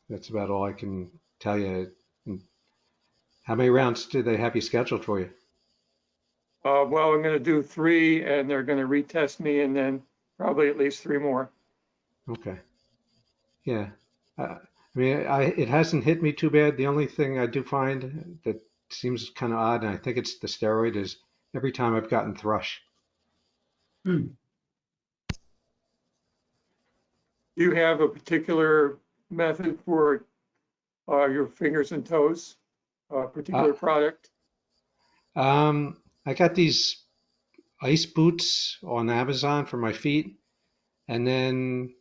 That's about all I can tell you. How many rounds do they have you scheduled for you? Well, I'm going to do 3, and they're going to retest me, and then probably at least 3 more. Okay. Yeah. I mean, it hasn't hit me too bad. The only thing I do find that seems kind of odd, and I think it's the steroid, is every time I've gotten thrush. Do you have a particular method for your fingers and toes, a particular product? I got these ice boots on Amazon for my feet, and then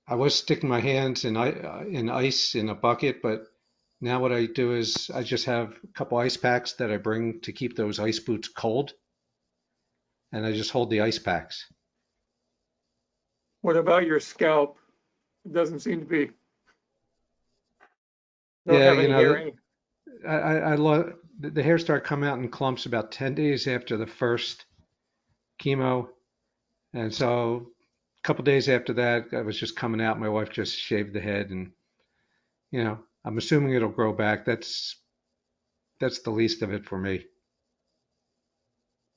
I was sticking my hands in ice in a bucket, but now what I do is I just have a couple ice packs that I bring to keep those ice boots cold, and I just hold the ice packs. What about your scalp? It doesn't seem to be. Yeah, you know, the hair started coming out in clumps about 10 days after the first chemo, and so a couple days after that, I was just coming out. My wife just shaved the head, and I'm assuming it'll grow back. That's the least of it for me.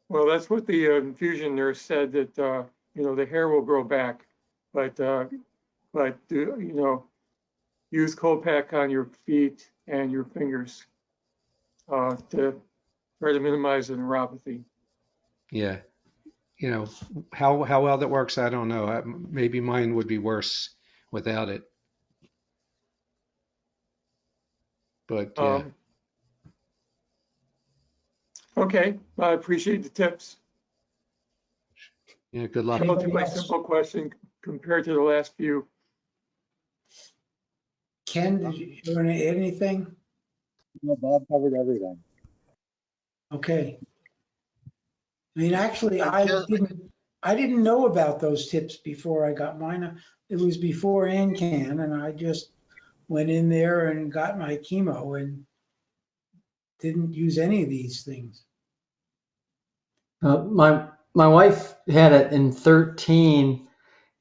Well, that's what the infusion nurse said, that the hair will grow back, but use cold pack on your feet and your fingers to try to minimize the neuropathy. Yeah. How well that works, I don't know. Maybe mine would be worse without it. But yeah. Okay, I appreciate the tips. Yeah, good luck. Relatively simple question compared to the last few. Ken, did you want to add anything? No, Bob covered everything. Okay. I mean, actually, I didn't know about those tips before I got mine. It was before AnCan, and I just went in there and got my chemo and didn't use any of these things. My wife had it in 13,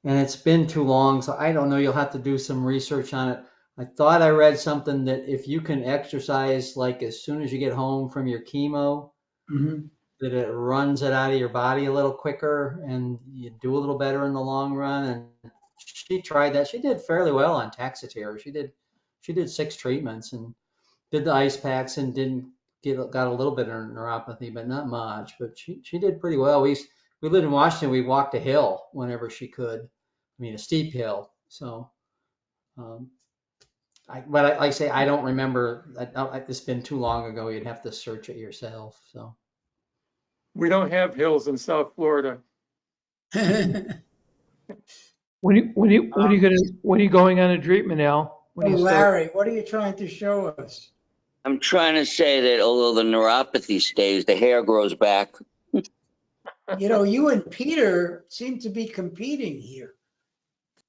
and it's been too long, so I don't know. You'll have to do some research on it. I thought I read something that if you can exercise like as soon as you get home from your chemo, that it runs it out of your body a little quicker and you do a little better in the long run. And she tried that. She did fairly well on Taxotere. She did 6 treatments and did the ice packs and got a little bit of neuropathy, but not much. But she did pretty well. We lived in Washington. We walked a hill whenever she could. I mean, a steep hill. So, like I say, I don't remember. It's been too long ago. You'd have to search it yourself. So. We don't have hills in South Florida. When are you going on a treatment, Al? Larry, what are you trying to show us? I'm trying to say that although the neuropathy stays, the hair grows back. You and Peter seem to be competing here.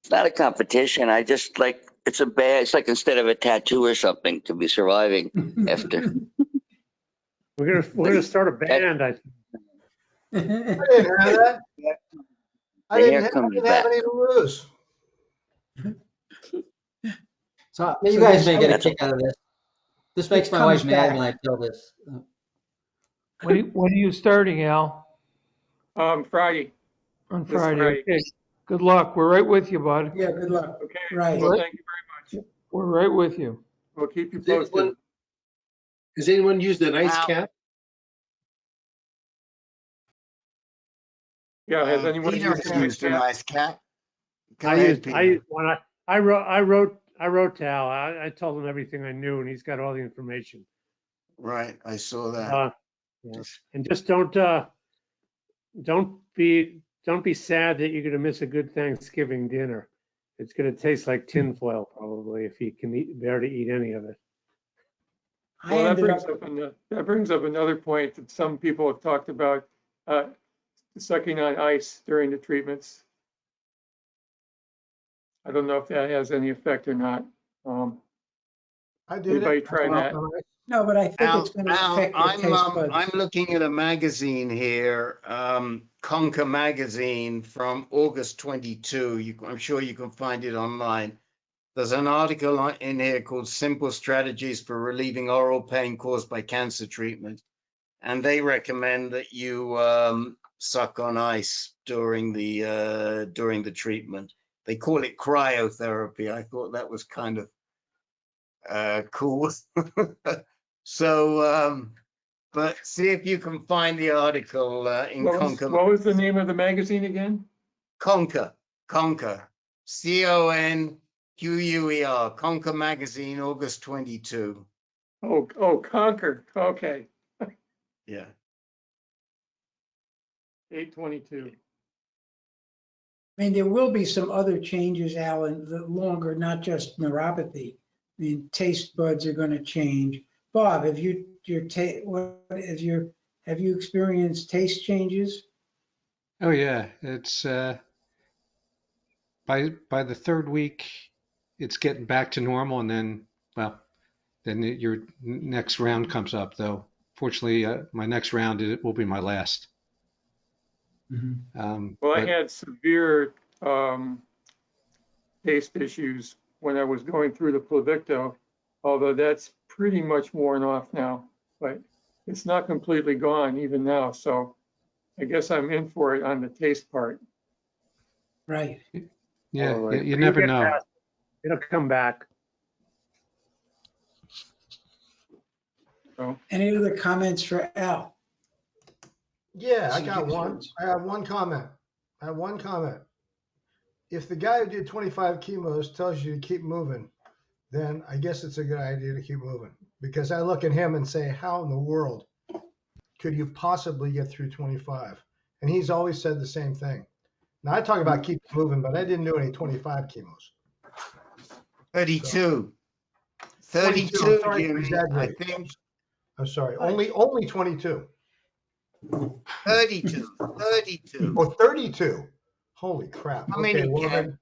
It's not a competition. I just it's like instead of a tattoo or something to be surviving after. We're gonna start a band. I didn't have that. I didn't have any to lose. So you guys may get a kick out of this. This makes my wife mad when I tell this. When are you starting, Al? Friday. On Friday. Okay. Good luck. We're right with you, bud. Yeah, good luck. Okay. Right. Well, thank you very much. We're right with you. We'll keep you posted. Has anyone used an ice cap? Yeah, has anyone Peter used an ice cap? I used one. I wrote I wrote to Al. I told him everything I knew, and he's got all the information. Right, I saw that. Yeah. And just don't be sad that you're gonna miss a good Thanksgiving dinner. It's gonna taste like tinfoil probably if you can bear to eat any of it. Well, that brings up another point that some people have talked about, sucking on ice during the treatments. I don't know if that has any effect or not. I did Anybody it. try that? No, but I think it's going to affect your taste buds. I'm looking at a magazine here, Conquer magazine from August 22. I'm sure you can find it online. There's an article in here called Simple Strategies for Relieving Oral Pain Caused by Cancer Treatment. And they recommend that you suck on ice during the treatment. They call it cryotherapy. I thought that was kind of cool. So, but see if you can find the article in Conquer. What was the name of the magazine again? Conquer. CONQUER. Conquer magazine, August 22. Oh, Conquer. Okay. Yeah. 8/22. I mean, there will be some other changes, Alan, the longer, not just neuropathy. I mean, taste buds are going to change. Bob, have you experienced taste changes? Oh yeah, it's by the third week, it's getting back to normal, and then your next round comes up. Though fortunately, my next round will be my last. Well, I had severe taste issues when I was going through the Pluvicto, although that's pretty much worn off now, but it's not completely gone even now. So I guess I'm in for it on the taste part. Right. Yeah, you never know. It'll come back. So, any other comments for Al? Yeah, I got one. I have one comment. If the guy who did 25 chemos tells you to keep moving, then I guess it's a good idea to keep moving. Because I look at him and say, how in the world could you possibly get through 25? And he's always said the same thing. Now I talk about keep moving, but I didn't do any 25 chemos. 32. So, 32, sorry, Jimmy, I think. I'm sorry, only 22. 32. Oh, 32. Holy crap. How many well, can?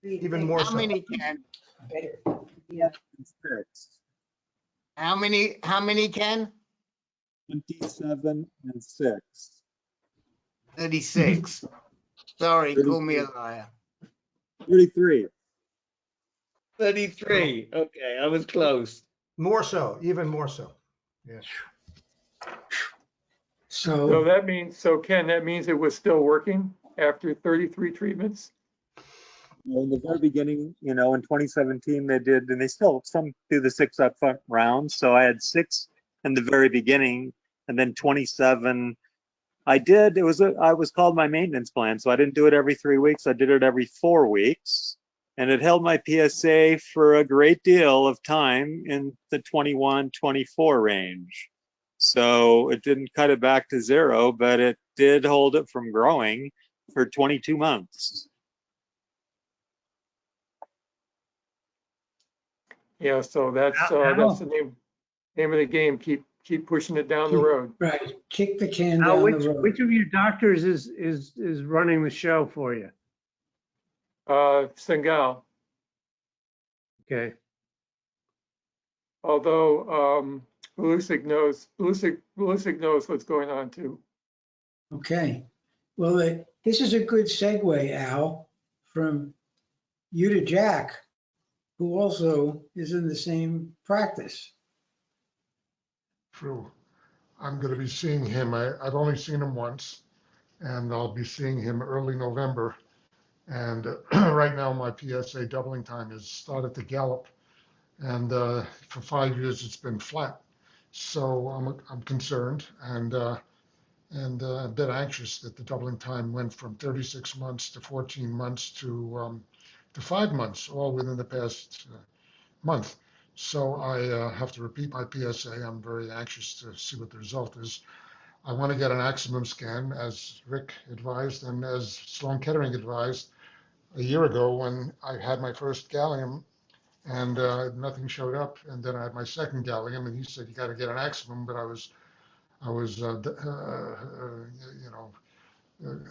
Even more How so. many can? Yeah, six. How many can? 27 and 6. 36. Sorry, call me a liar. 33. 33. Okay, I was close. More so, even more so. Yes. So that means, Ken, that means it was still working after 33 treatments? Well, in the very beginning, in 2017 they did, and they still, some do the 6 upfront rounds. So I had 6 in the very beginning, and then 27. I was called my maintenance plan. So I didn't do it every 3 weeks. I did it every 4 weeks. And it held my PSA for a great deal of time in the 21, 24 range. So it didn't cut it back to 0, but it did hold it from growing for 22 months. Yeah, so that's the name of the game. Keep pushing it down the road. Right. Kick the can Now, down the road. which of your doctors is running the show for you? Singal. Okay. Although Belusic knows what's going on too. Okay. Well, this is a good segue, Al, from you to Jack, who also is in the same practice. True. I'm going to be seeing him. I've only seen him once, and I'll be seeing him early November. And right now, my PSA doubling time has started to gallop, and for 5 years it's been flat. So I'm concerned and a bit anxious that the doubling time went from 36 months to 14 months to 5 months, all within the past month. So I have to repeat my PSA. I'm very anxious to see what the result is. I want to get an Axumin scan, as Rick advised, and as Sloan Kettering advised a year ago when I had my first gallium and nothing showed up. And then I had my second gallium, and he said you got to get an Axumin, but I was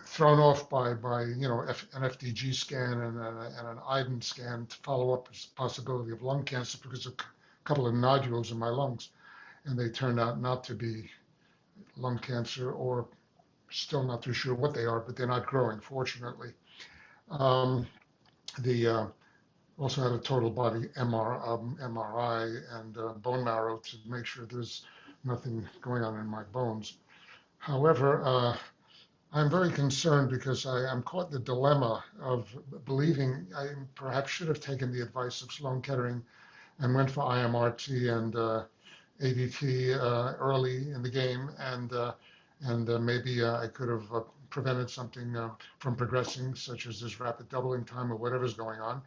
thrown off by an FDG scan and an Iden scan to follow up the possibility of lung cancer because of a couple of nodules in my lungs, and they turned out not to be lung cancer, or still not too sure what they are, but they're not growing, fortunately. The also had a total body MRI and bone marrow to make sure there's nothing going on in my bones. However, I'm very concerned because I'm caught in the dilemma of believing I perhaps should have taken the advice of Sloan Kettering and went for IMRT and ADT early in the game, and maybe I could have prevented something from progressing, such as this rapid doubling time or whatever's going on.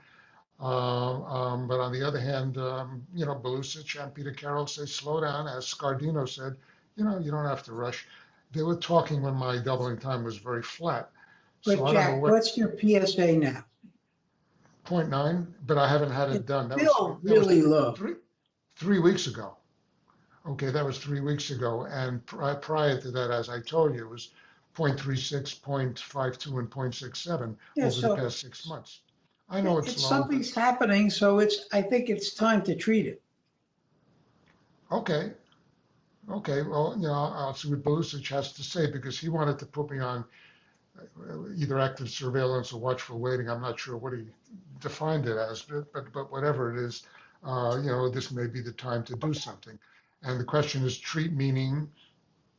But on the other hand, Belusic and Peter Carroll say, slow down. As Scardino said, you don't have to rush. They were talking when my doubling time was very flat. But So I Jack, don't know what's your PSA now? 0.9, but I haven't had it It's done. still really low. 3 weeks ago. Okay, that was 3 weeks ago. And prior to that, as I told you, it was 0.36, 0.52, and 0.67 over the past 6 months. I know it's low. Something's happening, so I think it's time to treat it. Okay. Well, I'll see what Belusic has to say, because he wanted to put me on either active surveillance or watchful waiting. I'm not sure what he defined it as, but whatever it is, this may be the time to do something. And the question is, treat meaning,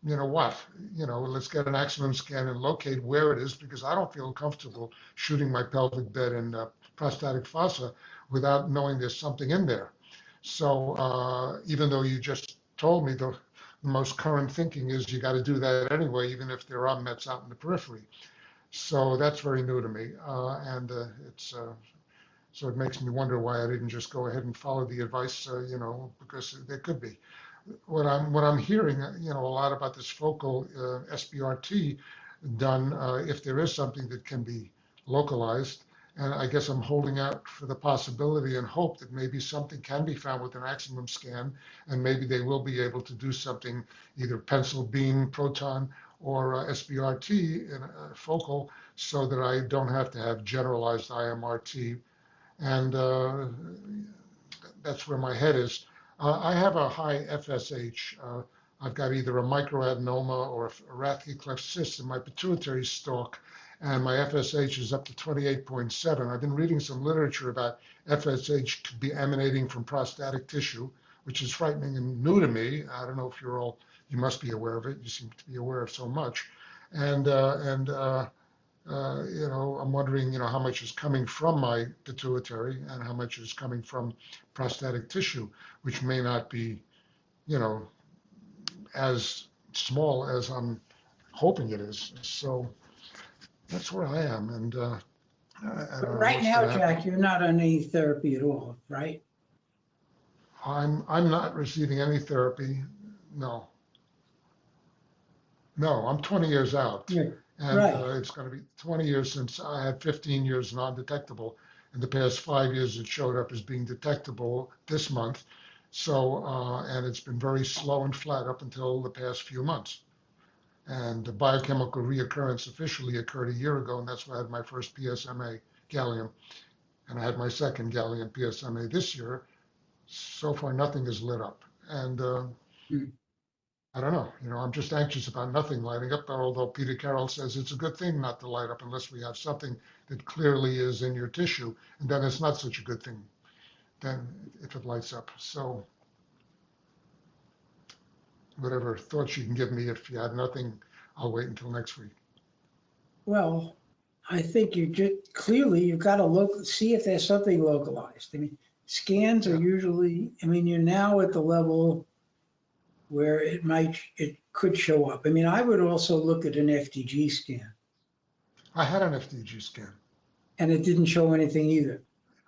what? Let's get an Axumin scan and locate where it is, because I don't feel comfortable shooting my pelvic bed and prostatic fossa without knowing there's something in there. So even though you just told me the most current thinking is you got to do that anyway, even if there are Mets out in the periphery. So that's very new to me, and so it makes me wonder why I didn't just go ahead and follow the advice, because there could be. What I'm hearing, a lot about this focal SBRT done, if there is something that can be localized, and I guess I'm holding out for the possibility and hope that maybe something can be found with an Axumin scan, and maybe they will be able to do something, either pencil beam, proton, or SBRT in focal, so that I don't have to have generalized IMRT. And that's where my head is. I have a high FSH. I've got either a microadenoma or a Rathke cleft cyst in my pituitary stalk, and my FSH is up to 28.7. I've been reading some literature about FSH could be emanating from prostatic tissue, which is frightening and new to me. I don't know if you must be aware of it. You seem to be aware of so much. And I'm wondering, how much is coming from my pituitary and how much is coming from prostatic tissue, which may not be, as small as I'm hoping it is. So that's where I am. And But right now, Jack, you're not on any therapy at all, right? I'm not receiving any therapy. No, I'm 20 years out. Yeah. And right. It's going to be 20 years since I had 15 years non-detectable. In the past 5 years, it showed up as being detectable this month. So, and it's been very slow and flat up until the past few months. And the biochemical reoccurrence officially occurred a year ago, and that's when I had my first PSMA gallium. And I had my second gallium PSMA this year. So far, nothing is lit up. And I don't know, I'm just anxious about nothing lighting up, although Peter Carroll says it's a good thing not to light up unless we have something that clearly is in your tissue, and then it's not such a good thing then if it lights up. So whatever thoughts you can give me, if you had nothing, I'll wait until next week. Well, I think you've got to see if there's something localized. I mean, scans are usually, you're now at the level where it could show up. I would also look at an FDG scan. I had an FDG scan. And it didn't show anything either.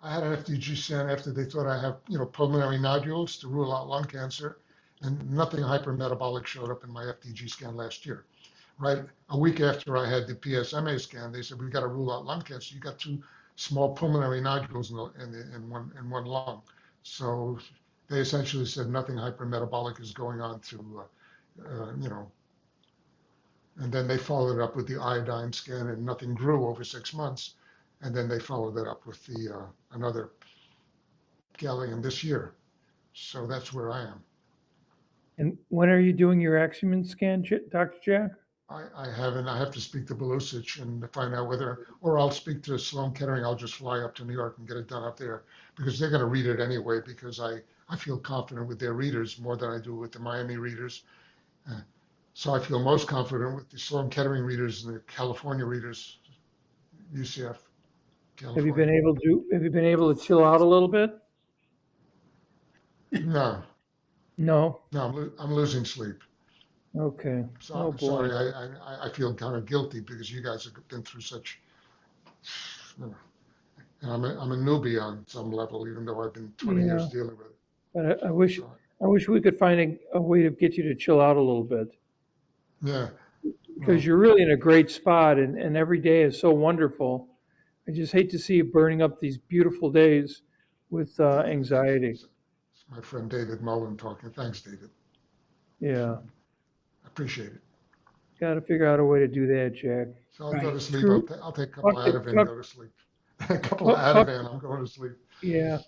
I had an FDG scan after they thought I have, pulmonary nodules to rule out lung cancer, and nothing hypermetabolic showed up in my FDG scan last year. Right, a week after I had the PSMA scan, they said, we've got to rule out lung cancer. You got 2 small pulmonary nodules in one lung. So they essentially said nothing hypermetabolic is going on to, and then they followed it up with the iodine scan, and nothing grew over 6 months. And then they followed it up with the another gallium this year. So that's where I am. And when are you doing your Axumin scan, Dr. Jack? I haven't. I have to speak to Belusic and find out whether, or I'll speak to Sloan Kettering. I'll just fly up to New York and get it done up there because they're going to read it anyway, because I feel confident with their readers more than I do with the Miami readers. So I feel most confident with the Sloan Kettering readers and the California readers, UCF. California. Have you been able to chill out a little bit? No. No. No, I'm losing sleep. Okay. So, oh, I'm boy. sorry. I feel kind of guilty because you guys have been through such. And I'm a newbie on some level, even though I've been 20 years dealing with it. But I wish we could find a way to get you to chill out a little bit. Yeah. Because you're really in a great spot, and every day is so wonderful. I just hate to see you burning up these beautiful days with anxiety. It's my friend David Mullen talking. Thanks, David. Yeah. I appreciate it. Got to figure out a way to do that, Jack. So I'll go to sleep. I'll take a couple of Ativan and go to sleep. A couple of Ativan, I'm going to sleep. Yeah.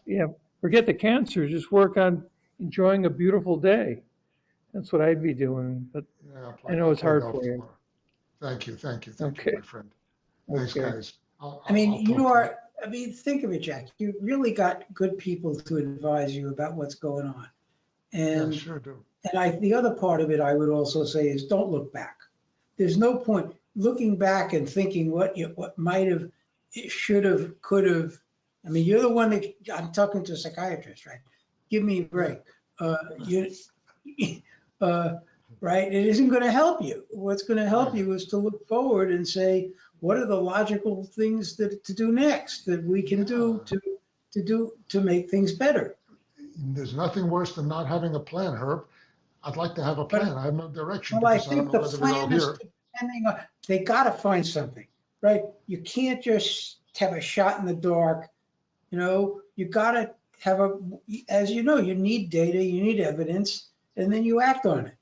Forget the cancer. Just work on enjoying a beautiful day. That's what I'd be doing. But I know it's hard for you. Thank you, Okay. my friend. Thanks, guys. Think of it, Jack. You really got good people to advise you about what's going on. And yeah, sure do. And the other part of it, I would also say, is don't look back. There's no point looking back and thinking what might have, should have, could have. I mean, you're the one that I'm talking to a psychiatrist, right? Give me a break. Right? It isn't going to help you. What's going to help you is to look forward and say, what are the logical things to do next that we can do to make things better? There's nothing worse than not having a plan, Herb. I'd like to have a plan. I have no direction. Well, I because I don't think know the whether to go plan is here. depending on, they got to find something, right? You can't just have a shot in the dark. You got to have as you know, you need data, you need evidence, and then you act on it.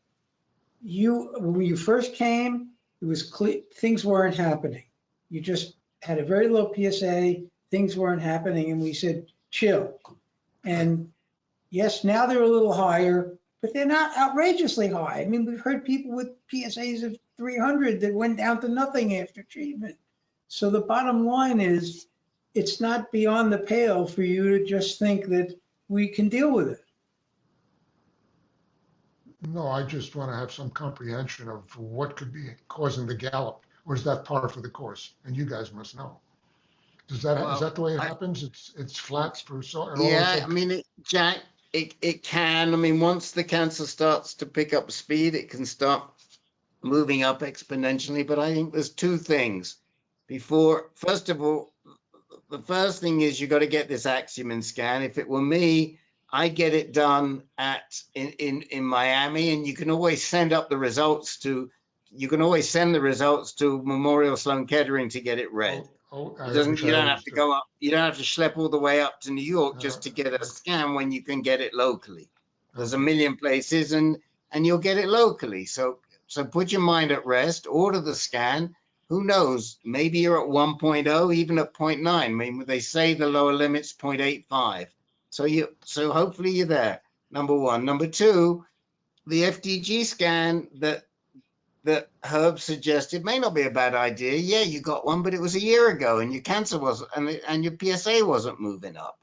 When you first came, it was clear things weren't happening. You just had a very low PSA, things weren't happening, and we said, chill. And yes, now they're a little higher, but they're not outrageously high. I mean, we've heard people with PSAs of 300 that went down to nothing after treatment. So the bottom line is, it's not beyond the pale for you to just think that we can deal with it. No, I just want to have some comprehension of what could be causing the gallop, or is that par for the course? And you guys must know. Is that the way it happens? It's flat for so. Yeah, I mean, Jack, it can. I mean, once the cancer starts to pick up speed, it can start moving up exponentially. But I think there's two things. First of all, the first thing is you got to get this Axumin scan. If it were me, I'd get it done in Miami, and you can always send the results to Memorial Sloan Kettering to get it read. You don't have to go up. You don't have to schlep all the way up to New York just to get a scan when you can get it locally. There's a million places, and you'll get it locally. So put your mind at rest. Order the scan. Who knows? Maybe you're at 1.0, even at 0.9. I mean, they say the lower limit's 0.85. So hopefully you're there. Number one. Number two, the FDG scan that Herb suggested may not be a bad idea. Yeah, you got one, but it was a year ago, and your cancer wasn't, and your PSA wasn't moving up.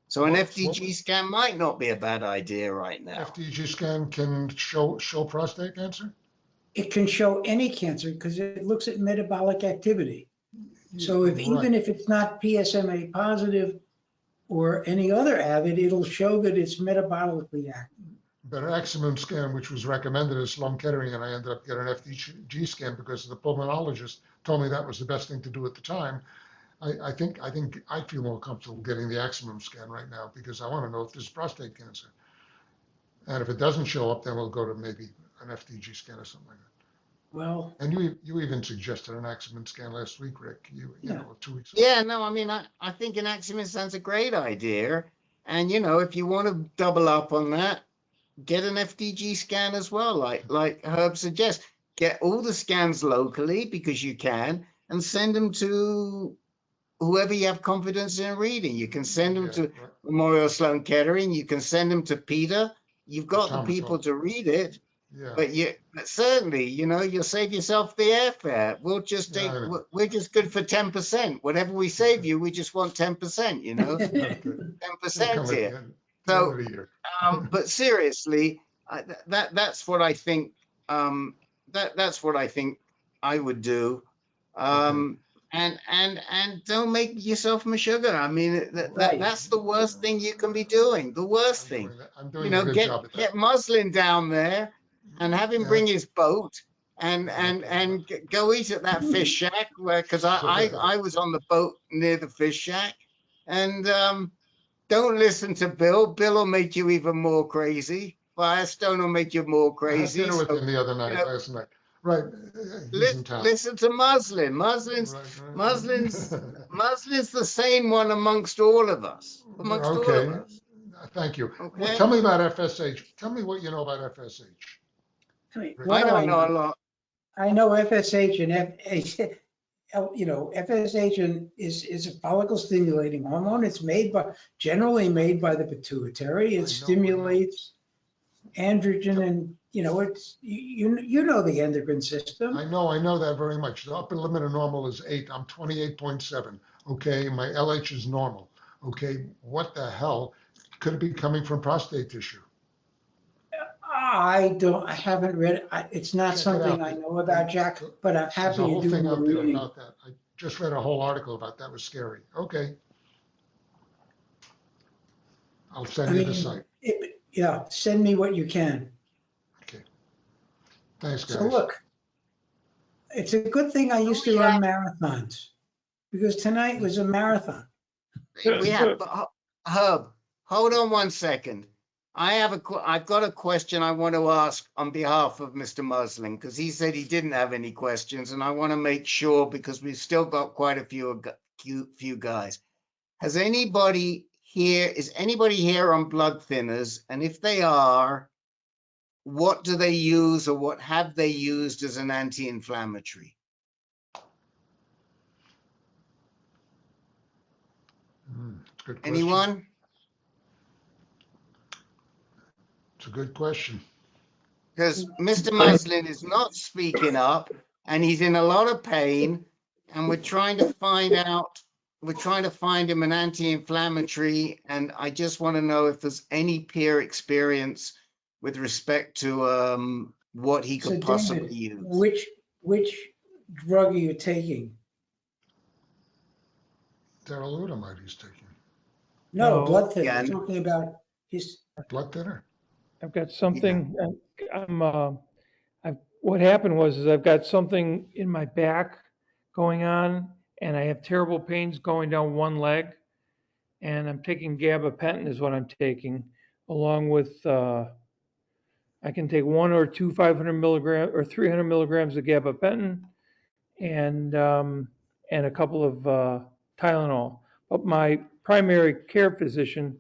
So an FDG scan might not be a bad idea right now. FDG scan can show prostate cancer? It can show any cancer because it looks at metabolic activity. So even if it's not PSMA positive or any other avid, it'll show that it's metabolically active. But an Axumin scan, which was recommended as Sloan Kettering, and I ended up getting an FDG scan because the pulmonologist told me that was the best thing to do at the time. I think I feel more comfortable getting the Axumin scan right now because I want to know if there's prostate cancer. And if it doesn't show up, then we'll go to maybe an FDG scan or something like that. Well, And you even suggested an Axumin scan last week, Rick. You know, 2 weeks ago. Yeah, no, I mean, I think an Axumin scan's a great idea. And, you know, if you want to double up on that, get an FDG scan as well, like Herb suggests. Get all the scans locally because you can, and send them to whoever you have confidence in reading. You can send them to Memorial Sloan Kettering. You can send them to Peter. You've got the people to read it. Yeah. But certainly, you know, you'll save yourself the airfare. We'll just take, we're just good for 10%. Whatever we save you, we just want 10%, you know, 10% here. So, but seriously, that's what I think, that's what I think I would do. And don't make yourself sugar. I mean, that's the worst thing you can be doing. The worst thing. I'm doing you know, a good job at that. get Muslin down there and have him bring his boat and go eat at that fish shack because I was on the boat near the fish shack. And don't listen to Bill. Bill will make you even more crazy. Firestone will make you more crazy. I had dinner with him the other night, last night. Right. Listen to Muslin. Muslin's the sane one amongst all of us. All of us. Thank you. Okay. Well, tell me about FSH. Tell me what you know about FSH. I don't know a lot. I know FSH and FSH is a follicle stimulating hormone. It's generally made by the pituitary. It stimulates androgen and it's you know the endocrine system. I know that very much. The upper limit of normal is 8. I'm 28.7. Okay, my LH is normal. Okay, what the hell could it be coming from prostate tissue? I haven't read it. It's not something I know about, Jack, but I'm happy to do more reading about that. I just read a whole article about that. It was scary. Okay. I'll send you the site. Send me what you can. Okay. Thanks, guys. So look, it's a good thing I used to run marathons because tonight was a marathon. But Herb, hold on one second. I've got a question I want to ask on behalf of Mr. Muslin because he said he didn't have any questions, and I want to make sure because we've still got quite a few guys. Is anybody here on blood thinners? And if they are, what do they use or what have they used as an anti-inflammatory? Good question. Anyone? It's a good question. Because Mr. Muslin is not speaking up and he's in a lot of pain, and we're trying to find him an anti-inflammatory, and I just want to know if there's any peer experience with respect to what he could possibly use. Which drug are you taking? Darolutamide he's taking. No, blood thinner. I'm talking about his blood thinner. I've got something. What happened was I've got something in my back going on, and I have terrible pains going down one leg, and I'm taking gabapentin is what I'm taking, along with I can take 1 or 2 500 milligrams or 300 milligrams of gabapentin, and a couple of Tylenol. But my primary care physician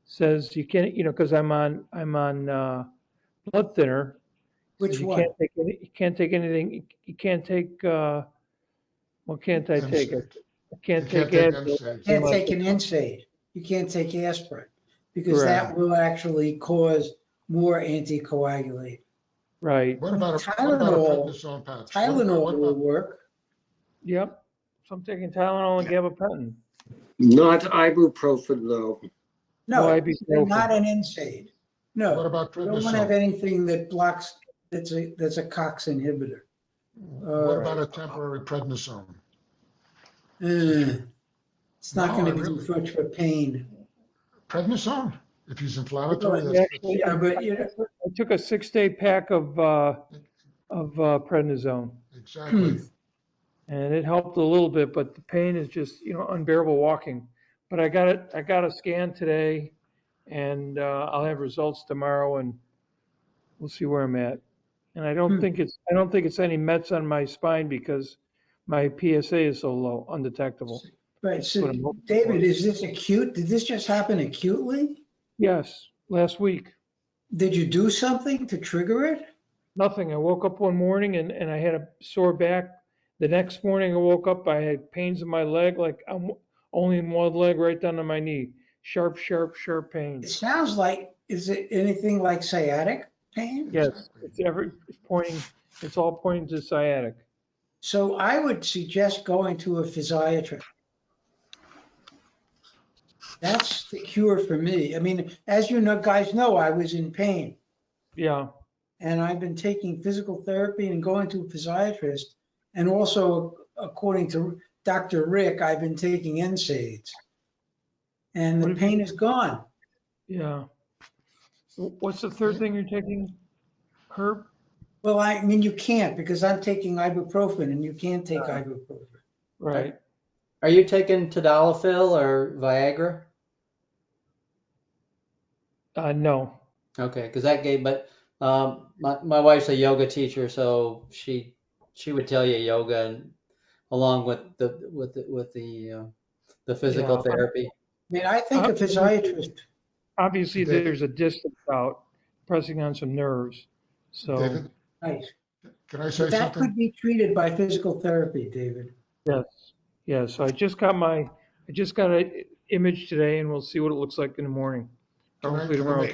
says you can't, because I'm on blood thinner. Which you one? You can't take anything. You can't take. What can't I take? I can't take Advil. You can't take an NSAID. You can't take aspirin because that will actually cause more anticoagulate. Right. What about a prednisone patch? Tylenol will work. Yep. So I'm taking Tylenol and gabapentin. Not ibuprofen, though. No, not an NSAID. No. What about prednisone? You don't want to have anything that blocks. That's a COX inhibitor. What about a temporary prednisone? It's not going to do much for pain. Prednisone, if he's inflammatory. I took a 6-day pack of prednisone. Exactly. and it helped a little bit, but the pain is just, unbearable walking. But I got a scan today, and I'll have results tomorrow, and we'll see where I'm at. And I don't think it's any Mets on my spine because my PSA is so low, undetectable. Right. What So, I'm hoping David, for. is this acute? Did this just happen acutely? Yes, last week. Did you do something to trigger it? Nothing. I woke up one morning and I had a sore back. The next morning I woke up, I had pains in my leg, like I'm only in one leg right down to my knee. Sharp, sharp, sharp It pains. sounds like, is it anything like sciatic pain? Yes, it's all pointing to sciatic. So I would suggest going to a physiatrist. That's the cure for me. I mean, as you know, guys know, I was in pain. Yeah. And I've been taking physical therapy and going to a physiatrist. And also, according to Dr. Rick, I've been taking NSAIDs. And the pain is gone. Yeah. What's the third thing you're taking, Herb? Well, I mean, you can't because I'm taking ibuprofen and you can't take ibuprofen. Right. Are you taking tadalafil or Viagra? No. Okay, because that gave, but my wife's a yoga teacher, so she would tell you yoga and along with the physical therapy. I mean, I think a physiatrist. Obviously, there's a distance out pressing on some nerves. So. David, Nice. can I say But that something? could be treated by physical therapy, David. Yes. Yes. So I just got an image today, and we'll see what it looks like in the morning. Hopefully tomorrow.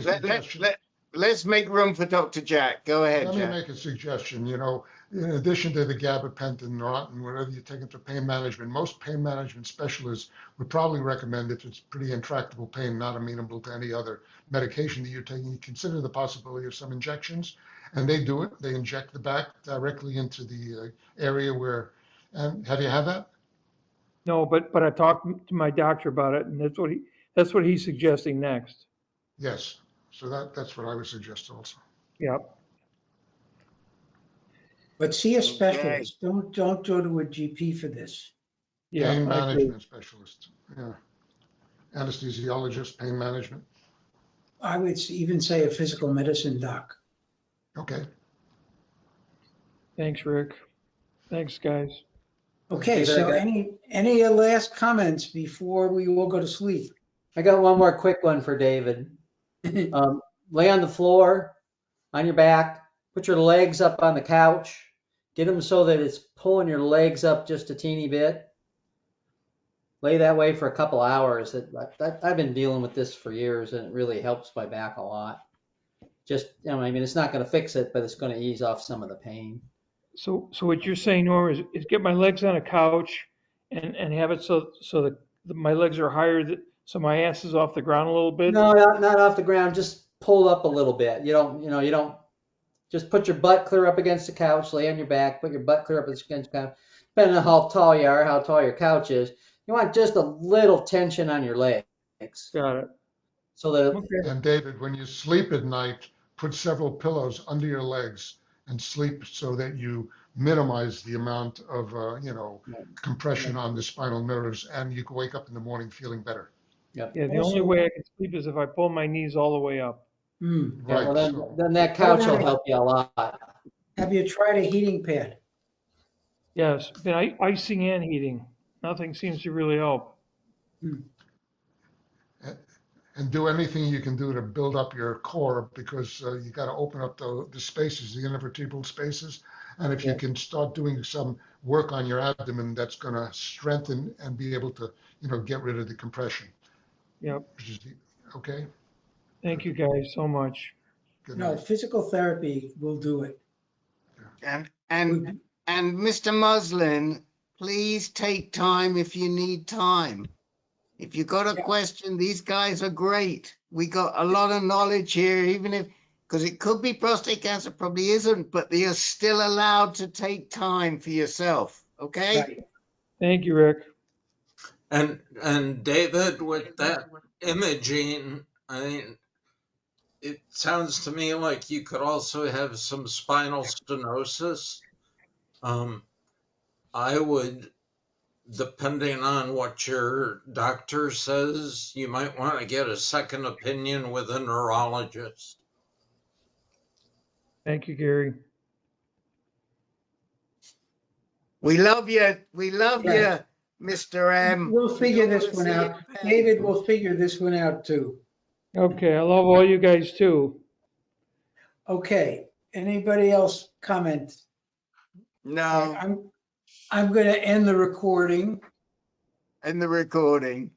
Let's make room for Dr. Jack. Go ahead, Let Jack. me make a suggestion. In addition to the gabapentin, Norton, whatever you take for pain management, most pain management specialists would probably recommend, if it's pretty intractable pain, not amenable to any other medication that you're taking, you consider the possibility of some injections. And they do it. They inject the back directly into the area where. And have you had that? No, but I talked to my doctor about it, and that's what he's suggesting next. Yes. So that's what I would suggest also. Yep. But see a specialist. Don't go to a GP for this. Yeah, pain management specialist. Yeah. Anesthesiologist, pain management. I would even say a physical medicine doc. Okay. Thanks, Rick. Thanks, guys. Okay, so any last comments before we all go to sleep? I got one more quick one for David. Lay on the floor, on your back, put your legs up on the couch, get them so that it's pulling your legs up just a teeny bit. Lay that way for a couple hours. I've been dealing with this for years, and it really helps my back a lot. Just, I mean, it's not going to fix it, but it's going to ease off some of the pain. So what you're saying, Nora, is get my legs on a couch and have it so that my legs are higher, so my ass is off the ground a little bit? No, not off the ground. Just pull up a little bit. You don't just put your butt clear up against the couch, lay on your back, put your butt clear up against the couch. Depending on how tall you are, how tall your couch is, you want just a little tension on your legs. Got it. So that. Okay. And David, when you sleep at night, put several pillows under your legs and sleep so that you minimize the amount of, compression on the spinal nerves, and you can wake up in the morning feeling better. Yep. Yeah, the only way I can sleep is if I pull my knees all the way up. Hmm. Yeah, Right. well, then that couch will help you a lot. Have you tried a heating pad? Yes, been icing and heating. Nothing seems to really help. And do anything you can do to build up your core, because you got to open up the spaces, the intervertebral spaces. And if you can start doing some work on your abdomen, that's going to strengthen and be able to, get rid of the compression. Yep. Okay. Thank you guys so much. Good No, night. physical therapy will do it. And Mr. Muslin, please take time if you need time. If you got a question, these guys are great. We got a lot of knowledge here, because it could be prostate cancer, probably isn't, but you're still allowed to take time for yourself. Okay? Right. Thank you, Rick. And David, with that imaging, I mean, it sounds to me like you could also have some spinal stenosis. I would, depending on what your doctor says, you might want to get a second opinion with a neurologist. Thank you, Gary. We love you. We love Yeah. you, Mr. M. We'll We figure don't this wanna one see you out. in pain. David will figure this one out too. Okay, I love all you guys too. Okay, anybody else comment? No, I'm going to end the recording. in the recording.